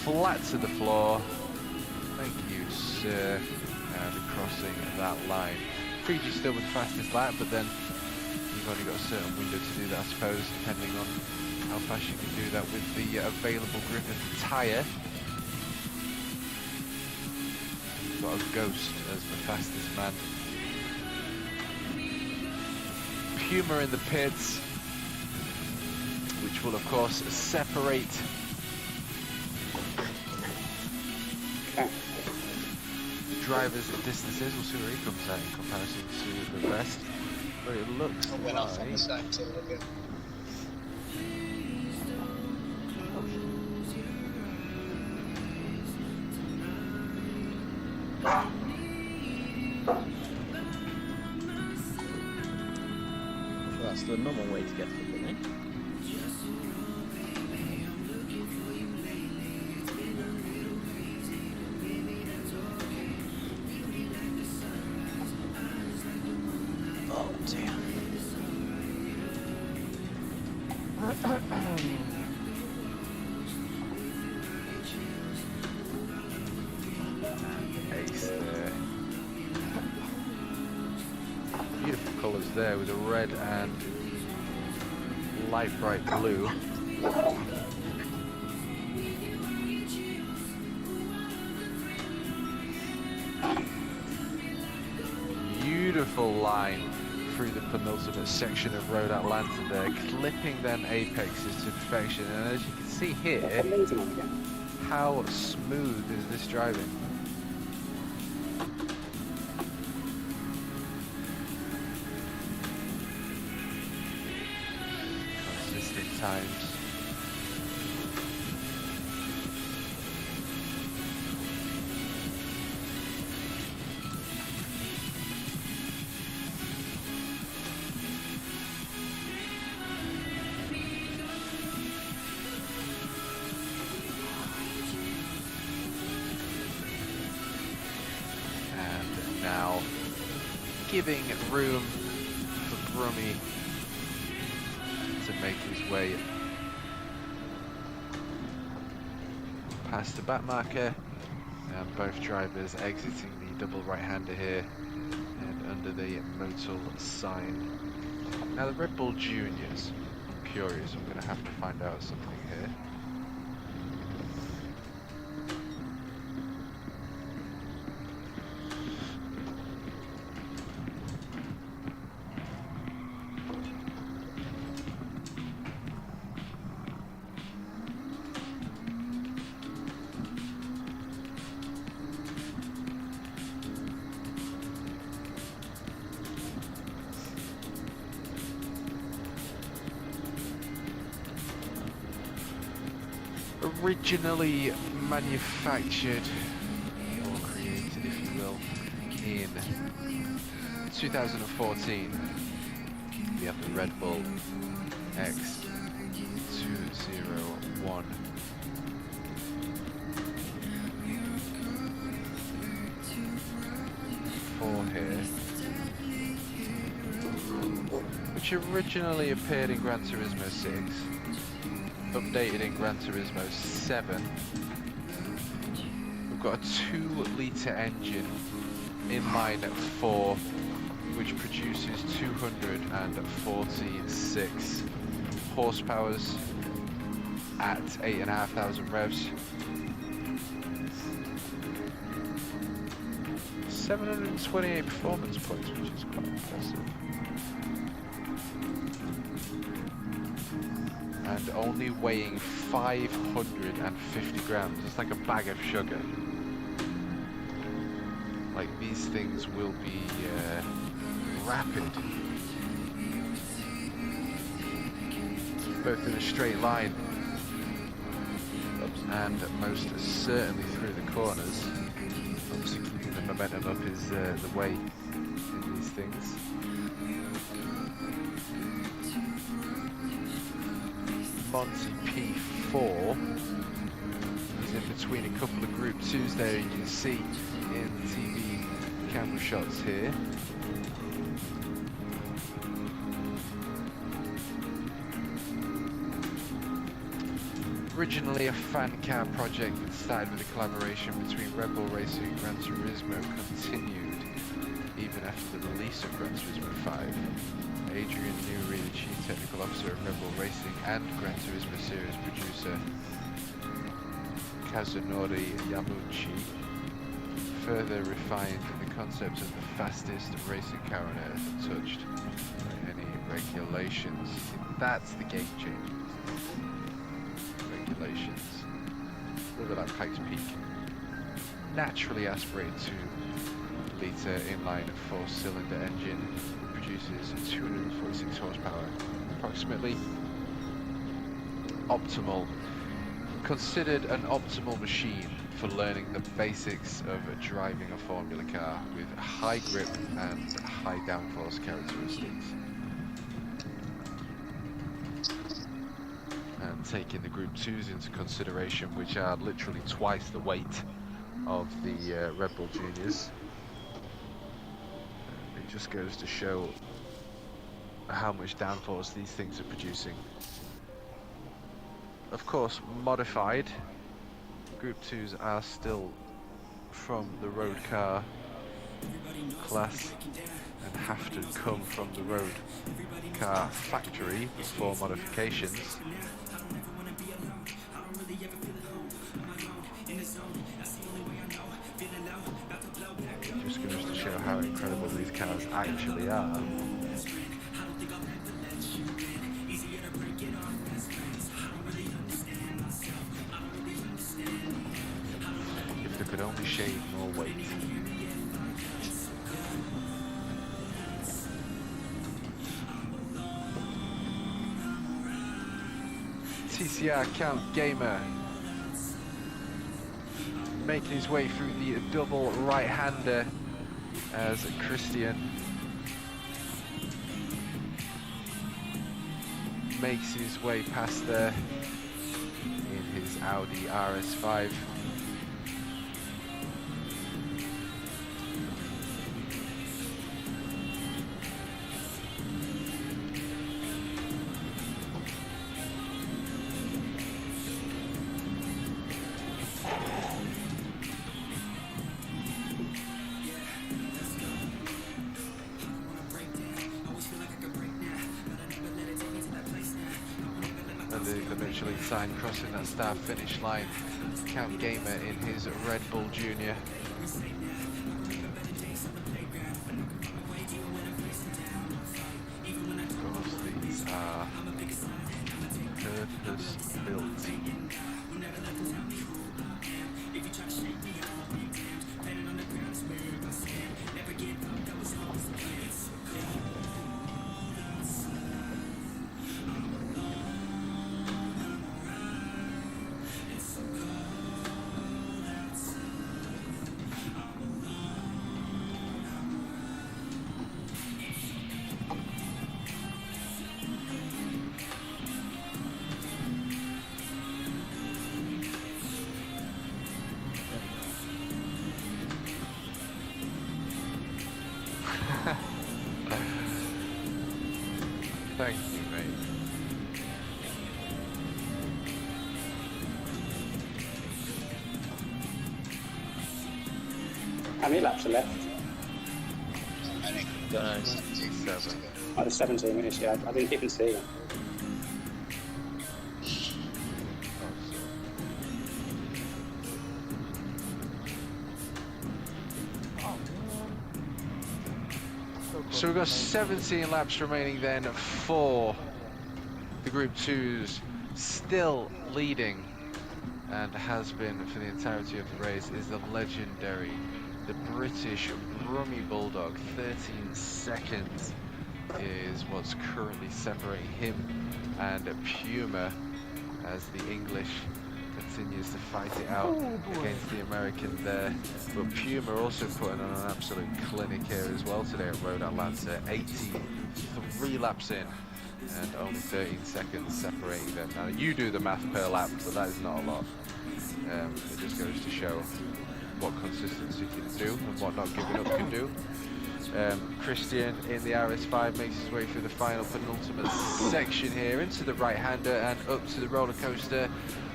flat to the floor. Thank you, sir. And crossing that line. Fiji still with the fastest lap, but then you've only got a certain window to do that, I suppose, depending on how fast you can do that with the available Griffin tyre. Got a Ghost as the fastest man. Puma in the pits, which will of course separate the drivers' distances. We'll see where he comes out in comparison to the rest, but it looks I went off on the same till again. That's the normal way to get to the beginning. Oh dear. Ace there. Beautiful colours there with the red and light bright blue. Beautiful line through the penultimate section of Road Atlanta there, clipping them apexes to perfection. And as you can see here, how smooth is this driving? Consistent times. Now giving room for Brummy to make his way past the back marker, and both drivers exiting the double right-hander here and under the Motul sign. Now the Red Bull Juniors, I'm curious, I'm going to have to find out something here. Originally manufactured, or created if you will, in 2014, we have the Red Bull X201. Here. which originally appeared in Gran Turismo 6, updated in Gran Turismo 7. We've got a 2-litre engine inline 4, which produces 246 horsepowers at 8,500 revs. 728 performance points, which is quite impressive. And only weighing 550 grams. It's like a bag of sugar. Like, these things will be rapid. Both in a straight line and most certainly through the corners. Obviously keeping the momentum up is the way in these things. Monty P4 is in between a couple of Group 2s there, you can see in the TV camera shots here. Originally a fan car project that started with a collaboration between Red Bull Racing and Gran Turismo continued even after the release of Gran Turismo 5. Adrian Newry, the Chief Technical Officer of Red Bull Racing and Gran Turismo Series producer Kazunori Yamauchi further refined the concept of the fastest racing car on Earth untouched by any regulations. That's the game changer. Regulations. A little bit like Pikes Peak. Naturally aspirated 2-litre inline 4-cylinder engine produces 246 horsepower, approximately. Optimal. Considered an optimal machine for learning the basics of driving a Formula car with high grip and high downforce characteristics. And taking the Group 2s into consideration, which are literally twice the weight of the Red Bull Juniors. It just goes to show how much downforce these things are producing. Of course, modified. Group 2s are still from the road car class and have to come from the road car factory before modifications. Just goes to show how incredible these cars actually are. If they could only shave more weight. TCR Count Gamer making his way through the double right-hander as Christian makes his way past there in his Audi RS5. Eventually sign crossing that start finish line. Count Gamer in his Red Bull Junior. Of course, these are purpose built. Thank you, mate. How many laps are left? Don't know. 7. Oh, there's 17 minutes, yeah. I didn't even see them. So we've got 17 laps remaining then for the Group 2s, still leading, and has been for the entirety of the race, is the legendary, the British Brummy Bulldog. 13 seconds is what's currently separating him and Puma, as the English continues to fight it out against the American there. But Puma also putting on an absolute clinic here as well today at Road Atlanta. 83 laps in and only 13 seconds separating them. Now you do the math per lap, but that is not a lot. It just goes to show what consistency can do and what not giving up can do. Christian in the RS5 makes his way through the final penultimate section here into the right-hander and up to the roller coaster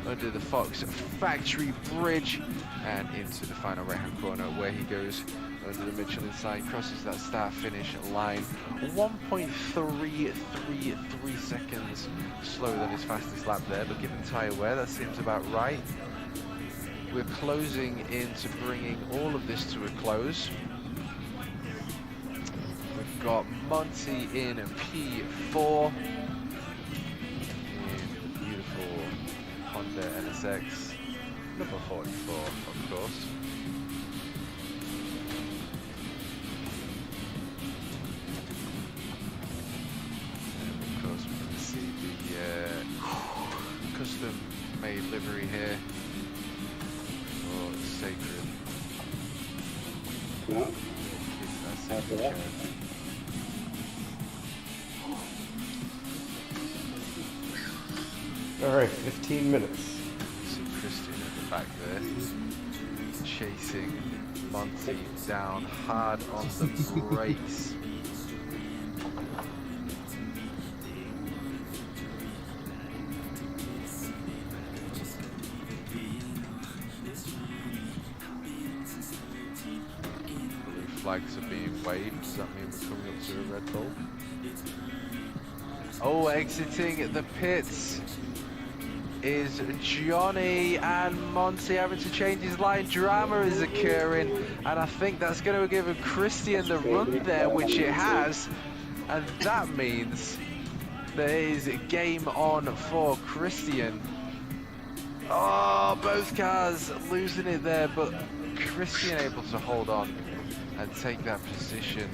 under the Fox factory bridge and into the final right-hand corner where he goes under the Michelin sign, crosses that start-finish line. 1.333 seconds slower than his fastest lap there, but given tyre wear, that seems about right. We're closing into bringing all of this to a close. We've got Monty in P4 in the beautiful Honda NSX number 44, of course. And of course we can see the custom-made livery here. Sacred. No. All right, 15 minutes. See Christian at the back there, chasing Monty down hard on the brakes. Flags are being waved. Does that mean we're coming up to a Red Bull? Oh, exiting the pits is Johnny, and Monty having to change his line. Drama is occurring, and I think that's going to give Christian the run there, which it has, and that means there is game on for Christian. Oh, both cars losing it there, but Christian able to hold on and take that position.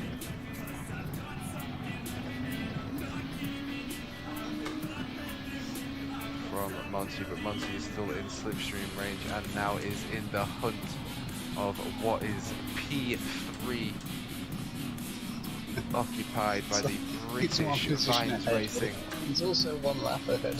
From Monty, but Monty is still in slipstream range and now is in the hunt of what is P3, occupied by the British Vines Racing. He's also one lap ahead.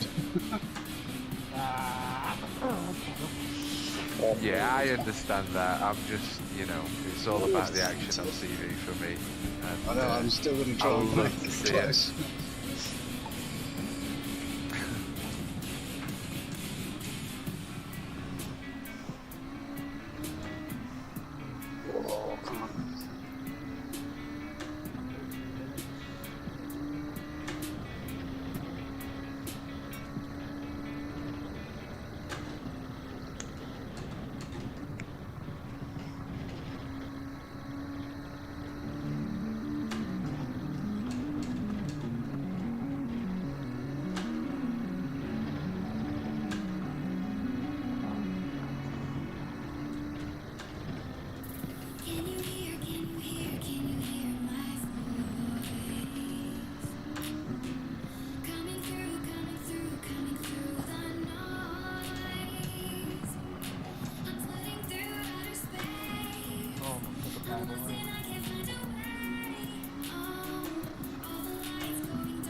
Yeah, I understand that. I'm just, you know, it's all about the action on TV for me. And, I know, I'm still going to try I would and love make to it see close. Oh, come on.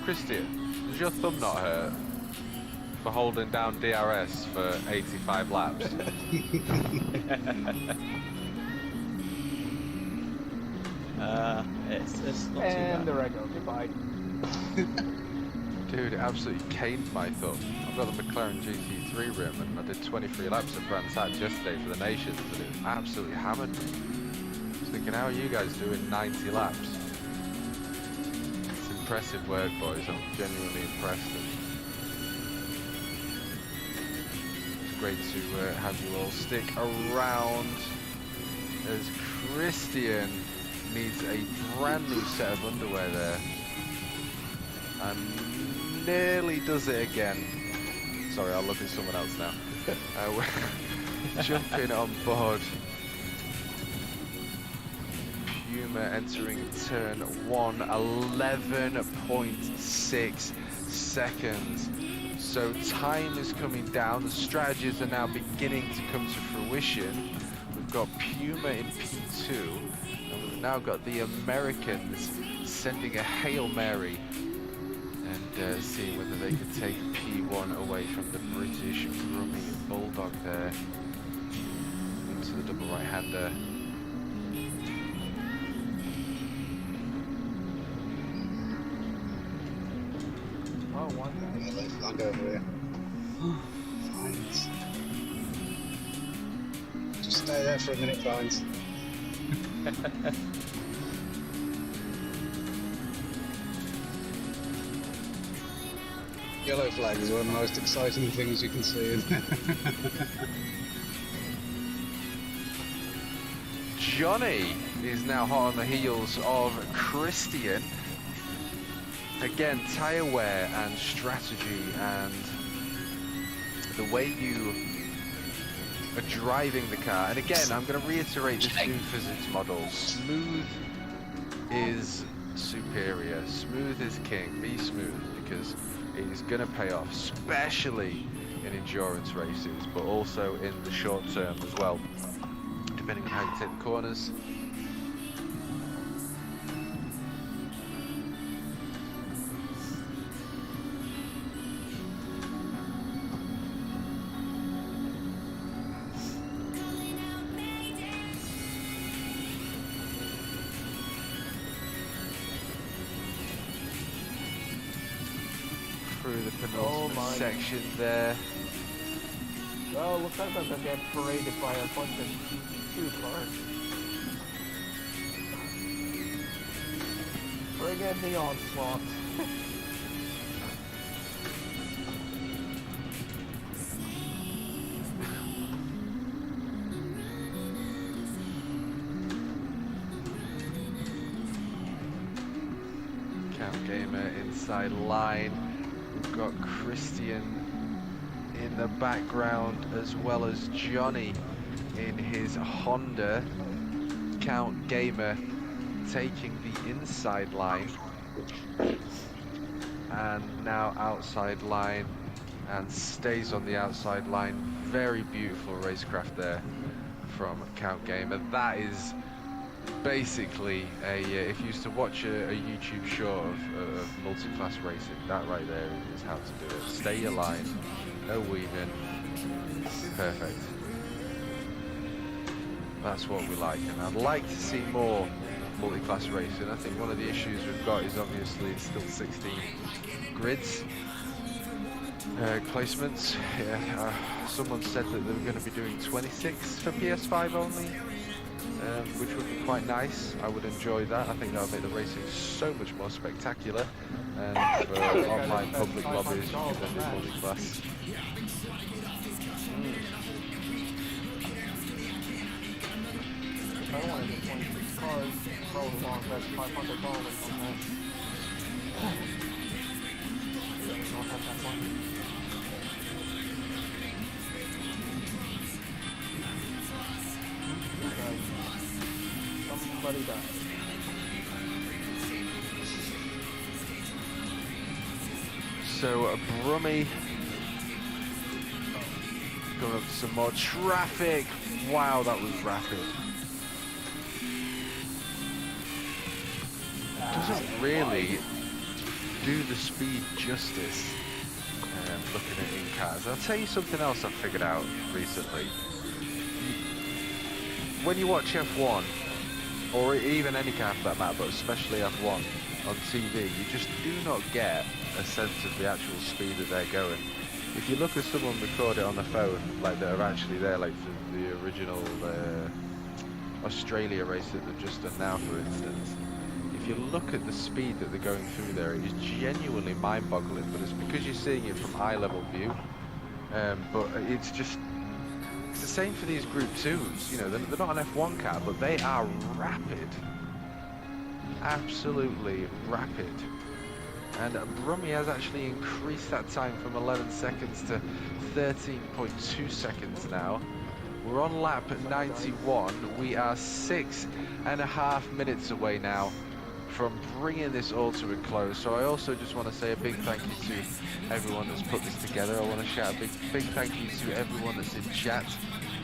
Christian, does your thumb not hurt for holding down DRS for 85 laps? It's not too bad. And there I go. Goodbye. Dude, it absolutely caned my thumb. I've got the McLaren GT3 rim and I did 23 laps at Brands Hatch yesterday for the Nations and it absolutely hammered me. I was thinking, how are you guys doing 90 laps? It's impressive work, boys. I'm genuinely impressed. And it's great to have you all stick around as Christian needs a brand new set of underwear there. And nearly does it again. Sorry, I'll look at someone else now. We're jumping on board. Puma entering turn 1, 11.6 seconds. So time is coming down. The strategies are now beginning to come to fruition. We've got Puma in P2, and we've now got the Americans sending a Hail Mary and seeing whether they could take P1 away from the British Rummy Bulldog there into the double right-hander. Oh, one guy. Yeah, they flag over here. Fines. Just stay there for a minute, Fines. Yellow flag is one of the most exciting things you can see. Johnny is now hot on the heels of Christian. Again, tyre wear and strategy and the way you are driving the car. And again, I'm going to reiterate this new physics model. Smooth is superior. Smooth is king. Be smooth because it is going to pay off, especially in endurance races, but also in the short term as well, depending on how you take the corners. Through the penultimate section there. Well, looks like I'm gonna get paraded by a bunch of two cars. Bring in the onslaught. Count Gamer inside line. We've got Christian in the background as well as Johnny in his Honda. Count Gamer taking the inside line and now outside line and stays on the outside line. Very beautiful racecraft there from Count Gamer. That is basically if you used to watch a YouTube show of multi-class racing, that right there is how to do it. Stay your line, no weaving, perfect. That's what we like, and I'd like to see more multi-class racing. I think one of the issues we've got is obviously it's still 16 grids placements. Yeah, someone said that they were going to be doing 26 for PS5 only. Which would be quite nice. I would enjoy that. I think that would make the racing so much more spectacular. And for online public lobbies, you can then do multi-class. I don't want to get 26 cars. Probably long that's $500 on that. Don't have that money. Somebody died. So Brummy going up to some more traffic. Wow, that was rapid. Doesn't really do the speed justice looking at in-cars. I'll tell you something else I've figured out recently. When you watch F1, or even any car for that matter, but especially F1, on TV, you just do not get a sense of the actual speed that they're going. If you look at someone record it on the phone, like that are actually there, like the original Australia race that they've just done now, for instance, if you look at the speed that they're going through there, it is genuinely mind-boggling. But it's because you're seeing it from eye-level view. But it's the same for these Group 2s. You know, they're not an F1 car, but they are rapid. Absolutely rapid. And Brummie has actually increased that time from 11 seconds to 13.2 seconds now. We're on lap 91. We are 6.5 minutes away now from bringing this all to a close. So I also just want to say a big thank you to everyone that's put this together. I want to shout a big thank you to everyone that's in chat.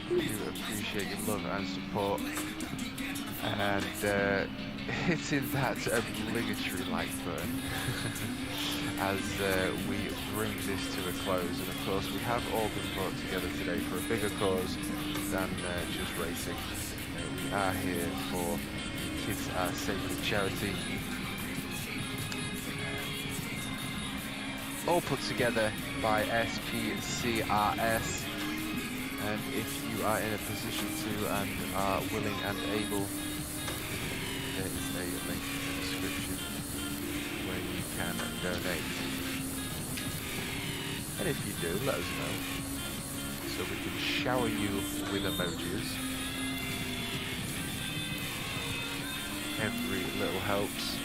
I do appreciate your love and support. And hitting that obligatory like button as we bring this to a close. And of course, we have all been brought together today for a bigger cause than just racing. We are here for Kids Are Sacred charity, all put together by SPCRS. And if you are in a position to and are willing and able, there is a link in the description where you can donate. And if you do, let us know so we can shower you with emojis. Every little helps.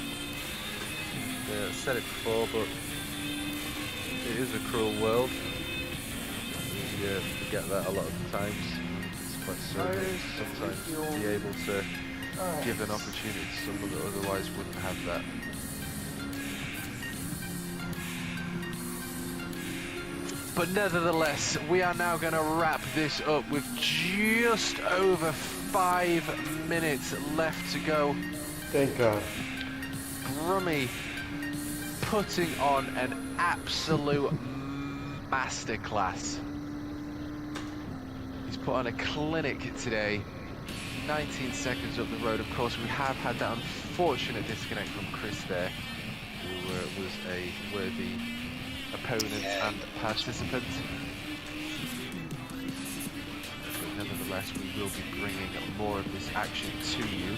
I said it before, but it is a cruel world. We forget that a lot of the times. It's quite certain sometimes to be able to give an opportunity to someone that otherwise wouldn't have that. But nevertheless, we are now going to wrap this up with just over 5 minutes left to go. Thank God. Brummie putting on an absolute masterclass. He's put on a clinic today. 19 seconds up the road. Of course, we have had that unfortunate disconnect from Chris there, who was a worthy opponent and participant. But nevertheless, we will be bringing more of this action to you.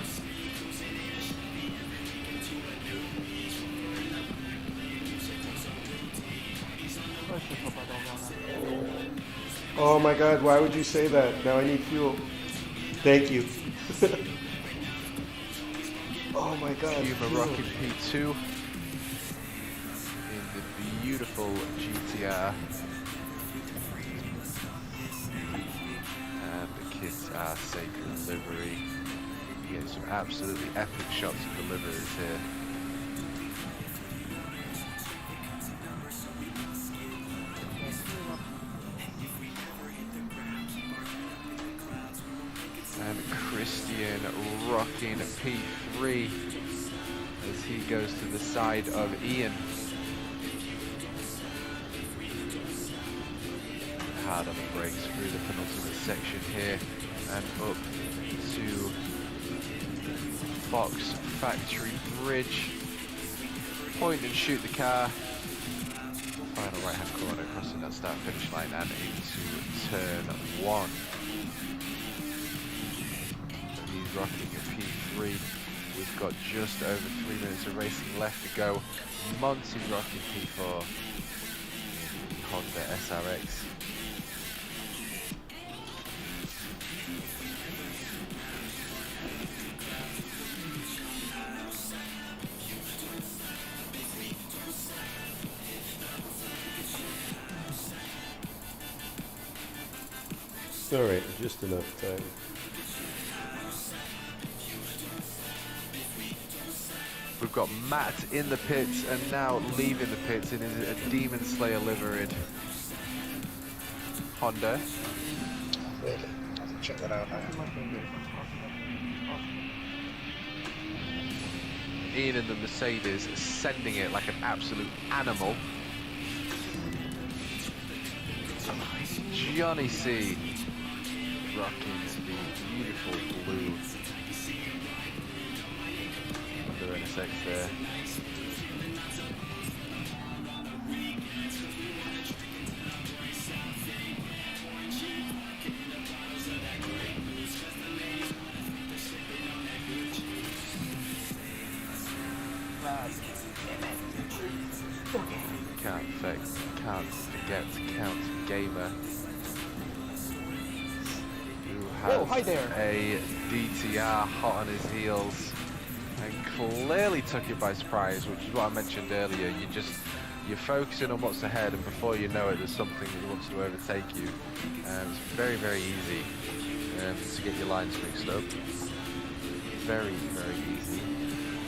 Oh my God, why would you say that? Now I need fuel. Thank you. Oh my God. Puma Rocket P2 in the beautiful GTR. And the Kids Are Sacred livery. You get some absolutely epic shots of the liveries here. And Christian rocking P3 as he goes to the side of Ian. Hard on the brakes through the penultimate section here and up to Fox Factory Bridge. Point and shoot the car. Final right hand corner crossing that start finish line and into turn 1. He's rocking a P3. We've got just over 3 minutes of racing left to go. Monty rocking P4. Honda SRX. Alright, just enough time. We've got Matt in the pits and now leaving the pits in a Demon Slayer liveried Honda. Really? I have to check that out now. Ian in the Mercedes sending it like an absolute animal. Johnny C rocking the beautiful blue Honda NSX there. can't forget Count Gamer, who Whoa, hi has there. a DTR hot on his heels and clearly took it by surprise, which is what I mentioned earlier. You're focusing on what's ahead, and before you know it, there's something that wants to overtake you. It's very, very easy to get your lines mixed up. Very, very easy.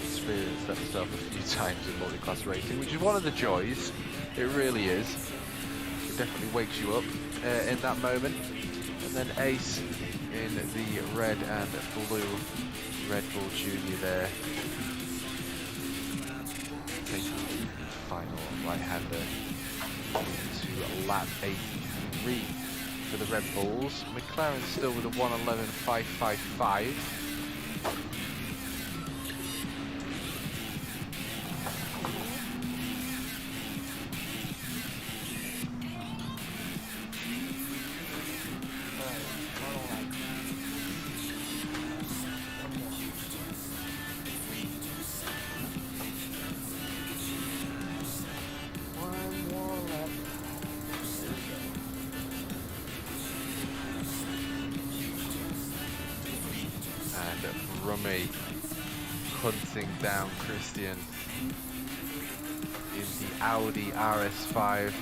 Experienced that myself a few times in multi-class racing, which is one of the joys. It really is. It definitely wakes you up in that moment. And then Ace in the red and blue Red Bull Junior there, taking the final right-hander to lap 83 for the Red Bulls. McLaren still with a 1:11.555. Rummy hunting down Christian in the Audi RS5.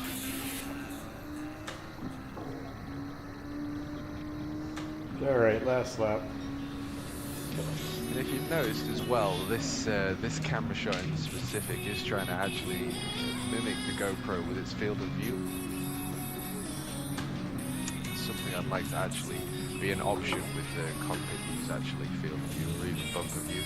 Alright, last lap. And if you've noticed as well, this camera shot in specific is trying to actually mimic the GoPro with its field of view. It's something I'd like to actually be an option with the cockpit views, actually field of view or even bumper view.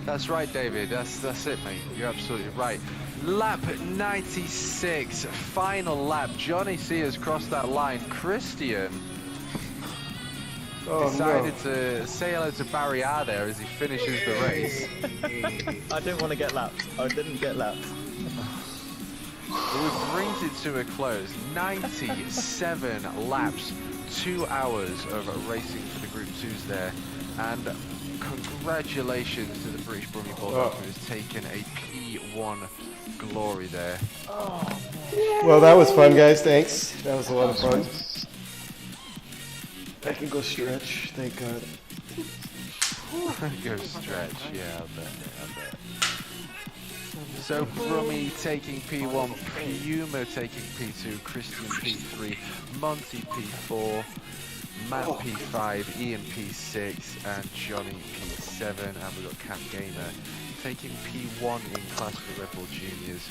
That's right, David. That's it, mate. You're absolutely right. Lap 96, final lap. Johnny C has crossed that line. Christian decided to say hello to Barry R there as he finishes the race. I didn't want to get lapped. I didn't get lapped. It brings it to a close. 97 laps, 2 hours of racing for the Group 2s there. And congratulations to the British Brummy Bulldog who has taken a P1 glory there. Well, that was fun, guys. Thanks. That was a lot of fun. I can go stretch. Thank God. Go stretch. Yeah, I bet. So Brummy taking P1, Puma taking P2, Christian P3, Monty P4, Matt P5, Ian P6, and Johnny P7, and we've got Cam Gamer taking P1 in class for Red Bull Juniors,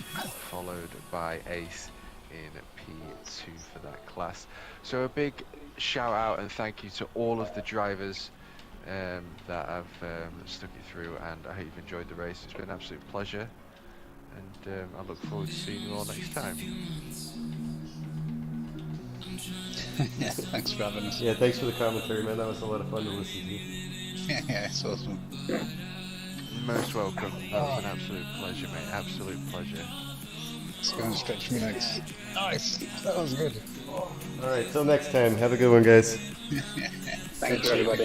followed by Ace in P2 for that class. So a big shout out and thank you to all of the drivers that have stuck it through, and I hope you've enjoyed the race. It's been an absolute pleasure, and I look forward to seeing you all next time. Yeah, thanks for having us. Yeah, thanks for the commentary, man. That was a lot of fun to listen to. Yeah, it's awesome. Most welcome. That was an absolute pleasure, mate. Absolute pleasure. Let's go and stretch me legs. Nice. That was good. Alright, till next time. Have a good one, guys. Thank you, everybody.